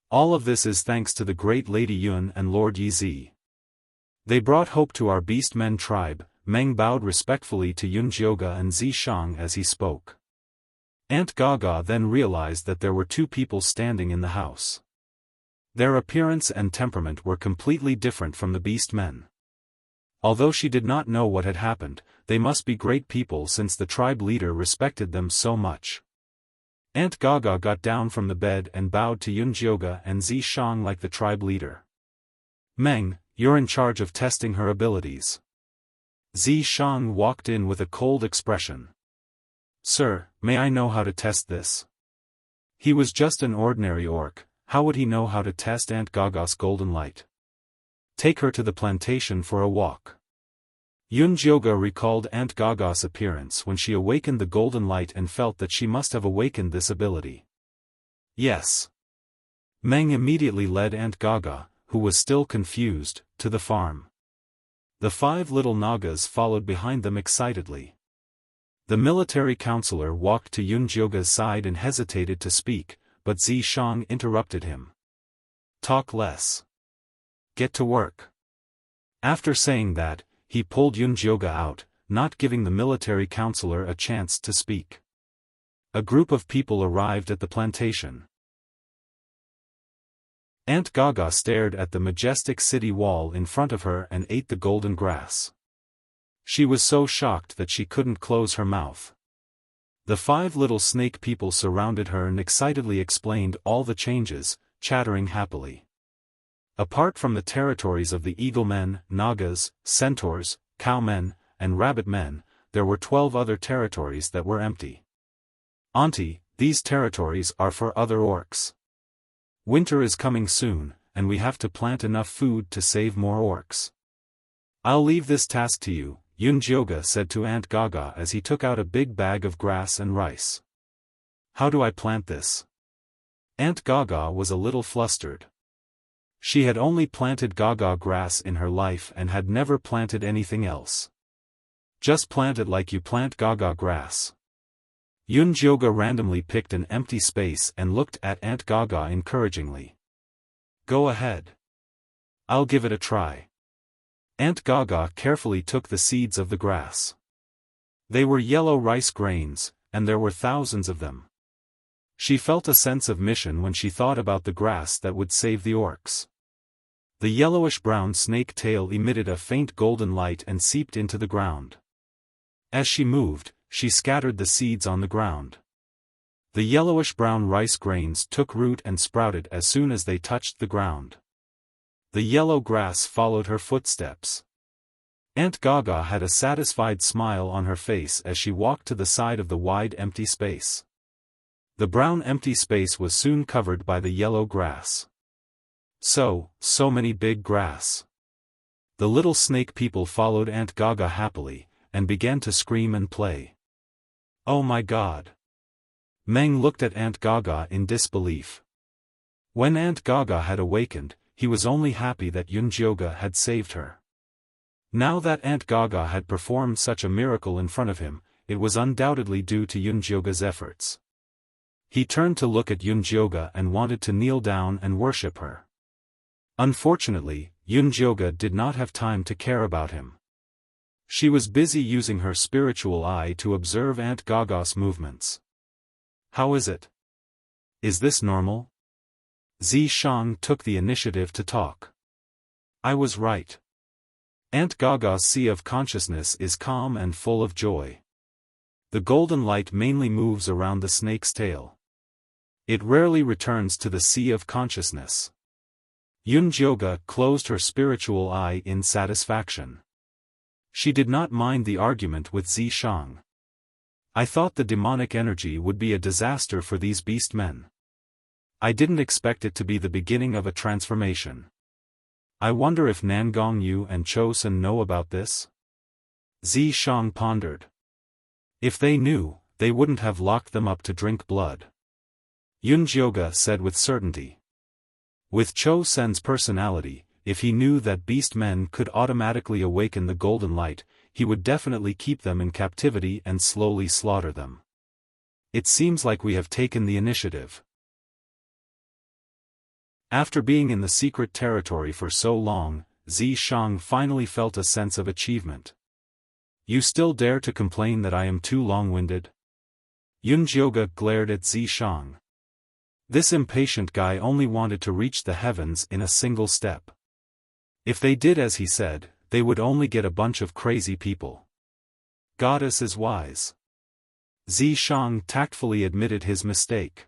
All of this is thanks to the great Lady Yun and Lord Yizi. They brought hope to our Beastmen tribe. Meng bowed respectfully to Yunjioga and Zishang as he spoke. Aunt Gaga then realized that there were 2 people standing in the house. Their appearance and temperament were completely different from the Beastmen. Although she did not know what had happened, they must be great people since the tribe leader respected them so much. Aunt Gaga got down from the bed and bowed to Yunjioga and Zishang like the tribe leader. "Meng, you're in charge of testing her abilities." Zishang walked in with a cold expression. "Sir, may I know how to test this?" He was just an ordinary orc. How would he know how to test Aunt Gaga's golden light? "Take her to the plantation for a walk." Yunjioga recalled Aunt Gaga's appearance when she awakened the golden light and felt that she must have awakened this ability. "Yes." Meng immediately led Aunt Gaga, who was still confused, to the farm. The 5 little Nagas followed behind them excitedly. The military counselor walked to Yunjioga's side and hesitated to speak, but Zishang interrupted him. "Talk less. Get to work." After saying that, he pulled Yunjioga out, not giving the military counselor a chance to speak. A group of people arrived at the plantation. Aunt Gaga stared at the majestic city wall in front of her and ate the golden grass. She was so shocked that she couldn't close her mouth. The 5 little snake people surrounded her and excitedly explained all the changes, chattering happily. Apart from the territories of the Eaglemen, Nagas, Centaurs, Cowmen, and Rabbitmen, there were 12 other territories that were empty. "Auntie, these territories are for other orcs." Winter is coming soon, and we have to plant enough food to save more orcs. I'll leave this task to you, Yunjioge said to Aunt Gaga as he took out a big bag of grass and rice. How do I plant this? Aunt Gaga was a little flustered. She had only planted Gaga grass in her life and had never planted anything else. Just plant it like you plant Gaga grass. Yunjioge randomly picked an empty space and looked at Aunt Gaga encouragingly. Go ahead. I'll give it a try. Aunt Gaga carefully took the seeds of the grass. They were yellow rice grains, and there were thousands of them. She felt a sense of mission when she thought about the grass that would save the orcs. The yellowish-brown snake tail emitted a faint golden light and seeped into the ground. As she moved, she scattered the seeds on the ground. The yellowish-brown rice grains took root and sprouted as soon as they touched the ground. The yellow grass followed her footsteps. Aunt Gaga had a satisfied smile on her face as she walked to the side of the wide empty space. The brown empty space was soon covered by the yellow grass. So many big grass. The little snake people followed Aunt Gaga happily, and began to scream and play. Oh my God! Meng looked at Aunt Gaga in disbelief. When Aunt Gaga had awakened, he was only happy that Yunjioge had saved her. Now that Aunt Gaga had performed such a miracle in front of him, it was undoubtedly due to Yunjioge's efforts. He turned to look at Yunjioge and wanted to kneel down and worship her. Unfortunately, Yunjioge did not have time to care about him. She was busy using her spiritual eye to observe Aunt Gaga's movements. How is it? Is this normal? Zishang took the initiative to talk. I was right. Aunt Gaga's sea of consciousness is calm and full of joy. The golden light mainly moves around the snake's tail. It rarely returns to the sea of consciousness. Yunjioge closed her spiritual eye in satisfaction. She did not mind the argument with Zishang. I thought the demonic energy would be a disaster for these beast men. I didn't expect it to be the beginning of a transformation. I wonder if Nangong Yu and Chosun know about this? Zishang pondered. If they knew, they wouldn't have locked them up to drink blood. Yunjioge said with certainty. With Chosun's personality, if he knew that beast men could automatically awaken the golden light, he would definitely keep them in captivity and slowly slaughter them. It seems like we have taken the initiative. After being in the secret territory for so long, Zishang finally felt a sense of achievement. You still dare to complain that I am too long-winded? Yunjioge glared at Zishang. This impatient guy only wanted to reach the heavens in a single step. If they did as he said, they would only get a bunch of crazy people. Goddess is wise. Zishang tactfully admitted his mistake.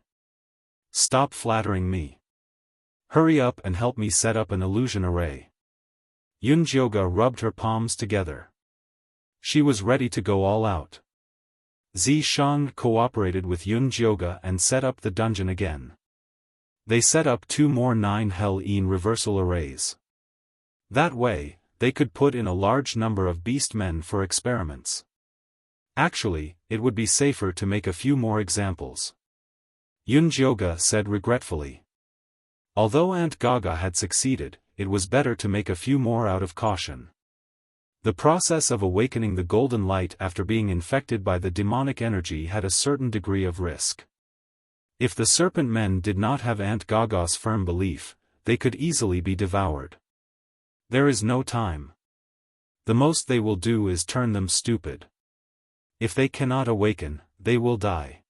Stop flattering me. Hurry up and help me set up an illusion array. Yunjioge rubbed her palms together. She was ready to go all out. Zishang cooperated with Yunjioge and set up the dungeon again. They set up 2 more 9 Hell-in reversal arrays. That way, they could put in a large number of beast men for experiments. Actually, it would be safer to make a few more examples. Yunjioge said regretfully. Although Aunt Gaga had succeeded, it was better to make a few more out of caution. The process of awakening the golden light after being infected by the demonic energy had a certain degree of risk. If the serpent men did not have Aunt Gaga's firm belief, they could easily be devoured. There is no time. The most they will do is turn them stupid. If they cannot awaken, they will die.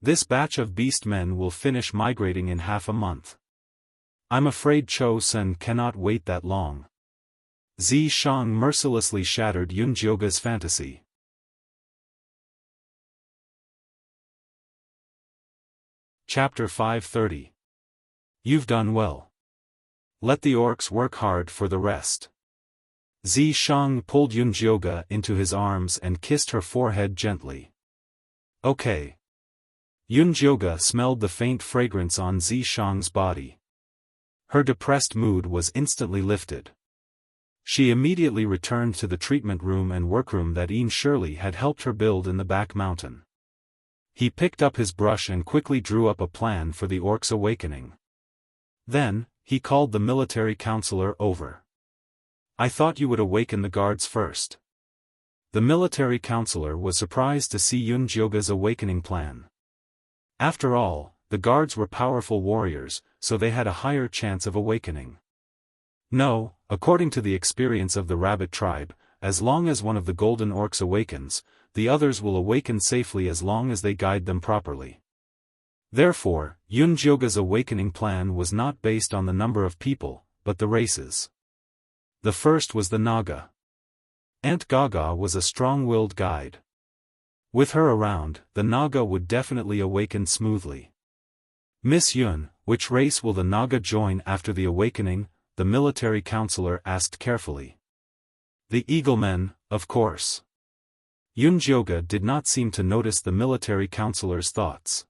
This batch of beast men will finish migrating in half a month. I'm afraid Chosun cannot wait that long. Zishang mercilessly shattered Yunjioge's fantasy. Chapter 530. You've done well. Let the orcs work hard for the rest. Zishang pulled Yunjioge into his arms and kissed her forehead gently. Okay. Yunjioga smelled the faint fragrance on Zishang's body. Her depressed mood was instantly lifted. She immediately returned to the treatment room and workroom that Ian Shirley had helped her build in the back mountain. He picked up his brush and quickly drew up a plan for the orc's awakening. Then, he called the military counselor over. "I thought you would awaken the guards first." The military counselor was surprised to see Yunjioga's awakening plan. After all, the guards were powerful warriors, so they had a higher chance of awakening. No, according to the experience of the rabbit tribe, as long as one of the golden orcs awakens, the others will awaken safely as long as they guide them properly. Therefore, Yunjioga's awakening plan was not based on the number of people, but the races. The first was the Naga. Aunt Gaga was a strong-willed guide. With her around, the Naga would definitely awaken smoothly. "Miss Yun, which race will the Naga join after the awakening?" the military counselor asked carefully. "The Eaglemen, of course." Yunjioga did not seem to notice the military counselor's thoughts.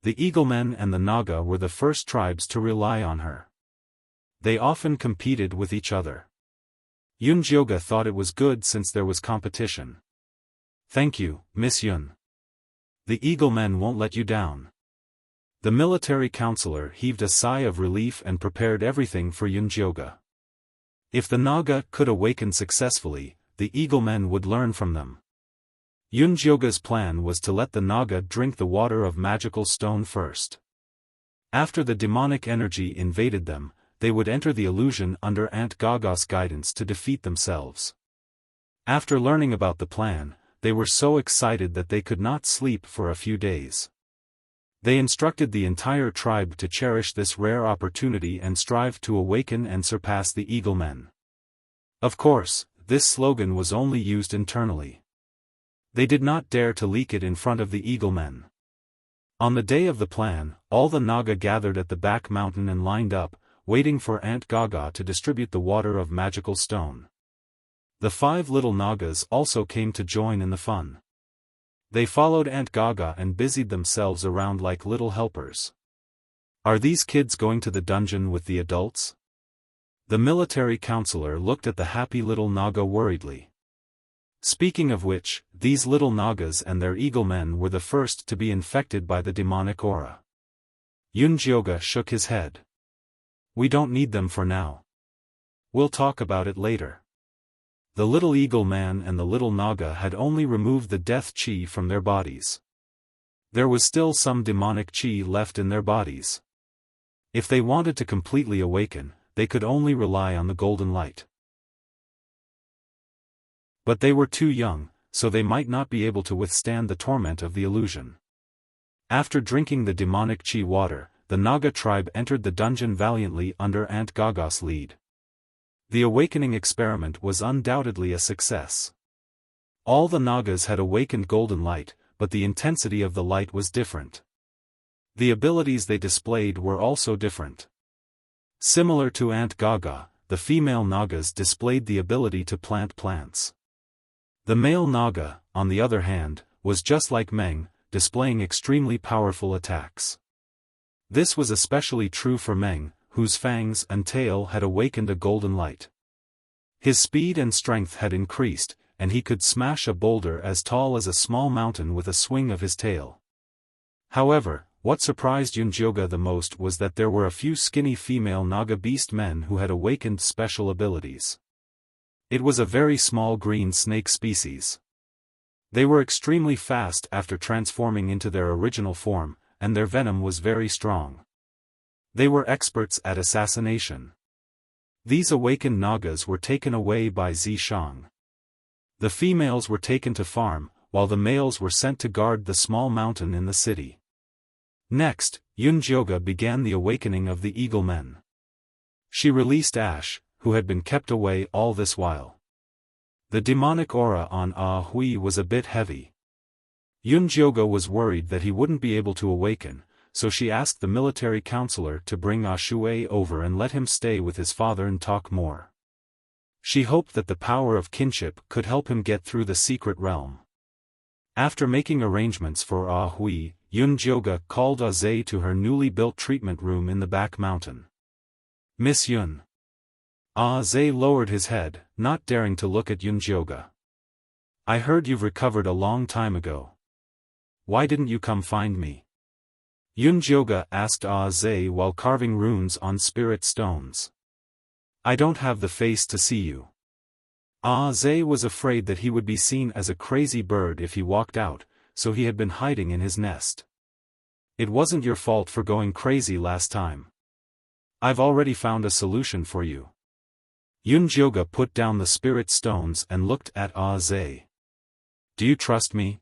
The Eaglemen and the Naga were the first tribes to rely on her. They often competed with each other. Yunjioga thought it was good since there was competition. "Thank you, Miss Yun. The Eaglemen won't let you down." The military counselor heaved a sigh of relief and prepared everything for Yunjioga. If the Naga could awaken successfully, the Eaglemen would learn from them. Yunjioga's plan was to let the Naga drink the water of magical stone first. After the demonic energy invaded them, they would enter the illusion under Aunt Gaga's guidance to defeat themselves. After learning about the plan, they were so excited that they could not sleep for a few days. They instructed the entire tribe to cherish this rare opportunity and strive to awaken and surpass the Eaglemen. Of course, this slogan was only used internally. They did not dare to leak it in front of the Eaglemen. On the day of the plan, all the Naga gathered at the back mountain and lined up, waiting for Aunt Gaga to distribute the water of magical stone. The 5 little Nagas also came to join in the fun. They followed Aunt Gaga and busied themselves around like little helpers. "Are these kids going to the dungeon with the adults?" The military counselor looked at the happy little Naga worriedly. Speaking of which, these little Nagas and their Eaglemen were the first to be infected by the demonic aura. Yunjioga shook his head. "We don't need them for now. We'll talk about it later." The little Eagle Man and the little Naga had only removed the death chi from their bodies. There was still some demonic chi left in their bodies. If they wanted to completely awaken, they could only rely on the golden light. But they were too young, so they might not be able to withstand the torment of the illusion. After drinking the demonic chi water, the Naga tribe entered the dungeon valiantly under Aunt Gaga's lead. The awakening experiment was undoubtedly a success. All the Nagas had awakened golden light, but the intensity of the light was different. The abilities they displayed were also different. Similar to Aunt Gaga, the female Nagas displayed the ability to plant plants. The male Naga, on the other hand, was just like Meng, displaying extremely powerful attacks. This was especially true for Meng, whose fangs and tail had awakened a golden light. His speed and strength had increased, and he could smash a boulder as tall as a small mountain with a swing of his tail. However, what surprised Yunjioga the most was that there were a few skinny female Naga beast men who had awakened special abilities. It was a very small green snake species. They were extremely fast after transforming into their original form, and their venom was very strong. They were experts at assassination. These awakened Nagas were taken away by Zishang. The females were taken to farm, while the males were sent to guard the small mountain in the city. Next, Yunjioga began the awakening of the Eaglemen. She released Ash, who had been kept away all this while. The demonic aura on Ah Hui was a bit heavy. Yunjioga was worried that he wouldn't be able to awaken, so she asked the military counselor to bring Ah Shui over and let him stay with his father and talk more. She hoped that the power of kinship could help him get through the secret realm. After making arrangements for Ah Hui, Yun Jioge called Aze to her newly built treatment room in the back mountain. Miss Yun. Aze lowered his head, not daring to look at Yun Jioge. I heard you've recovered a long time ago. Why didn't you come find me? Yun Jioge asked Aze while carving runes on spirit stones. I don't have the face to see you. Aze was afraid that he would be seen as a crazy bird if he walked out, so he had been hiding in his nest. It wasn't your fault for going crazy last time. I've already found a solution for you. Yun Jioge put down the spirit stones and looked at Aze. Do you trust me?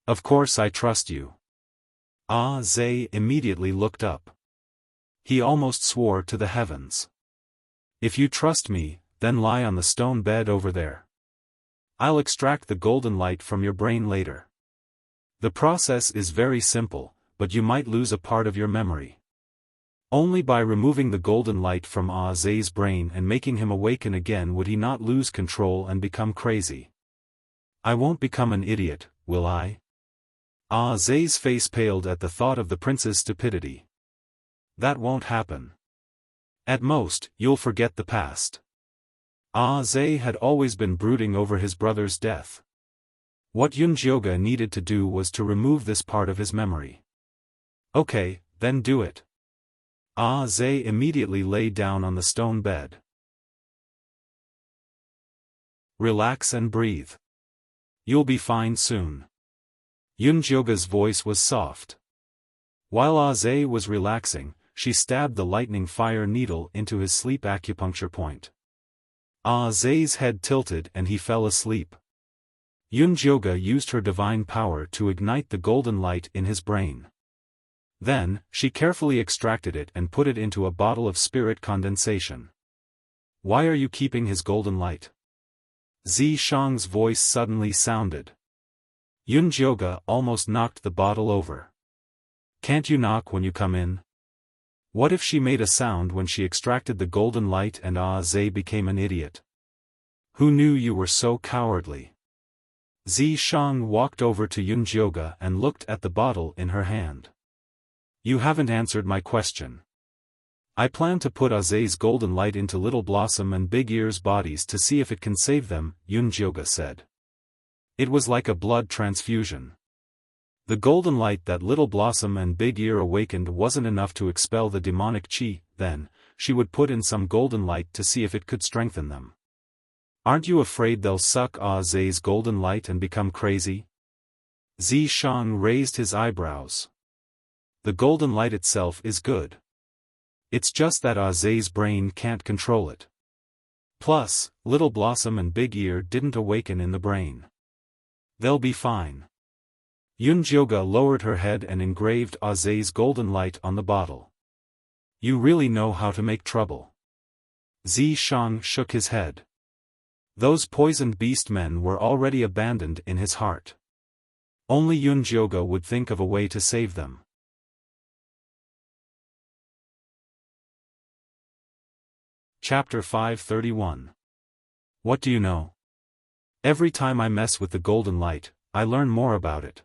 Of course I trust you. Aze immediately looked up. He almost swore to the heavens. If you trust me, then lie on the stone bed over there. I'll extract the golden light from your brain later. The process is very simple, but you might lose a part of your memory. Only by removing the golden light from Aze's brain and making him awaken again would he not lose control and become crazy. I won't become an idiot, will I? Aze's face paled at the thought of the prince's stupidity. That won't happen. At most, you'll forget the past. Aze had always been brooding over his brother's death. What Yun Jioge needed to do was to remove this part of his memory. Okay, then do it. Aze immediately lay down on the stone bed. Relax and breathe. You'll be fine soon. Yun Jioge's voice was soft. While Aze was relaxing, she stabbed the lightning fire needle into his sleep acupuncture point. Aze's head tilted and he fell asleep. Yun Jioge used her divine power to ignite the golden light in his brain. Then, she carefully extracted it and put it into a bottle of spirit condensation. Why are you keeping his golden light? Zishang's voice suddenly sounded. Yun Jioge almost knocked the bottle over. Can't you knock when you come in? What if she made a sound when she extracted the golden light and Aze became an idiot? Who knew you were so cowardly? Zishang walked over to Yun Jioge and looked at the bottle in her hand. You haven't answered my question. I plan to put Aze's golden light into Little Blossom and Big Ear's bodies to see if it can save them, Yun Jioge said. It was like a blood transfusion. The golden light that Little Blossom and Big Ear awakened wasn't enough to expel the demonic qi, then, she would put in some golden light to see if it could strengthen them. Aren't you afraid they'll suck Aze's golden light and become crazy? Zishang raised his eyebrows. The golden light itself is good. It's just that Aze's brain can't control it. Plus, Little Blossom and Big Ear didn't awaken in the brain. They'll be fine. Yun Jioge lowered her head and engraved Aze's golden light on the bottle. You really know how to make trouble. Zishang shook his head. Those poisoned beast men were already abandoned in his heart. Only Yun Jioge would think of a way to save them. Chapter 531. What do you know? Every time I mess with the golden light, I learn more about it.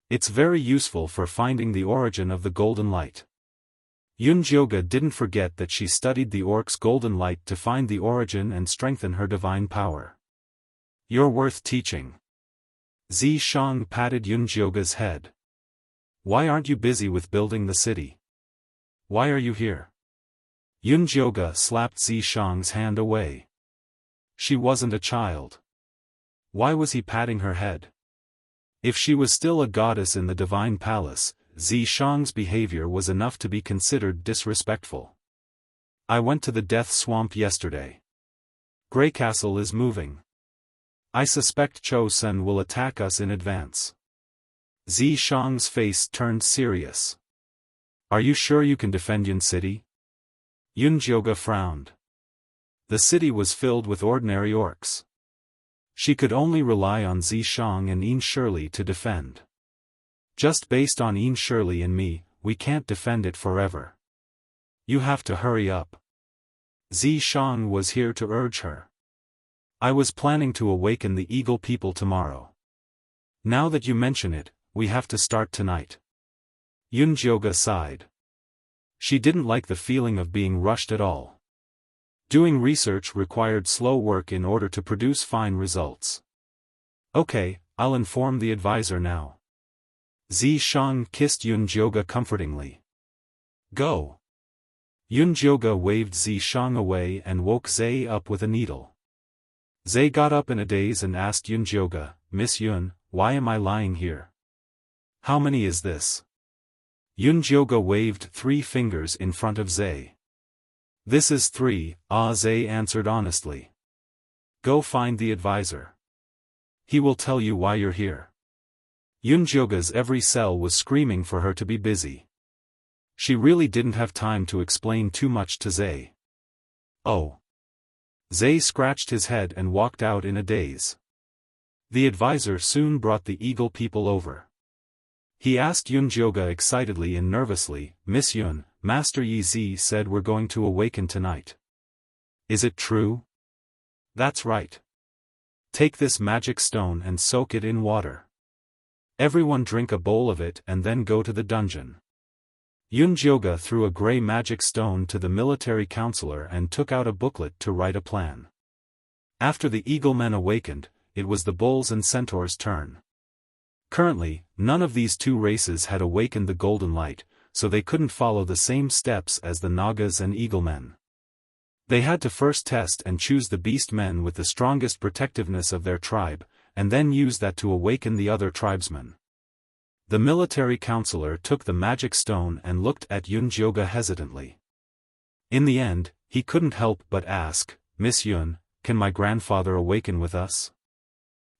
It's very useful for finding the origin of the golden light. Yun Jioge didn't forget that she studied the orc's golden light to find the origin and strengthen her divine power. You're worth teaching. Zishang patted Yun Jioge's head. Why aren't you busy with building the city? Why are you here? Yun Jioge slapped Zishang's hand away. She wasn't a child. Why was he patting her head? If she was still a goddess in the divine palace, Zishang's behavior was enough to be considered disrespectful. I went to the Death Swamp yesterday. Grey Castle is moving. I suspect Cho Sen will attack us in advance. Zishang's face turned serious. Are you sure you can defend Yun City? Yun Jioge frowned. The city was filled with ordinary orcs. She could only rely on Zishang and Yin Shirley to defend. Just based on Yin Shirley and me, we can't defend it forever. You have to hurry up. Zishang was here to urge her. I was planning to awaken the Eagle people tomorrow. Now that you mention it, we have to start tonight. Yunjioga sighed. She didn't like the feeling of being rushed at all. Doing research required slow work in order to produce fine results. Okay, I'll inform the advisor now. Zishang kissed Yunjioga comfortingly. Go. Yunjioga waved Zishang away and woke Zhe up with a needle. Zhe got up in a daze and asked Yunjioga, Miss Yun, why am I lying here? How many is this? Yunjioga waved 3 fingers in front of Zhe. This is 3, Zhe answered honestly. Go find the advisor. He will tell you why you're here. Yunjioga's every cell was screaming for her to be busy. She really didn't have time to explain too much to Zhe. Oh. Zhe scratched his head and walked out in a daze. The advisor soon brought the eagle people over. He asked Yunjioga excitedly and nervously, Miss Yun, Master Yi Zi said we're going to awaken tonight. Is it true? That's right. Take this magic stone and soak it in water. Everyone drink a bowl of it and then go to the dungeon. Yunjioga threw a grey magic stone to the military counselor and took out a booklet to write a plan. After the eagle men awakened, it was the bulls and centaurs' turn. Currently, none of these 2 races had awakened the golden light, so they couldn't follow the same steps as the Nagas and Eaglemen. They had to first test and choose the beast men with the strongest protectiveness of their tribe, and then use that to awaken the other tribesmen. The military counselor took the magic stone and looked at Yunjioga hesitantly. In the end, he couldn't help but ask, Miss Yun, can my grandfather awaken with us?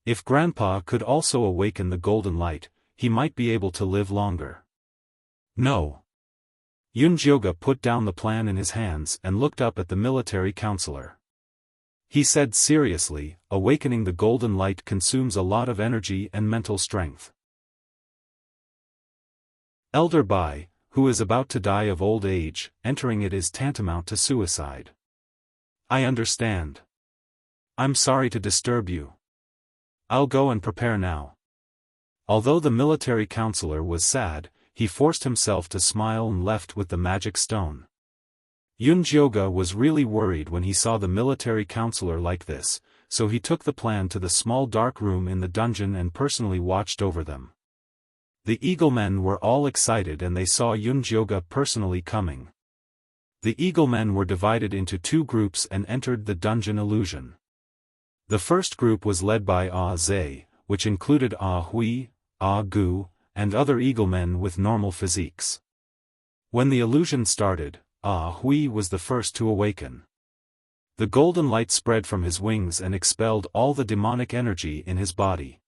If Grandpa could also awaken the golden light, he might be able to live longer. No. Yunjioga put down the plan in his hands and looked up at the military counselor. He said seriously, awakening the golden light consumes a lot of energy and mental strength. Elder Bai, who is about to die of old age, entering it is tantamount to suicide. I understand. I'm sorry to disturb you. I'll go and prepare now. Although the military counselor was sad, he forced himself to smile and left with the magic stone. Yunjioga was really worried when he saw the military counselor like this, so he took the plan to the small dark room in the dungeon and personally watched over them. The Eaglemen were all excited and they saw Yunjioga personally coming. The Eaglemen were divided into 2 groups and entered the dungeon illusion. The first group was led by Zhe, which included Hui, Gu, and other Eaglemen with normal physiques. When the illusion started, Hui was the first to awaken. The golden light spread from his wings and expelled all the demonic energy in his body.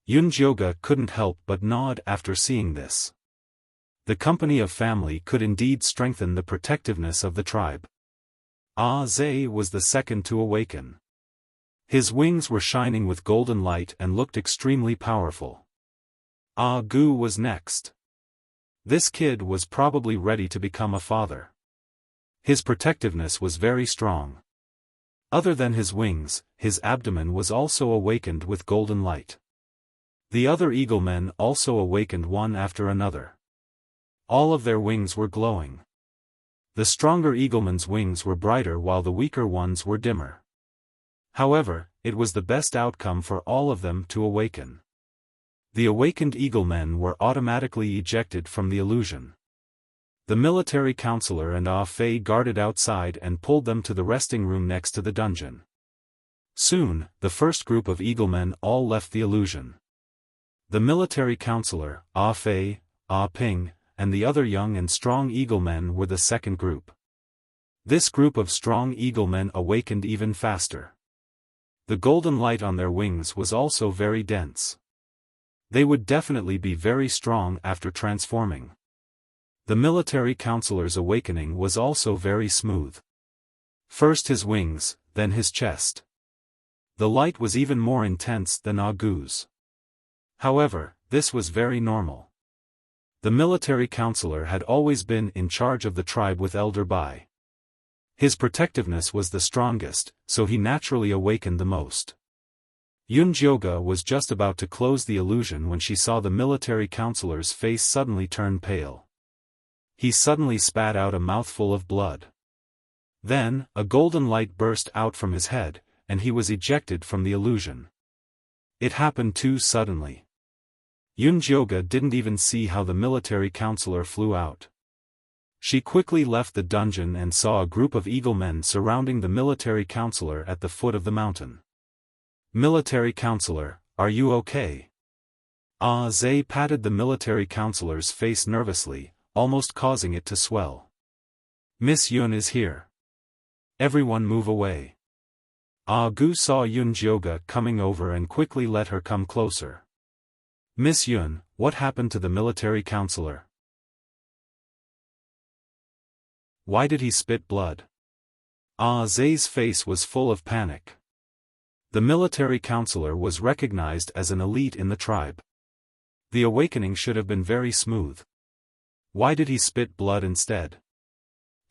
Yunjioga couldn't help but nod after seeing this. The company of family could indeed strengthen the protectiveness of the tribe. Zhe was the second to awaken. His wings were shining with golden light and looked extremely powerful. Gu was next. This kid was probably ready to become a father. His protectiveness was very strong. Other than his wings, his abdomen was also awakened with golden light. The other Eaglemen also awakened one after another. All of their wings were glowing. The stronger Eaglemen's wings were brighter while the weaker ones were dimmer. However, it was the best outcome for all of them to awaken. The awakened Eaglemen were automatically ejected from the illusion. The military counselor and Fei guarded outside and pulled them to the resting room next to the dungeon. Soon, the first group of Eaglemen all left the illusion. The military counselor, Fei, Ping, and the other young and strong Eaglemen were the second group. This group of strong Eaglemen awakened even faster. The golden light on their wings was also very dense. They would definitely be very strong after transforming. The military counselor's awakening was also very smooth. First his wings, then his chest. The light was even more intense than Gu's. However, this was very normal. The military counselor had always been in charge of the tribe with Elder Bai. His protectiveness was the strongest, so he naturally awakened the most. Yunjioga was just about to close the illusion when she saw the military counselor's face suddenly turn pale. He suddenly spat out a mouthful of blood. Then, a golden light burst out from his head, and he was ejected from the illusion. It happened too suddenly. Yunjioga didn't even see how the military counselor flew out. She quickly left the dungeon and saw a group of eaglemen surrounding the military counselor at the foot of the mountain. "Military counselor, are you okay?" Zhe patted the military counselor's face nervously, almost causing it to swell. "Miss Yun is here. Everyone move away." Gu saw Yunjioga coming over and quickly let her come closer. "Miss Yun, what happened to the military counselor? Why did he spit blood?" Zhe's face was full of panic. The military counselor was recognized as an elite in the tribe. The awakening should have been very smooth. Why did he spit blood instead?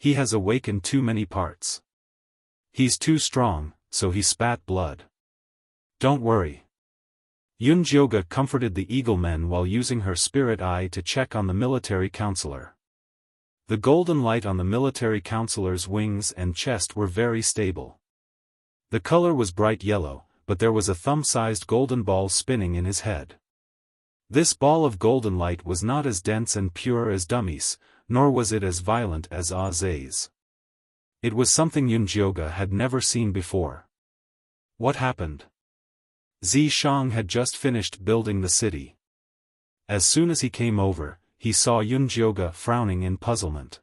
He has awakened too many parts. He's too strong, so he spat blood. Don't worry. Yunjioga comforted the eaglemen while using her spirit eye to check on the military counselor. The golden light on the military counselor's wings and chest were very stable. The color was bright yellow, but there was a thumb-sized golden ball spinning in his head. This ball of golden light was not as dense and pure as Dummy's, nor was it as violent as Zhe's. It was something Yunjioga had never seen before. What happened? Zishang had just finished building the city. As soon as he came over, he saw Yunjioga frowning in puzzlement.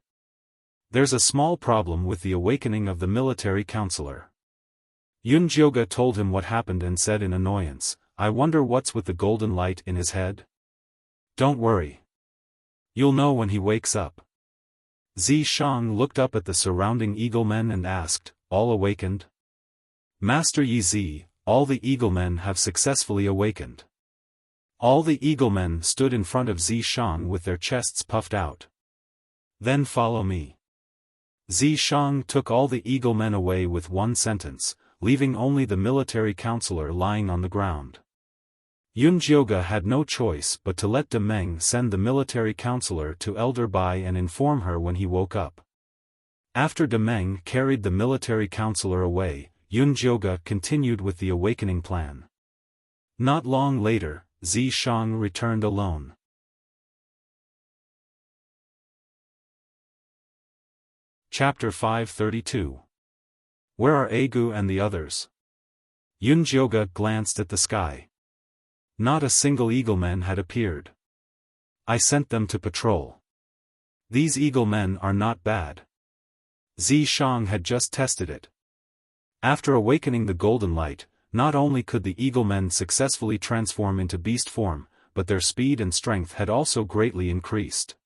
There's a small problem with the awakening of the military counselor. Yunjioga told him what happened and said in annoyance, "I wonder what's with the golden light in his head?" "Don't worry. You'll know when he wakes up." Zishang looked up at the surrounding eaglemen and asked, "All awakened?" "Master Yi Zi, all the eaglemen have successfully awakened." All the eaglemen stood in front of Zishang with their chests puffed out. "Then follow me." Zishang took all the eaglemen away with one sentence, leaving only the military counselor lying on the ground. Yunjioga had no choice but to let Demeng send the military counselor to Elder Bai and inform her when he woke up. After Demeng carried the military counselor away, Yunjioga continued with the awakening plan. Not long later, Zishang returned alone. Chapter 532. Where are Agu and the others? Yunjioga glanced at the sky. Not a single eagleman had appeared. I sent them to patrol. These eaglemen are not bad. Zishang had just tested it. After awakening the golden light, not only could the eaglemen successfully transform into beast form, but their speed and strength had also greatly increased.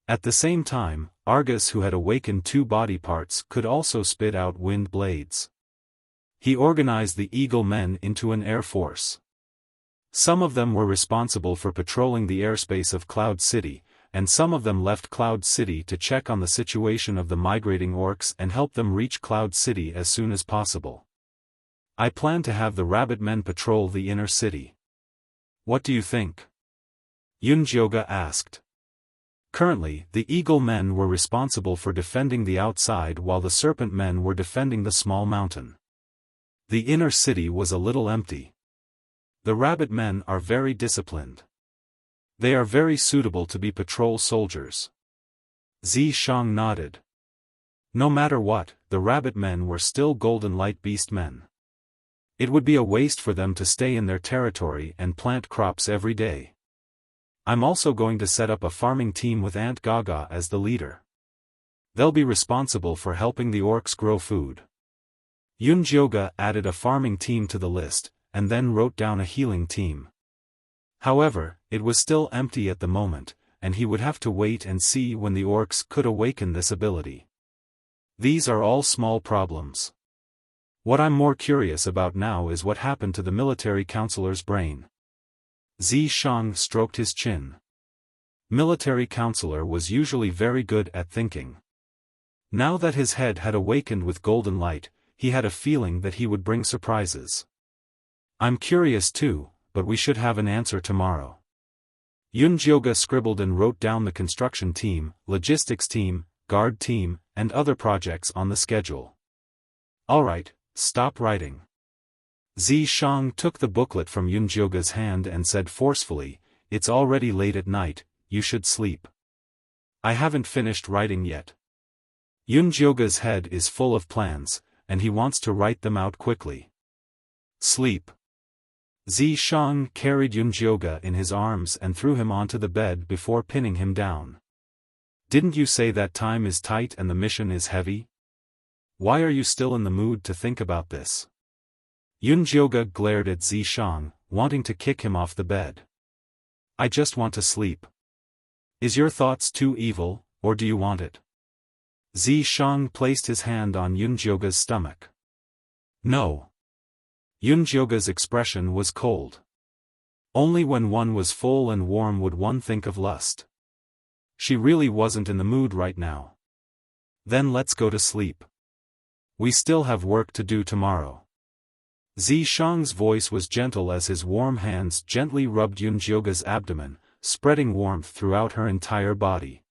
At the same time, Argus, who had awakened 2 body parts, could also spit out wind blades. He organized the eaglemen into an air force. Some of them were responsible for patrolling the airspace of Cloud City, and some of them left Cloud City to check on the situation of the migrating orcs and help them reach Cloud City as soon as possible. I plan to have the rabbit men patrol the inner city. What do you think? Yunjioga asked. Currently, the eagle men were responsible for defending the outside while the serpent men were defending the small mountain. The inner city was a little empty. The rabbit men are very disciplined. They are very suitable to be patrol soldiers. Zishang nodded. No matter what, the rabbit men were still golden light beast men. It would be a waste for them to stay in their territory and plant crops every day. I'm also going to set up a farming team with Aunt Gaga as the leader. They'll be responsible for helping the orcs grow food. Yunjioga added a farming team to the list, and then wrote down a healing team. However, it was still empty at the moment, and he would have to wait and see when the orcs could awaken this ability. These are all small problems. What I'm more curious about now is what happened to the military counselor's brain. Zishang stroked his chin. Military counselor was usually very good at thinking. Now that his head had awakened with golden light, he had a feeling that he would bring surprises. I'm curious too, but we should have an answer tomorrow. Yun Jioge scribbled and wrote down the construction team, logistics team, guard team, and other projects on the schedule. Alright, stop writing. Zi Shang took the booklet from Yun Jioge's hand and said forcefully, "It's already late at night, you should sleep." "I haven't finished writing yet." Yun Jioge's head is full of plans, and he wants to write them out quickly. "Sleep." Zi Shang carried Yun Jioge in his arms and threw him onto the bed before pinning him down. "Didn't you say that time is tight and the mission is heavy? Why are you still in the mood to think about this?" Yun Jioge glared at Zi Shang, wanting to kick him off the bed. "I just want to sleep. Is your thoughts too evil, or do you want it?" Zi Shang placed his hand on Yun Jioge's stomach. "No." Yun Jioge's expression was cold. Only when one was full and warm would one think of lust. She really wasn't in the mood right now. "Then let's go to sleep. We still have work to do tomorrow." Zi Shang's voice was gentle as his warm hands gently rubbed Yun Jioge's abdomen, spreading warmth throughout her entire body.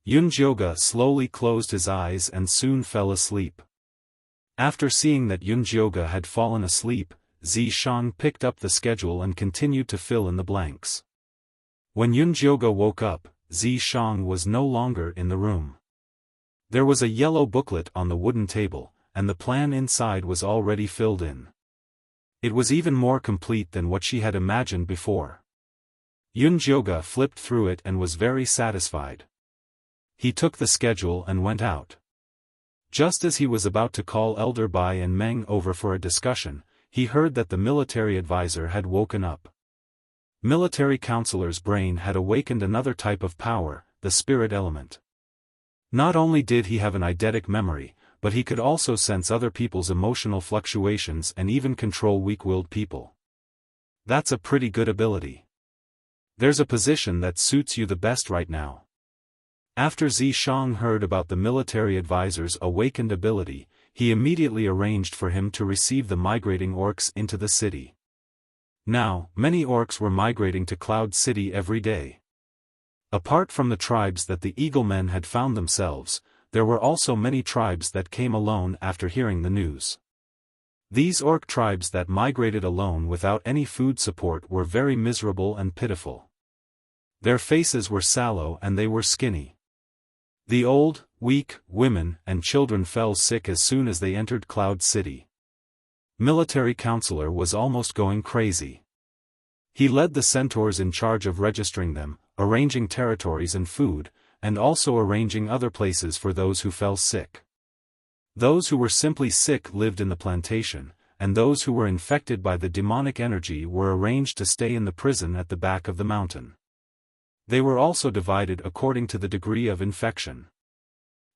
Yun Jioge slowly closed his eyes and soon fell asleep. After seeing that Yun Jioge had fallen asleep, Zi Shang picked up the schedule and continued to fill in the blanks. When Yun Jioge woke up, Zi Shang was no longer in the room. There was a yellow booklet on the wooden table, and the plan inside was already filled in. It was even more complete than what she had imagined before. Yun Jioge flipped through it and was very satisfied. He took the schedule and went out. Just as he was about to call Elder Bai and Meng over for a discussion, he heard that the military advisor had woken up. Military counselor's brain had awakened another type of power, the spirit element. Not only did he have an eidetic memory, but he could also sense other people's emotional fluctuations and even control weak-willed people. That's a pretty good ability. There's a position that suits you the best right now. After Zi Shang heard about the military advisor's awakened ability, he immediately arranged for him to receive the migrating orcs into the city. Now, many orcs were migrating to Cloud City every day. Apart from the tribes that the Eagle Men had found themselves, there were also many tribes that came alone after hearing the news. These orc tribes that migrated alone without any food support were very miserable and pitiful. Their faces were sallow and they were skinny. The old, weak, women, and children fell sick as soon as they entered Cloud City. Military counselor was almost going crazy. He led the centaurs in charge of registering them, arranging territories and food, and also arranging other places for those who fell sick. Those who were simply sick lived in the plantation, and those who were infected by the demonic energy were arranged to stay in the prison at the back of the mountain. They were also divided according to the degree of infection.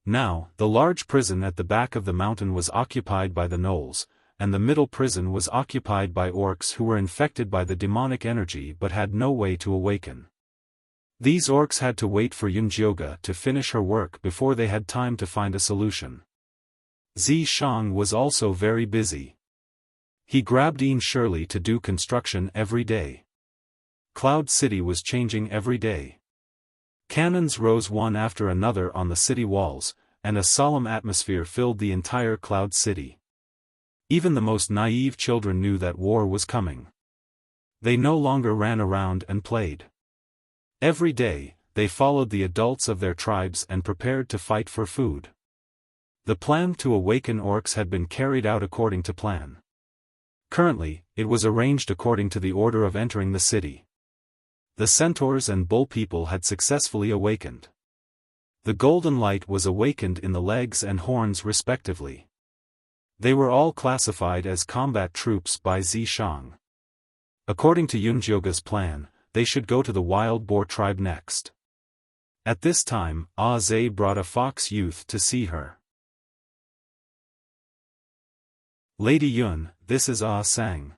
Now, the large prison at the back of the mountain was occupied by the gnolls, and the middle prison was occupied by orcs who were infected by the demonic energy but had no way to awaken. These orcs had to wait for Yun Jioge to finish her work before they had time to find a solution. Zi Shang was also very busy. He grabbed Ian Shirley to do construction every day. Cloud City was changing every day. Cannons rose one after another on the city walls, and a solemn atmosphere filled the entire Cloud City. Even the most naive children knew that war was coming. They no longer ran around and played. Every day, they followed the adults of their tribes and prepared to fight for food. The plan to awaken orcs had been carried out according to plan. Currently, it was arranged according to the order of entering the city. The centaurs and bull people had successfully awakened. The golden light was awakened in the legs and horns respectively. They were all classified as combat troops by Zi Shang. According to Yun Jioge's plan, they should go to the wild boar tribe next. At this time, Ah Zhe brought a fox youth to see her. "Lady Yun, this is Ah Sang.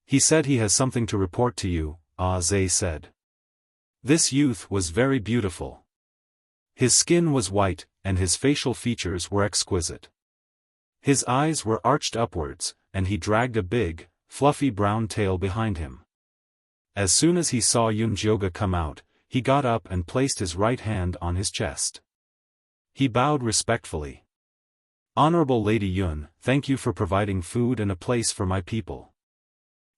He said he has something to report to you," Ah Zhe said. This youth was very beautiful. His skin was white, and his facial features were exquisite. His eyes were arched upwards, and he dragged a big, fluffy brown tail behind him. As soon as he saw Yunjioge come out, he got up and placed his right hand on his chest. He bowed respectfully. "Honorable Lady Yun, thank you for providing food and a place for my people.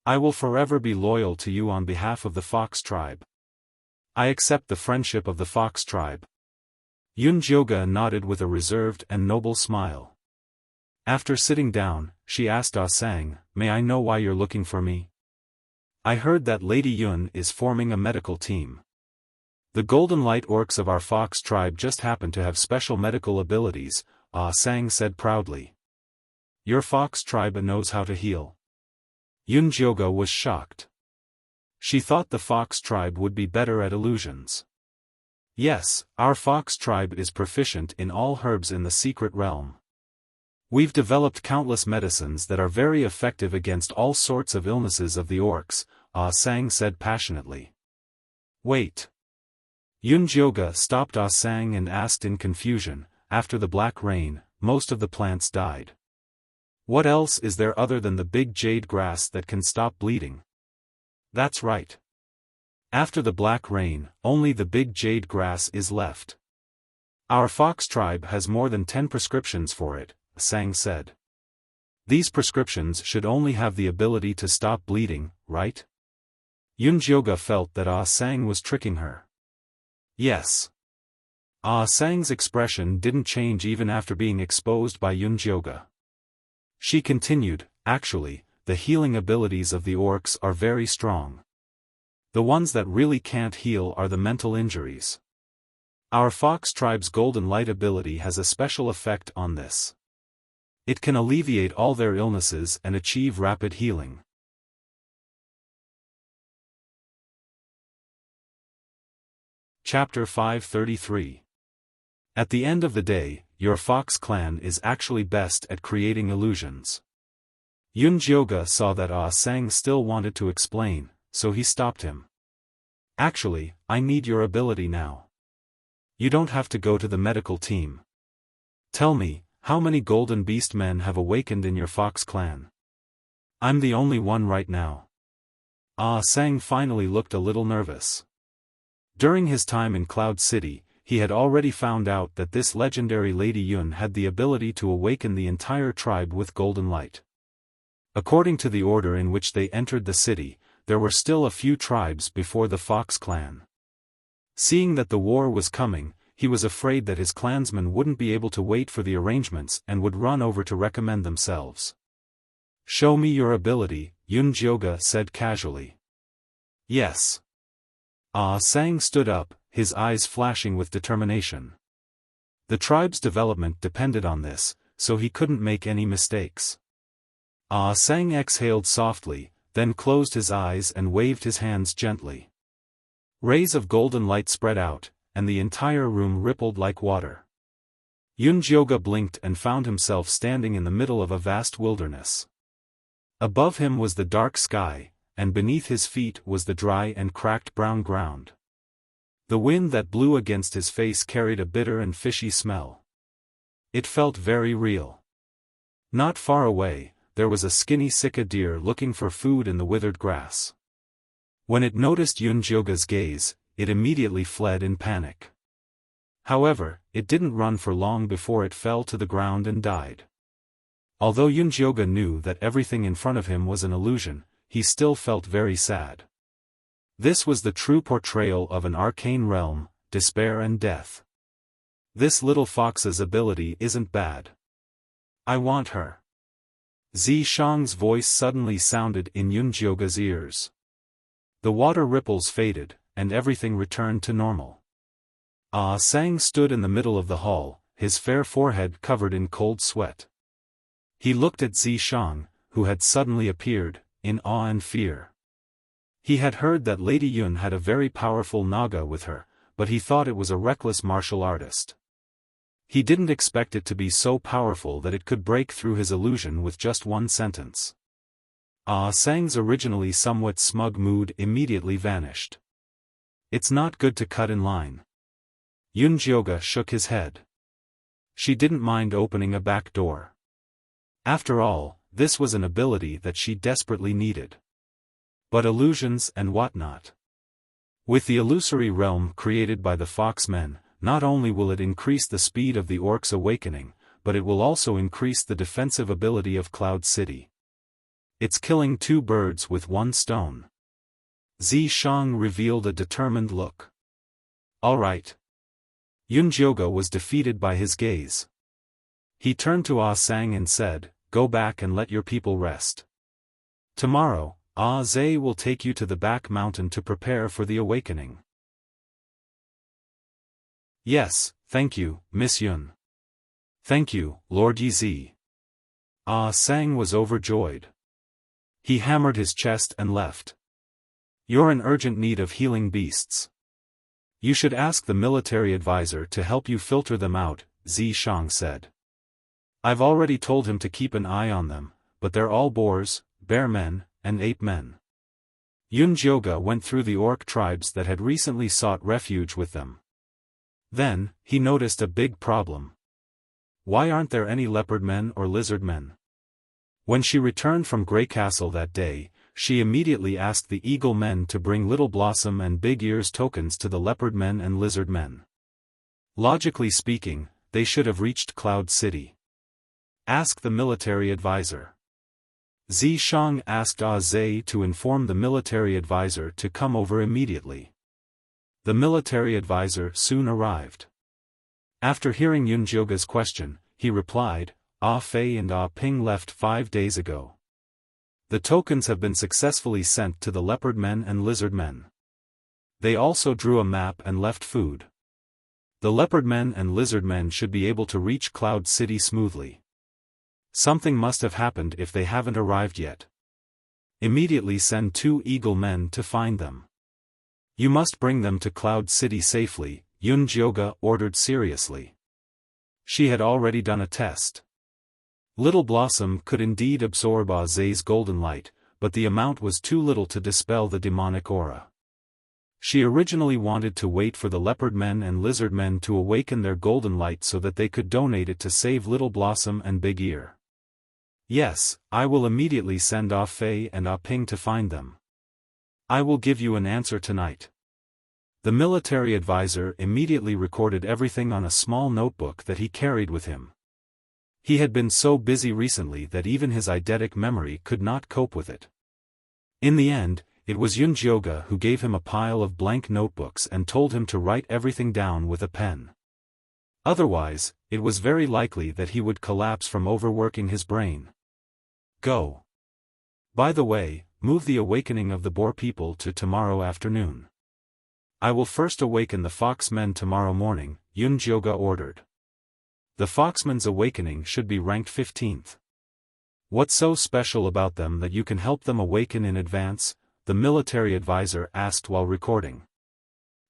I will forever be loyal to you on behalf of the Fox tribe. I accept the friendship of the Fox tribe." Yunjioge nodded with a reserved and noble smile. After sitting down, she asked Ah Sang, "May I know why you're looking for me?" "I heard that Lady Yun is forming a medical team. The Golden Light Orcs of our Fox tribe just happen to have special medical abilities," Ah Sang said proudly. "Your Fox tribe knows how to heal?" Yunjioge was shocked. She thought the Fox tribe would be better at illusions. "Yes, our Fox tribe is proficient in all herbs in the secret realm. We've developed countless medicines that are very effective against all sorts of illnesses of the orcs," Ah Sang said passionately. "Wait." Yunjioge stopped Ah Sang and asked in confusion, "After the black rain, most of the plants died. What else is there other than the big jade grass that can stop bleeding?" "That's right. After the black rain, only the big jade grass is left. Our Fox tribe has more than 10 prescriptions for it," Sang said. "These prescriptions should only have the ability to stop bleeding, right?" Yunjioge felt that Ah Sang was tricking her. "Yes." Ah Sang's expression didn't change even after being exposed by Yunjioge. She continued, "Actually, the healing abilities of the orcs are very strong. The ones that really can't heal are the mental injuries. Our Fox tribe's Golden Light ability has a special effect on this. It can alleviate all their illnesses and achieve rapid healing." Chapter 533. At the end of the day, your Fox clan is actually best at creating illusions. Yunjioge saw that Ah Sang still wanted to explain, so he stopped him. "Actually, I need your ability now. You don't have to go to the medical team. Tell me, how many Golden Beast men have awakened in your Fox clan?" "I'm the only one right now." Ah Sang finally looked a little nervous. During his time in Cloud City, he had already found out that this legendary Lady Yun had the ability to awaken the entire tribe with golden light. According to the order in which they entered the city, there were still a few tribes before the Fox clan. Seeing that the war was coming, he was afraid that his clansmen wouldn't be able to wait for the arrangements and would run over to recommend themselves. "Show me your ability," Yunjioge said casually. "Yes." Ah Sang stood up, his eyes flashing with determination. The tribe's development depended on this, so he couldn't make any mistakes. Ah Sang exhaled softly, then closed his eyes and waved his hands gently. Rays of golden light spread out, and the entire room rippled like water. Yunjioge blinked and found himself standing in the middle of a vast wilderness. Above him was the dark sky, and beneath his feet was the dry and cracked brown ground. The wind that blew against his face carried a bitter and fishy smell. It felt very real. Not far away, there was a skinny sika deer looking for food in the withered grass. When it noticed Yunjioge's gaze, it immediately fled in panic. However, it didn't run for long before it fell to the ground and died. Although Yunjioge knew that everything in front of him was an illusion, he still felt very sad. This was the true portrayal of an arcane realm, despair and death. This little fox's ability isn't bad. I want her. Zishang's voice suddenly sounded in Yunjioge's ears. The water ripples faded, and everything returned to normal. Ah Sang stood in the middle of the hall, his fair forehead covered in cold sweat. He looked at Zishang, who had suddenly appeared, in awe and fear. He had heard that Lady Yun had a very powerful Naga with her, but he thought it was a reckless martial artist. He didn't expect it to be so powerful that it could break through his illusion with just one sentence. Ah Sang's originally somewhat smug mood immediately vanished. "It's not good to cut in line." Yunjioge shook his head. She didn't mind opening a back door. After all, this was an ability that she desperately needed. But illusions and whatnot. With the illusory realm created by the Foxmen, not only will it increase the speed of the orcs awakening, but it will also increase the defensive ability of Cloud City. It's killing two birds with one stone. Zishang revealed a determined look. All right. Yunjioge was defeated by his gaze. He turned to Ah Sang and said, "Go back and let your people rest. Tomorrow, Ah Zhe will take you to the back mountain to prepare for the awakening." "Yes, thank you, Miss Yun." "Thank you, Lord Yizi." Ah Sang was overjoyed. He hammered his chest and left. "You're in urgent need of healing beasts. You should ask the military advisor to help you filter them out," Zishang said. "I've already told him to keep an eye on them, but they're all boars, bear men, and ape men." Yunjioge went through the orc tribes that had recently sought refuge with them. Then, he noticed a big problem. Why aren't there any leopard men or lizard men? When she returned from Grey Castle that day, she immediately asked the Eagle Men to bring Little Blossom and Big Ears tokens to the leopard men and lizard men. Logically speaking, they should have reached Cloud City. Ask the military advisor. Zishang asked Ah Zhe to inform the military advisor to come over immediately. The military advisor soon arrived. After hearing Yunjioge's question, he replied, "Ah Fei and Ah Ping left 5 days ago. The tokens have been successfully sent to the leopard men and lizard men. They also drew a map and left food. The leopard men and lizard men should be able to reach Cloud City smoothly. Something must have happened if they haven't arrived yet. Immediately send 2 eagle men to find them. You must bring them to Cloud City safely," Yunjioge ordered seriously. She had already done a test. Little Blossom could indeed absorb Ah Zhe's golden light, but the amount was too little to dispel the demonic aura. She originally wanted to wait for the leopard men and lizard men to awaken their golden light so that they could donate it to save Little Blossom and Big Ear. "Yes, I will immediately send Ah Fei and Ah Ping to find them. I will give you an answer tonight." The military advisor immediately recorded everything on a small notebook that he carried with him. He had been so busy recently that even his eidetic memory could not cope with it. In the end, it was Yunjioge who gave him a pile of blank notebooks and told him to write everything down with a pen. Otherwise, it was very likely that he would collapse from overworking his brain. "Go. By the way, move the awakening of the boar people to tomorrow afternoon. I will first awaken the Foxmen tomorrow morning," Yunjioge ordered. The Foxmen's awakening should be ranked 15th. "What's so special about them that you can help them awaken in advance?" the military advisor asked while recording.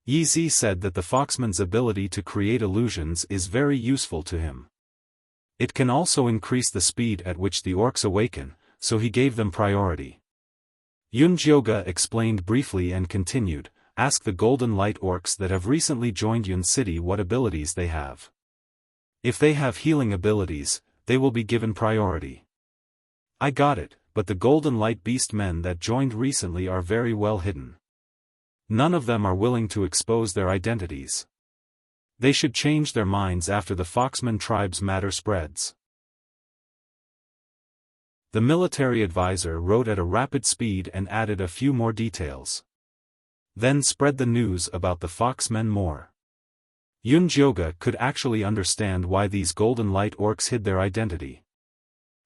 Yizi said that the Foxman's ability to create illusions is very useful to him. It can also increase the speed at which the orcs awaken, so he gave them priority. Yunjioge explained briefly and continued, "Ask the Golden Light orcs that have recently joined Yun City what abilities they have. If they have healing abilities, they will be given priority." "I got it, but the Golden Light Beast men that joined recently are very well hidden. None of them are willing to expose their identities. They should change their minds after the Foxman tribe's matter spreads." The military advisor wrote at a rapid speed and added a few more details. Then spread the news about the Foxmen more. Yunjioge could actually understand why these Golden Light orcs hid their identity.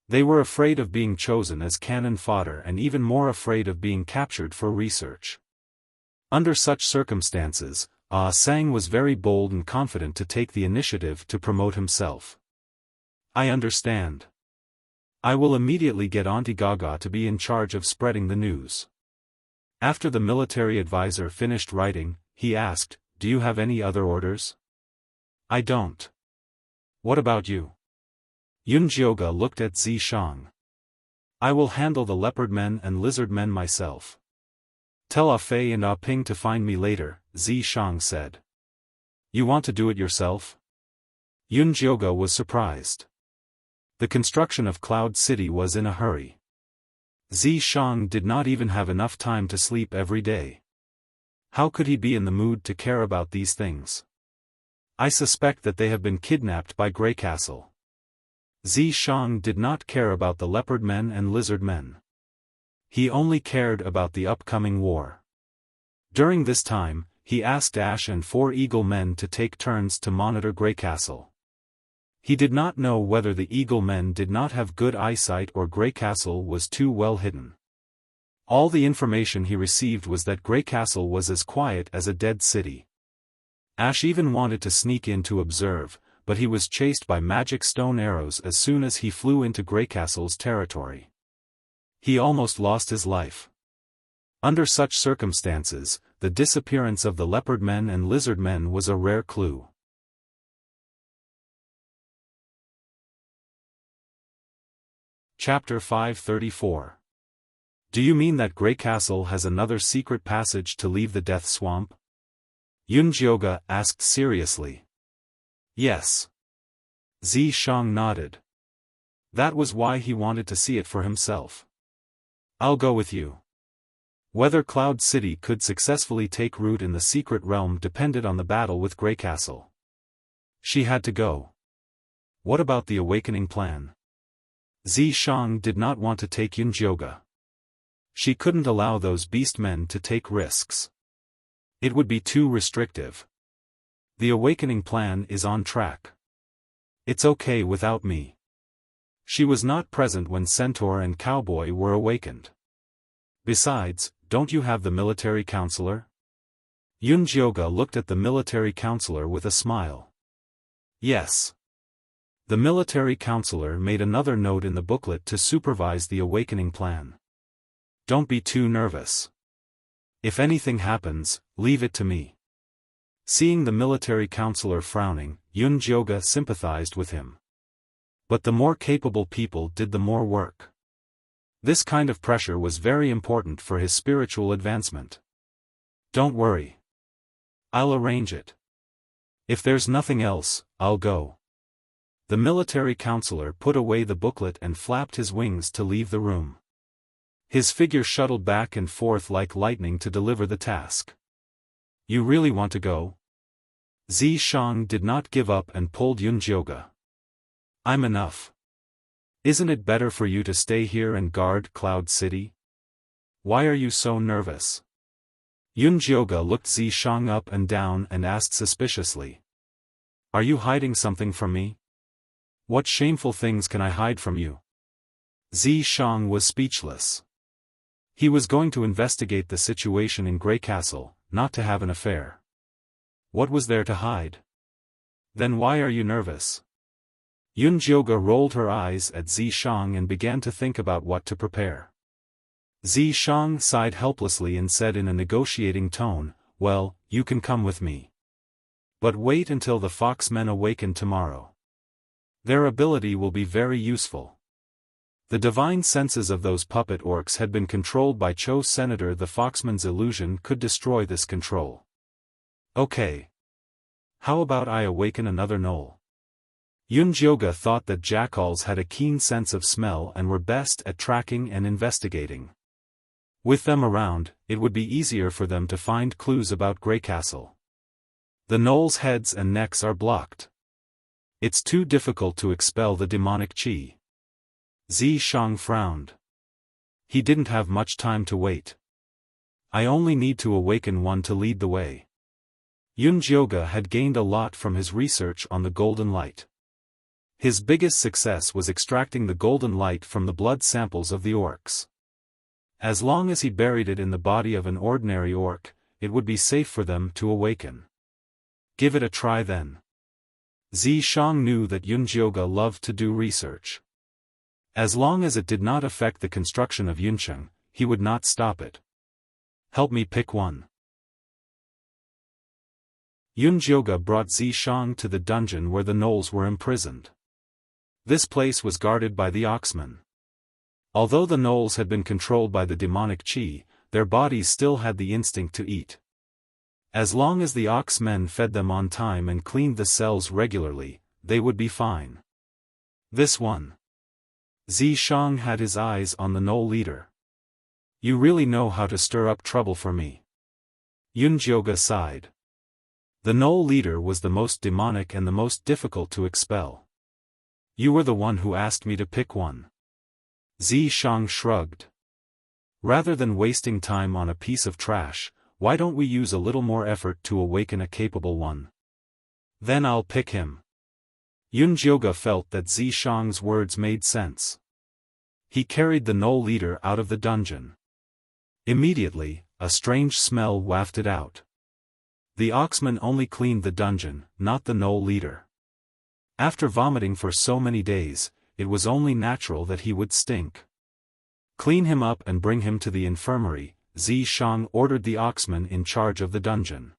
They were afraid of being chosen as cannon fodder and even more afraid of being captured for research. Under such circumstances, Ah Sang was very bold and confident to take the initiative to promote himself. "I understand. I will immediately get Auntie Gaga to be in charge of spreading the news." After the military advisor finished writing, he asked, "Do you have any other orders?" "I don't. What about you?" Yunjioge looked at Zishang. "I will handle the leopard men and lizard men myself. Tell Ah Fei and Ah Ping to find me later," Zishang said. "You want to do it yourself?" Yunjioge was surprised. The construction of Cloud City was in a hurry. Shang did not even have enough time to sleep every day. How could he be in the mood to care about these things? I suspect that they have been kidnapped by Grey Castle. Shang did not care about the leopard men and lizard men. He only cared about the upcoming war. During this time, he asked Ash and 4 Eagle men to take turns to monitor Grey Castle. He did not know whether the Eagle men did not have good eyesight or Grey Castle was too well hidden. All the information he received was that Grey Castle was as quiet as a dead city. Ash even wanted to sneak in to observe, but he was chased by magic stone arrows as soon as he flew into Grey Castle's territory. He almost lost his life. Under such circumstances, the disappearance of the leopard men and lizard men was a rare clue. Chapter 534. Do you mean that Grey Castle has another secret passage to leave the Death Swamp? Yunjioge asked seriously. Yes. Shang nodded. That was why he wanted to see it for himself. I'll go with you. Whether Cloud City could successfully take root in the secret realm depended on the battle with Grey Castle. She had to go. What about the awakening plan? Shang did not want to take Yunjioge. She couldn't allow those beast men to take risks. It would be too restrictive. The awakening plan is on track. It's okay without me. She was not present when Centaur and Cowboy were awakened. Besides, don't you have the military counselor? Yunjioge looked at the military counselor with a smile. Yes. The military counselor made another note in the booklet to supervise the awakening plan. Don't be too nervous. If anything happens, leave it to me. Seeing the military counselor frowning, Yunjioge sympathized with him. But the more capable people did the more work. This kind of pressure was very important for his spiritual advancement. Don't worry. I'll arrange it. If there's nothing else, I'll go. The military counselor put away the booklet and flapped his wings to leave the room. His figure shuttled back and forth like lightning to deliver the task. You really want to go? Shang did not give up and pulled Yunjioge. I'm enough. Isn't it better for you to stay here and guard Cloud City? Why are you so nervous? Yunjioge looked Shang up and down and asked suspiciously. Are you hiding something from me? What shameful things can I hide from you? Shang was speechless. He was going to investigate the situation in Grey Castle, not to have an affair. What was there to hide? Then why are you nervous? Yunjioge rolled her eyes at Shang and began to think about what to prepare. Shang sighed helplessly and said in a negotiating tone, well, you can come with me. But wait until the foxmen awaken tomorrow. Their ability will be very useful. The divine senses of those puppet orcs had been controlled by Cho Senator. The foxman's illusion could destroy this control. Okay. How about I awaken another gnoll? Yunjioge thought that jackals had a keen sense of smell and were best at tracking and investigating. With them around, it would be easier for them to find clues about Grey Castle. The gnolls' heads and necks are blocked. It's too difficult to expel the demonic chi. Shang frowned. He didn't have much time to wait. I only need to awaken one to lead the way. Yunjioge had gained a lot from his research on the golden light. His biggest success was extracting the golden light from the blood samples of the orcs. As long as he buried it in the body of an ordinary orc, it would be safe for them to awaken. Give it a try then. Shang knew that Yunjioge loved to do research. As long as it did not affect the construction of Yuncheng, he would not stop it. Help me pick one. Yunjioge brought Shang to the dungeon where the gnolls were imprisoned. This place was guarded by the oxmen. Although the gnolls had been controlled by the demonic chi, their bodies still had the instinct to eat. As long as the oxmen fed them on time and cleaned the cells regularly, they would be fine. This one. Zishang had his eyes on the knoll leader. You really know how to stir up trouble for me. Yunjioge sighed. The knoll leader was the most demonic and the most difficult to expel. You were the one who asked me to pick one. Zishang shrugged. Rather than wasting time on a piece of trash, why don't we use a little more effort to awaken a capable one? Then I'll pick him. Yunjioge felt that Zishang's words made sense. He carried the knoll leader out of the dungeon. Immediately, a strange smell wafted out. The oxman only cleaned the dungeon, not the knoll leader. After vomiting for so many days, it was only natural that he would stink. Clean him up and bring him to the infirmary, Zishang ordered the oxman in charge of the dungeon.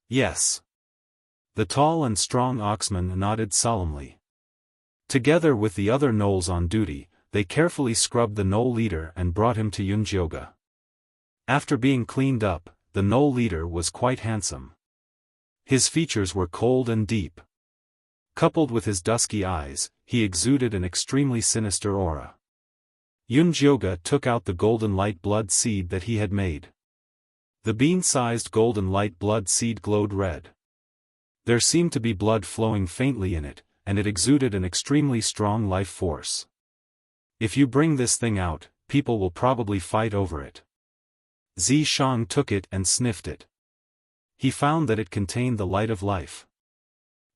Yes. The tall and strong oxman nodded solemnly. Together with the other gnolls on duty, they carefully scrubbed the gnoll leader and brought him to Yunjioge. After being cleaned up, the gnoll leader was quite handsome. His features were cold and deep. Coupled with his dusky eyes, he exuded an extremely sinister aura. Yunjioge took out the golden light blood seed that he had made. The bean-sized golden light blood seed glowed red. There seemed to be blood flowing faintly in it, and it exuded an extremely strong life force. If you bring this thing out, people will probably fight over it. Zishang took it and sniffed it. He found that it contained the light of life.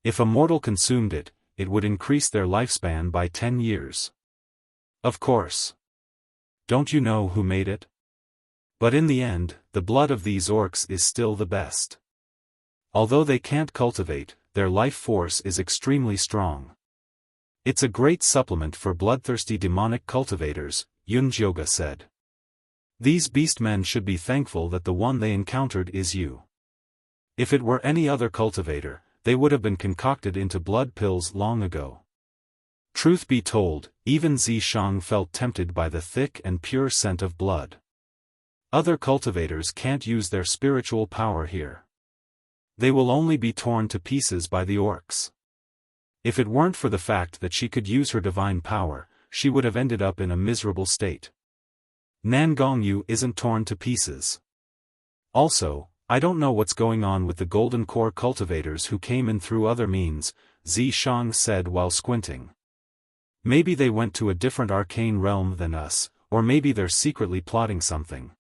If a mortal consumed it, it would increase their lifespan by 10 years. Of course. Don't you know who made it? But in the end, the blood of these orcs is still the best. Although they can't cultivate, their life force is extremely strong. It's a great supplement for bloodthirsty demonic cultivators, Yunjioge said. These beastmen should be thankful that the one they encountered is you. If it were any other cultivator, they would have been concocted into blood pills long ago. Truth be told, even Zishang felt tempted by the thick and pure scent of blood. Other cultivators can't use their spiritual power here. They will only be torn to pieces by the orcs. If it weren't for the fact that she could use her divine power, she would have ended up in a miserable state. Nangongyu isn't torn to pieces. Also, I don't know what's going on with the Golden Core cultivators who came in through other means, Zishang said while squinting. Maybe they went to a different arcane realm than us, or maybe they're secretly plotting something.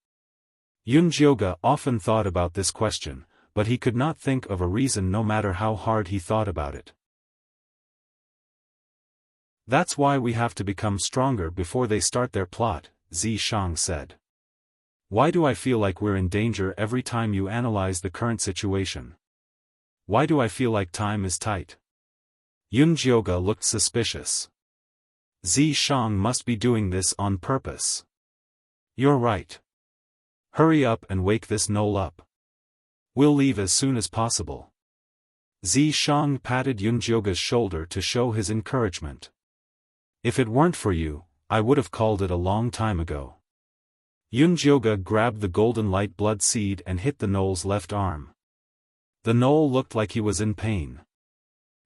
Yunjioge often thought about this question, but he could not think of a reason no matter how hard he thought about it. That's why we have to become stronger before they start their plot, Zishang said. Why do I feel like we're in danger every time you analyze the current situation? Why do I feel like time is tight? Yunjioge looked suspicious. Zishang must be doing this on purpose. You're right. Hurry up and wake this gnoll up. We'll leave as soon as possible. Zishang patted Yunjioge's shoulder to show his encouragement. If it weren't for you, I would have called it a long time ago. Yunjioge grabbed the golden light blood seed and hit the gnoll's left arm. The gnoll looked like he was in pain.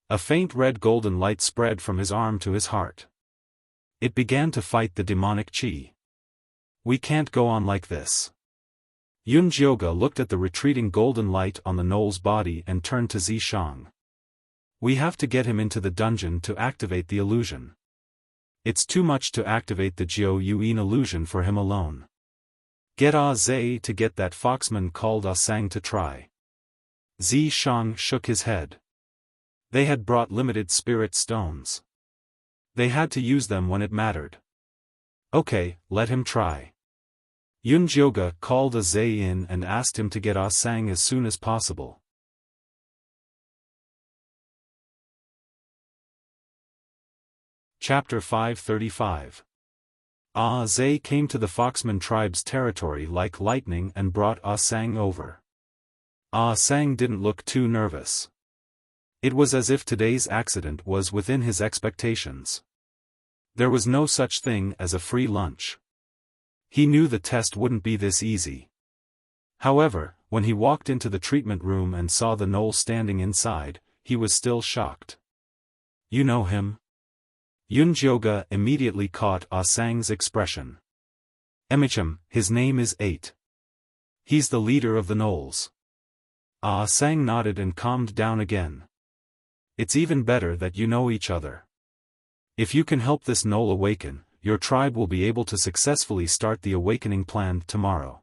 A faint red golden light spread from his arm to his heart. It began to fight the demonic chi. We can't go on like this. Yunjioge looked at the retreating golden light on the gnoll's body and turned to Zishang. We have to get him into the dungeon to activate the illusion. It's too much to activate the Jiu Yuan illusion for him alone. Get Zhe to get that foxman called Sang to try. Zishang shook his head. They had brought limited spirit stones. They had to use them when it mattered. Okay, let him try. Yunjioge called Zhe in and asked him to get Sang as soon as possible. Chapter 535. Zhe came to the Foxman tribe's territory like lightning and brought Sang over. Sang didn't look too nervous. It was as if today's accident was within his expectations. There was no such thing as a free lunch. He knew the test wouldn't be this easy. However, when he walked into the treatment room and saw the gnoll standing inside, he was still shocked. You know him? Yunjioga immediately caught Ah Sang's expression. Emicham, his name is 8. He's the leader of the gnolls. Ah Sang nodded and calmed down again. It's even better that you know each other. If you can help this gnoll awaken, your tribe will be able to successfully start the awakening plan tomorrow.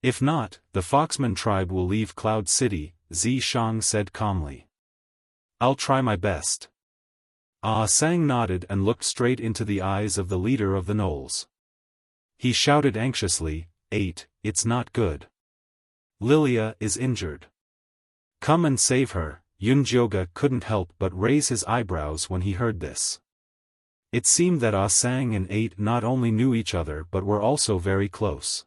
If not, the Foxman tribe will leave Cloud City, Zishang said calmly. I'll try my best. Ah Sang nodded and looked straight into the eyes of the leader of the gnolls. He shouted anxiously, 8, it's not good. Lilia is injured. Come and save her. Yunjioga couldn't help but raise his eyebrows when he heard this. It seemed that Ah Sang and 8 not only knew each other but were also very close.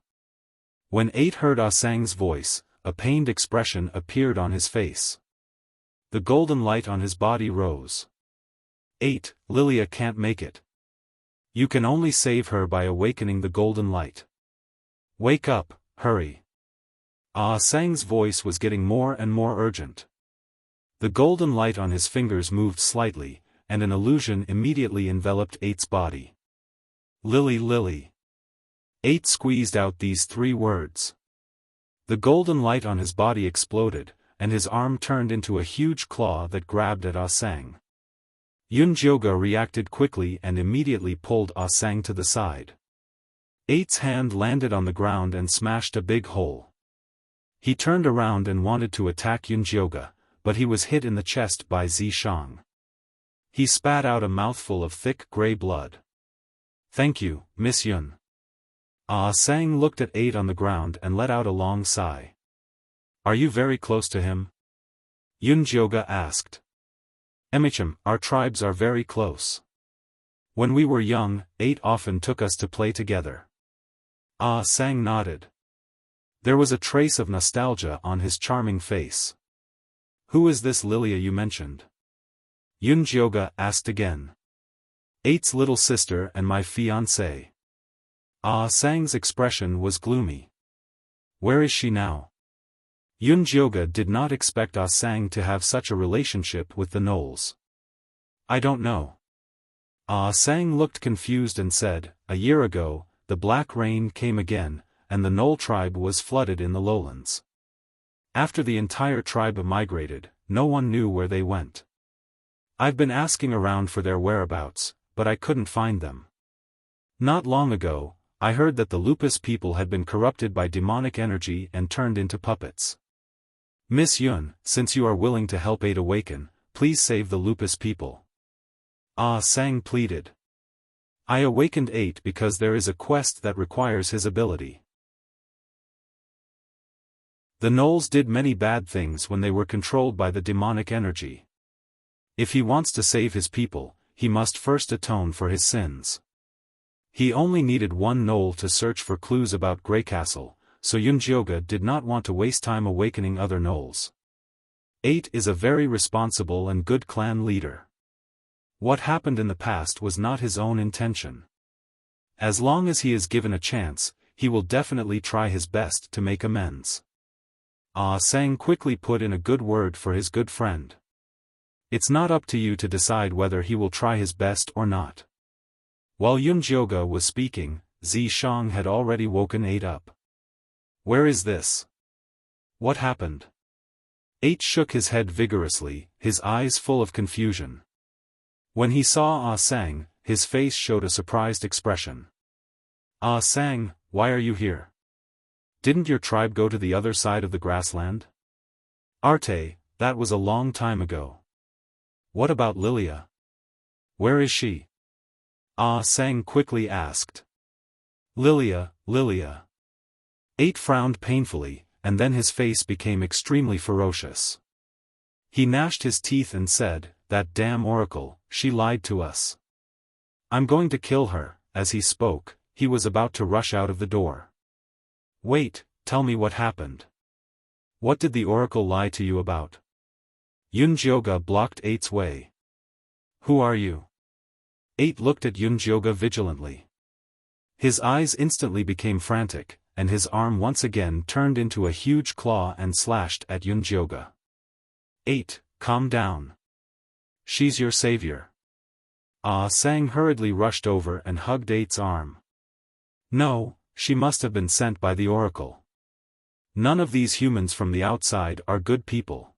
When 8 heard Ah Sang's voice, a pained expression appeared on his face. The golden light on his body rose. 8, Lilia can't make it. You can only save her by awakening the golden light. Wake up, hurry. Ah Sang's voice was getting more and more urgent. The golden light on his fingers moved slightly, and an illusion immediately enveloped 8's body. Lily Lily. 8 squeezed out these 3 words. The golden light on his body exploded, and his arm turned into a huge claw that grabbed at Ah Sang. Yunjioga reacted quickly and immediately pulled Ah Sang to the side. 8's hand landed on the ground and smashed a big hole. He turned around and wanted to attack Yunjioga, but he was hit in the chest by Zishang. He spat out a mouthful of thick gray blood. Thank you, Miss Yun. Ah Sang looked at 8 on the ground and let out a long sigh. Are you very close to him? Yunjioga asked. Emicham, our tribes are very close. When we were young, 8 often took us to play together. Ah Sang nodded. There was a trace of nostalgia on his charming face. Who is this Lilia you mentioned? Yunjioga asked again. 8's little sister and my fiancée. Ah Sang's expression was gloomy. Where is she now? Yunjioga did not expect Ah Sang to have such a relationship with the gnolls. I don't know. Ah Sang looked confused and said, a year ago, the black rain came again, and the gnoll tribe was flooded in the lowlands. After the entire tribe migrated, no one knew where they went. I've been asking around for their whereabouts, but I couldn't find them. Not long ago, I heard that the Lupus people had been corrupted by demonic energy and turned into puppets. Miss Yun, since you are willing to help 8 awaken, please save the Lupus people. Ah Sang pleaded. I awakened 8 because there is a quest that requires his ability. The gnolls did many bad things when they were controlled by the demonic energy. If he wants to save his people, he must first atone for his sins. He only needed one gnoll to search for clues about Grey Castle, so Yunjioga did not want to waste time awakening other gnolls. 8 is a very responsible and good clan leader. What happened in the past was not his own intention. As long as he is given a chance, he will definitely try his best to make amends. Ah Sang quickly put in a good word for his good friend. It's not up to you to decide whether he will try his best or not. While Yunjioga was speaking, Zishang had already woken 8 up. Where is this? What happened? 8 shook his head vigorously, his eyes full of confusion. When he saw Ah Sang, his face showed a surprised expression. Ah Sang, why are you here? Didn't your tribe go to the other side of the grassland? Arte, that was a long time ago. What about Lilia? Where is she? Ah Sang quickly asked. Lilia, Lilia. 8 frowned painfully, and then his face became extremely ferocious. He gnashed his teeth and said, that damn oracle, she lied to us. I'm going to kill her. As he spoke, he was about to rush out of the door. Wait, tell me what happened. What did the oracle lie to you about? Yunjioga blocked 8's way. Who are you? 8 looked at Yunjioga vigilantly. His eyes instantly became frantic, and his arm once again turned into a huge claw and slashed at Yunjioga. 8, calm down. She's your savior. Ah Sang hurriedly rushed over and hugged 8's arm. No, she must have been sent by the oracle. None of these humans from the outside are good people.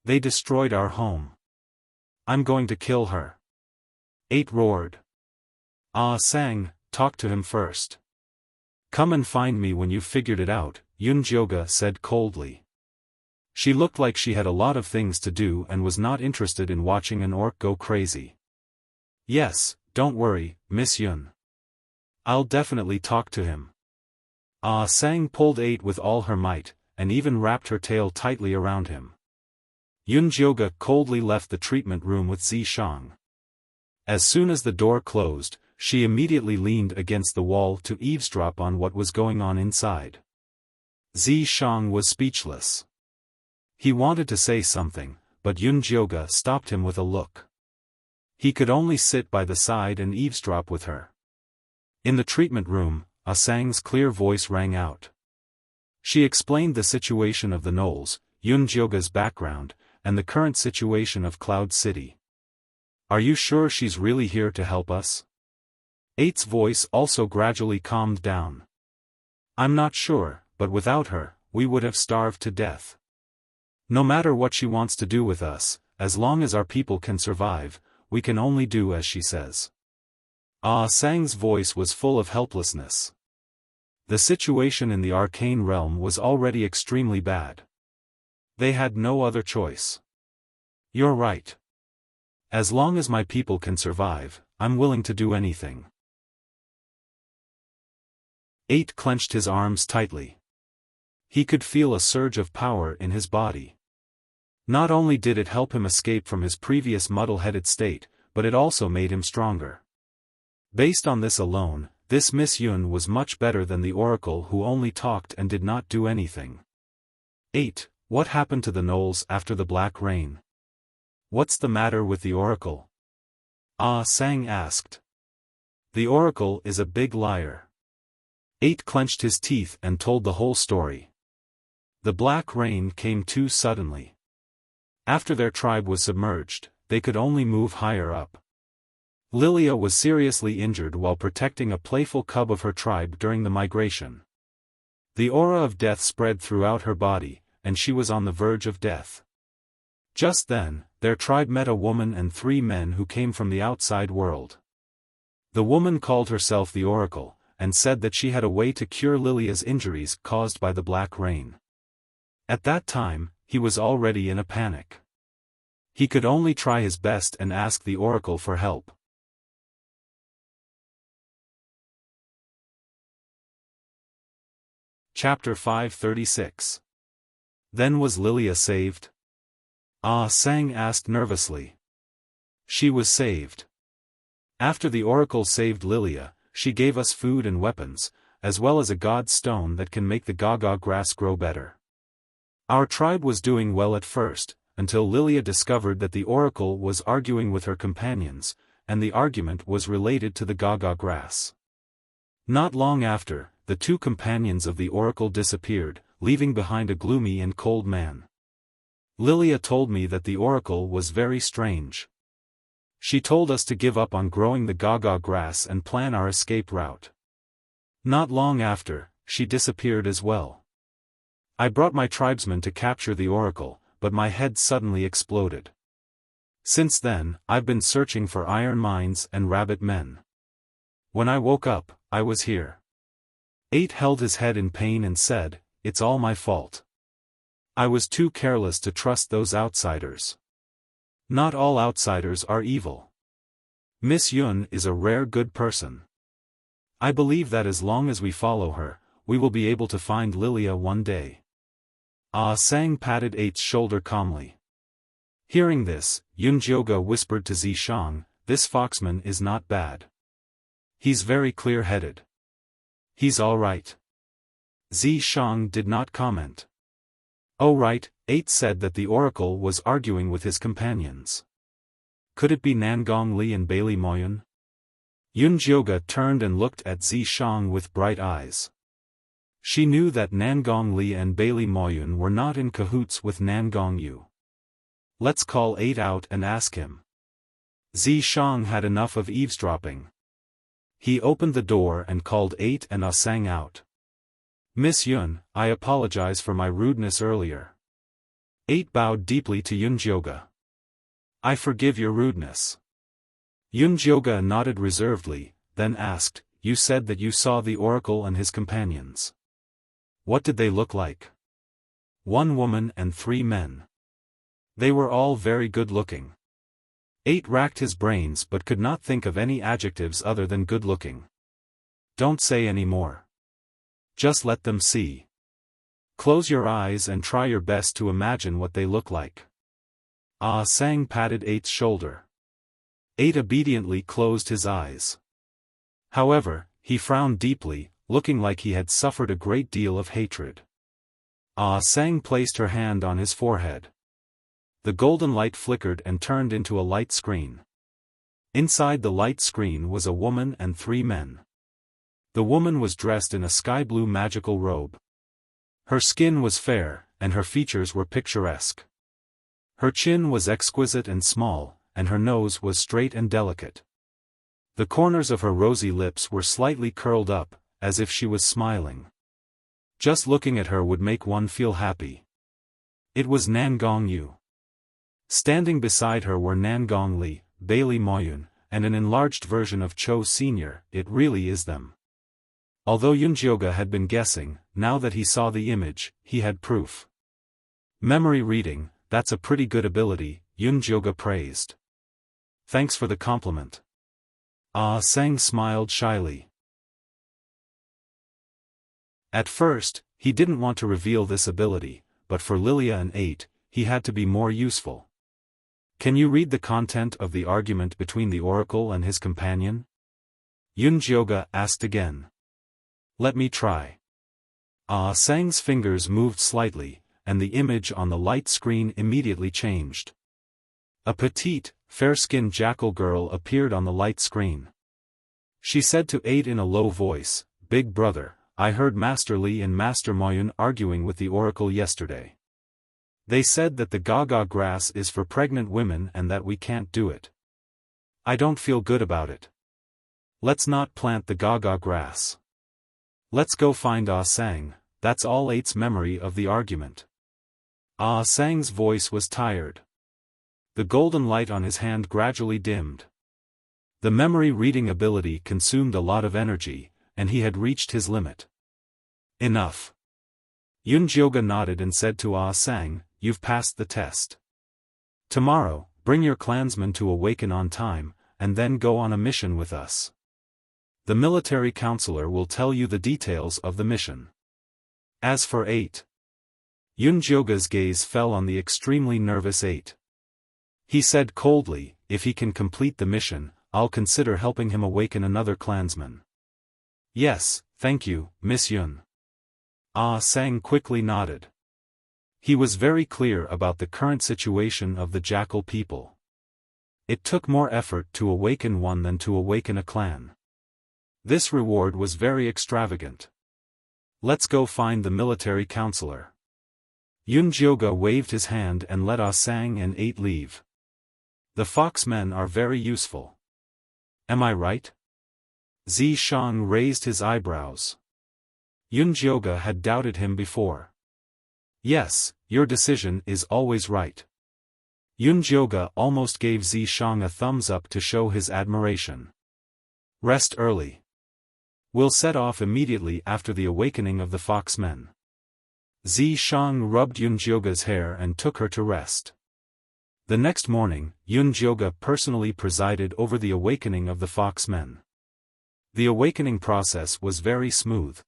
They destroyed our home. I'm going to kill her. 8 roared. Ah Sang, talk to him first. Come and find me when you've figured it out, Yunjioga said coldly. She looked like she had a lot of things to do and was not interested in watching an orc go crazy. Yes, don't worry, Miss Yun. I'll definitely talk to him. Ah Sang pulled 8 with all her might, and even wrapped her tail tightly around him. Yunjioga coldly left the treatment room with Zishang. As soon as the door closed, she immediately leaned against the wall to eavesdrop on what was going on inside. Zishang was speechless. He wanted to say something, but Yunjioga stopped him with a look. He could only sit by the side and eavesdrop with her. In the treatment room, Ah Sang's clear voice rang out. She explained the situation of the Knolls, Yunjioga's background, and the current situation of Cloud City. Are you sure she's really here to help us? 8's voice also gradually calmed down. I'm not sure, but without her, we would have starved to death. No matter what she wants to do with us, as long as our people can survive, we can only do as she says. Ah Sang's voice was full of helplessness. The situation in the arcane realm was already extremely bad. They had no other choice. You're right. As long as my people can survive, I'm willing to do anything. 8 clenched his arms tightly. He could feel a surge of power in his body. Not only did it help him escape from his previous muddle-headed state, but it also made him stronger. Based on this alone, this Miss Yun was much better than the oracle who only talked and did not do anything. 8. What happened to the Knolls after the Black Rain? What's the matter with the oracle? Ah Sang asked. The oracle is a big liar. 8 clenched his teeth and told the whole story. The Black Rain came too suddenly. After their tribe was submerged, they could only move higher up. Lilia was seriously injured while protecting a playful cub of her tribe during the migration. The aura of death spread throughout her body, and she was on the verge of death. Just then, their tribe met a woman and 3 men who came from the outside world. The woman called herself the Oracle, and said that she had a way to cure Lilia's injuries caused by the Black Rain. At that time, he was already in a panic. He could only try his best and ask the Oracle for help. Chapter 536. Then was Lilia saved? Ah Sang asked nervously. She was saved. After the oracle saved Lilia, she gave us food and weapons, as well as a god stone that can make the gaga grass grow better. Our tribe was doing well at first, until Lilia discovered that the oracle was arguing with her companions, and the argument was related to the gaga grass. Not long after, the 2 companions of the oracle disappeared, leaving behind a gloomy and cold man. Lilia told me that the oracle was very strange. She told us to give up on growing the gaga grass and plan our escape route. Not long after, she disappeared as well. I brought my tribesmen to capture the oracle, but my head suddenly exploded. Since then, I've been searching for iron mines and rabbit men. When I woke up, I was here. 8 held his head in pain and said, "It's all my fault. I was too careless to trust those outsiders. Not all outsiders are evil. Miss Yun is a rare good person. I believe that as long as we follow her, we will be able to find Lilia one day." Ah Sang patted 8's shoulder calmly. Hearing this, Yunjioga whispered to Zishang, "This foxman is not bad. He's very clear-headed. He's all right." Zishang did not comment. "Oh right," 8 said that the oracle was arguing with his companions. Could it be Nangong Li and Bailey Moyun? Yunjioga turned and looked at Zishang with bright eyes. She knew that Nangong Li and Bailey Moyun were not in cahoots with Nangong Yu. "Let's call 8 out and ask him." Zishang had enough of eavesdropping. He opened the door and called 8 and Sang out. Miss Yun, I apologize for my rudeness earlier. 8 bowed deeply to Yunjioga. I forgive your rudeness. Yunjioga nodded reservedly, then asked, You said that you saw the oracle and his companions. What did they look like? 1 woman and 3 men. They were all very good-looking. 8 racked his brains but could not think of any adjectives other than good-looking. Don't say any more. Just let them see. Close your eyes and try your best to imagine what they look like. Sang patted 8's shoulder. 8 obediently closed his eyes. However, he frowned deeply, looking like he had suffered a great deal of hatred. Sang placed her hand on his forehead. The golden light flickered and turned into a light screen. Inside the light screen was a woman and 3 men. The woman was dressed in a sky-blue magical robe. Her skin was fair, and her features were picturesque. Her chin was exquisite and small, and her nose was straight and delicate. The corners of her rosy lips were slightly curled up, as if she was smiling. Just looking at her would make one feel happy. It was Nangong Yu. Standing beside her were Nangong Li, Bailey Moyun, and an enlarged version of Cho Sr. It really is them. Although Yunjioga had been guessing, now that he saw the image, he had proof. Memory reading, that's a pretty good ability, Yunjioga praised. Thanks for the compliment. Sang smiled shyly. At first, he didn't want to reveal this ability, but for Lilia and 8, he had to be more useful. Can you read the content of the argument between the oracle and his companion? Yunjioga asked again. Let me try. Sang's fingers moved slightly, and the image on the light screen immediately changed. A petite, fair-skinned jackal girl appeared on the light screen. She said to 8 in a low voice, Big brother, I heard Master Li and Master Moyun arguing with the oracle yesterday. They said that the gaga grass is for pregnant women and that we can't do it. I don't feel good about it. Let's not plant the gaga grass. Let's go find Sang, that's all 8's memory of the argument. Sang's voice was tired. The golden light on his hand gradually dimmed. The memory reading ability consumed a lot of energy, and he had reached his limit. Enough. Yunjioga nodded and said to Sang, You've passed the test. Tomorrow, bring your clansmen to awaken on time, and then go on a mission with us. The military counselor will tell you the details of the mission. As for 8. Yunjioga's gaze fell on the extremely nervous 8. He said coldly, If he can complete the mission, I'll consider helping him awaken another clansman. Yes, thank you, Miss Yun. Sang quickly nodded. He was very clear about the current situation of the jackal people. It took more effort to awaken one than to awaken a clan. This reward was very extravagant. Let's go find the military counselor. Yunjioga waved his hand and let Sang and 8 leave. The foxmen are very useful. Am I right? Zishang raised his eyebrows. Yunjioga had doubted him before. Yes, your decision is always right. Yunjioga almost gave Zishang a thumbs up to show his admiration. Rest early. We'll set off immediately after the awakening of the foxmen. Zishang rubbed Yunjioga's hair and took her to rest. The next morning, Yunjioga personally presided over the awakening of the foxmen. The awakening process was very smooth.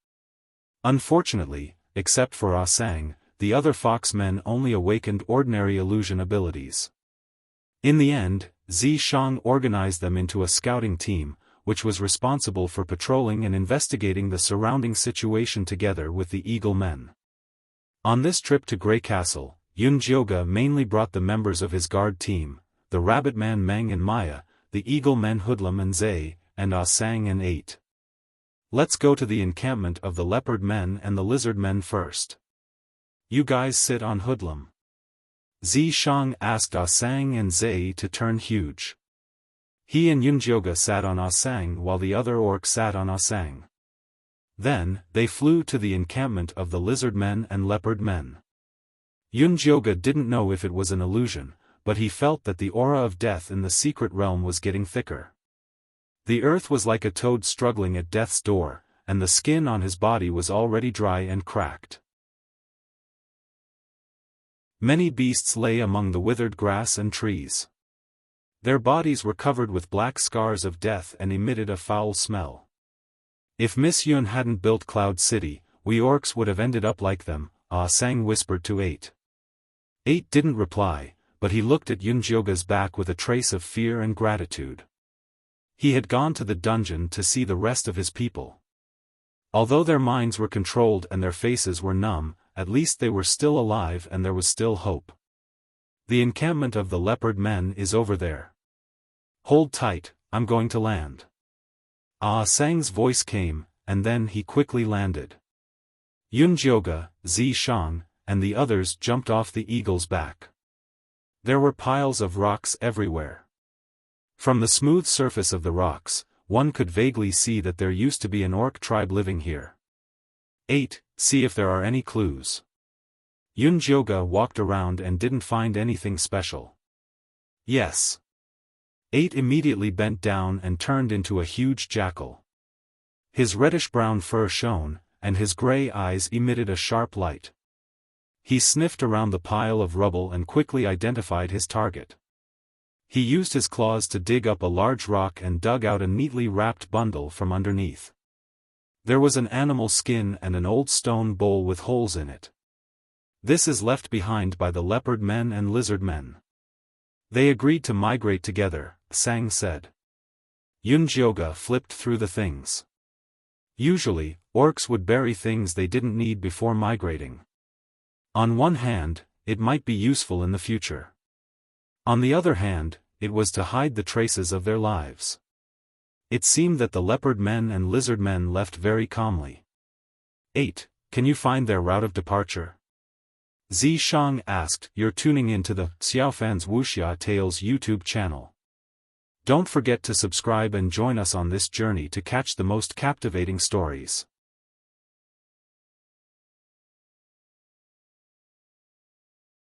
Unfortunately, except for Sang, the other foxmen only awakened ordinary illusion abilities. In the end, Zishang organized them into a scouting team, which was responsible for patrolling and investigating the surrounding situation together with the Eagle Men. On this trip to Grey Castle, Yunjioga mainly brought the members of his guard team, the Rabbit Man Meng and Maya, the Eagle Men Hoodlum and Zay, and Sang and 8. Let's go to the encampment of the Leopard Men and the Lizard Men first. You guys sit on Hoodlum. Zishang asked Sang and Zay to turn huge. He and Yunjioga sat on Asang while the other orc sat on Asang. Then, they flew to the encampment of the lizard men and leopard men. Yunjioga didn't know if it was an illusion, but he felt that the aura of death in the secret realm was getting thicker. The earth was like a toad struggling at death's door, and the skin on his body was already dry and cracked. Many beasts lay among the withered grass and trees. Their bodies were covered with black scars of death and emitted a foul smell. If Miss Yun hadn't built Cloud City, we orcs would have ended up like them, Ah Sang whispered to 8. 8 didn't reply, but he looked at Yunjioga's back with a trace of fear and gratitude. He had gone to the dungeon to see the rest of his people. Although their minds were controlled and their faces were numb, at least they were still alive and there was still hope. The encampment of the leopard men is over there. Hold tight, I'm going to land. Ah Sang's voice came, and then he quickly landed. Yunjioga, Zishang, and the others jumped off the eagle's back. There were piles of rocks everywhere. From the smooth surface of the rocks, one could vaguely see that there used to be an orc tribe living here. 8. See if there are any clues. Yunjioga walked around and didn't find anything special. Yes. 8 immediately bent down and turned into a huge jackal. His reddish-brown fur shone, and his gray eyes emitted a sharp light. He sniffed around the pile of rubble and quickly identified his target. He used his claws to dig up a large rock and dug out a neatly wrapped bundle from underneath. There was an animal skin and an old stone bowl with holes in it. This is left behind by the leopard men and lizard men. They agreed to migrate together, Sang said. Yunjioga flipped through the things. Usually, orcs would bury things they didn't need before migrating. On one hand, it might be useful in the future. On the other hand, it was to hide the traces of their lives. It seemed that the leopard men and lizard men left very calmly. 8. Can you find their route of departure? Zishang asked. You're tuning into the Xiaofan's Wuxia Tales YouTube channel. Don't forget to subscribe and join us on this journey to catch the most captivating stories.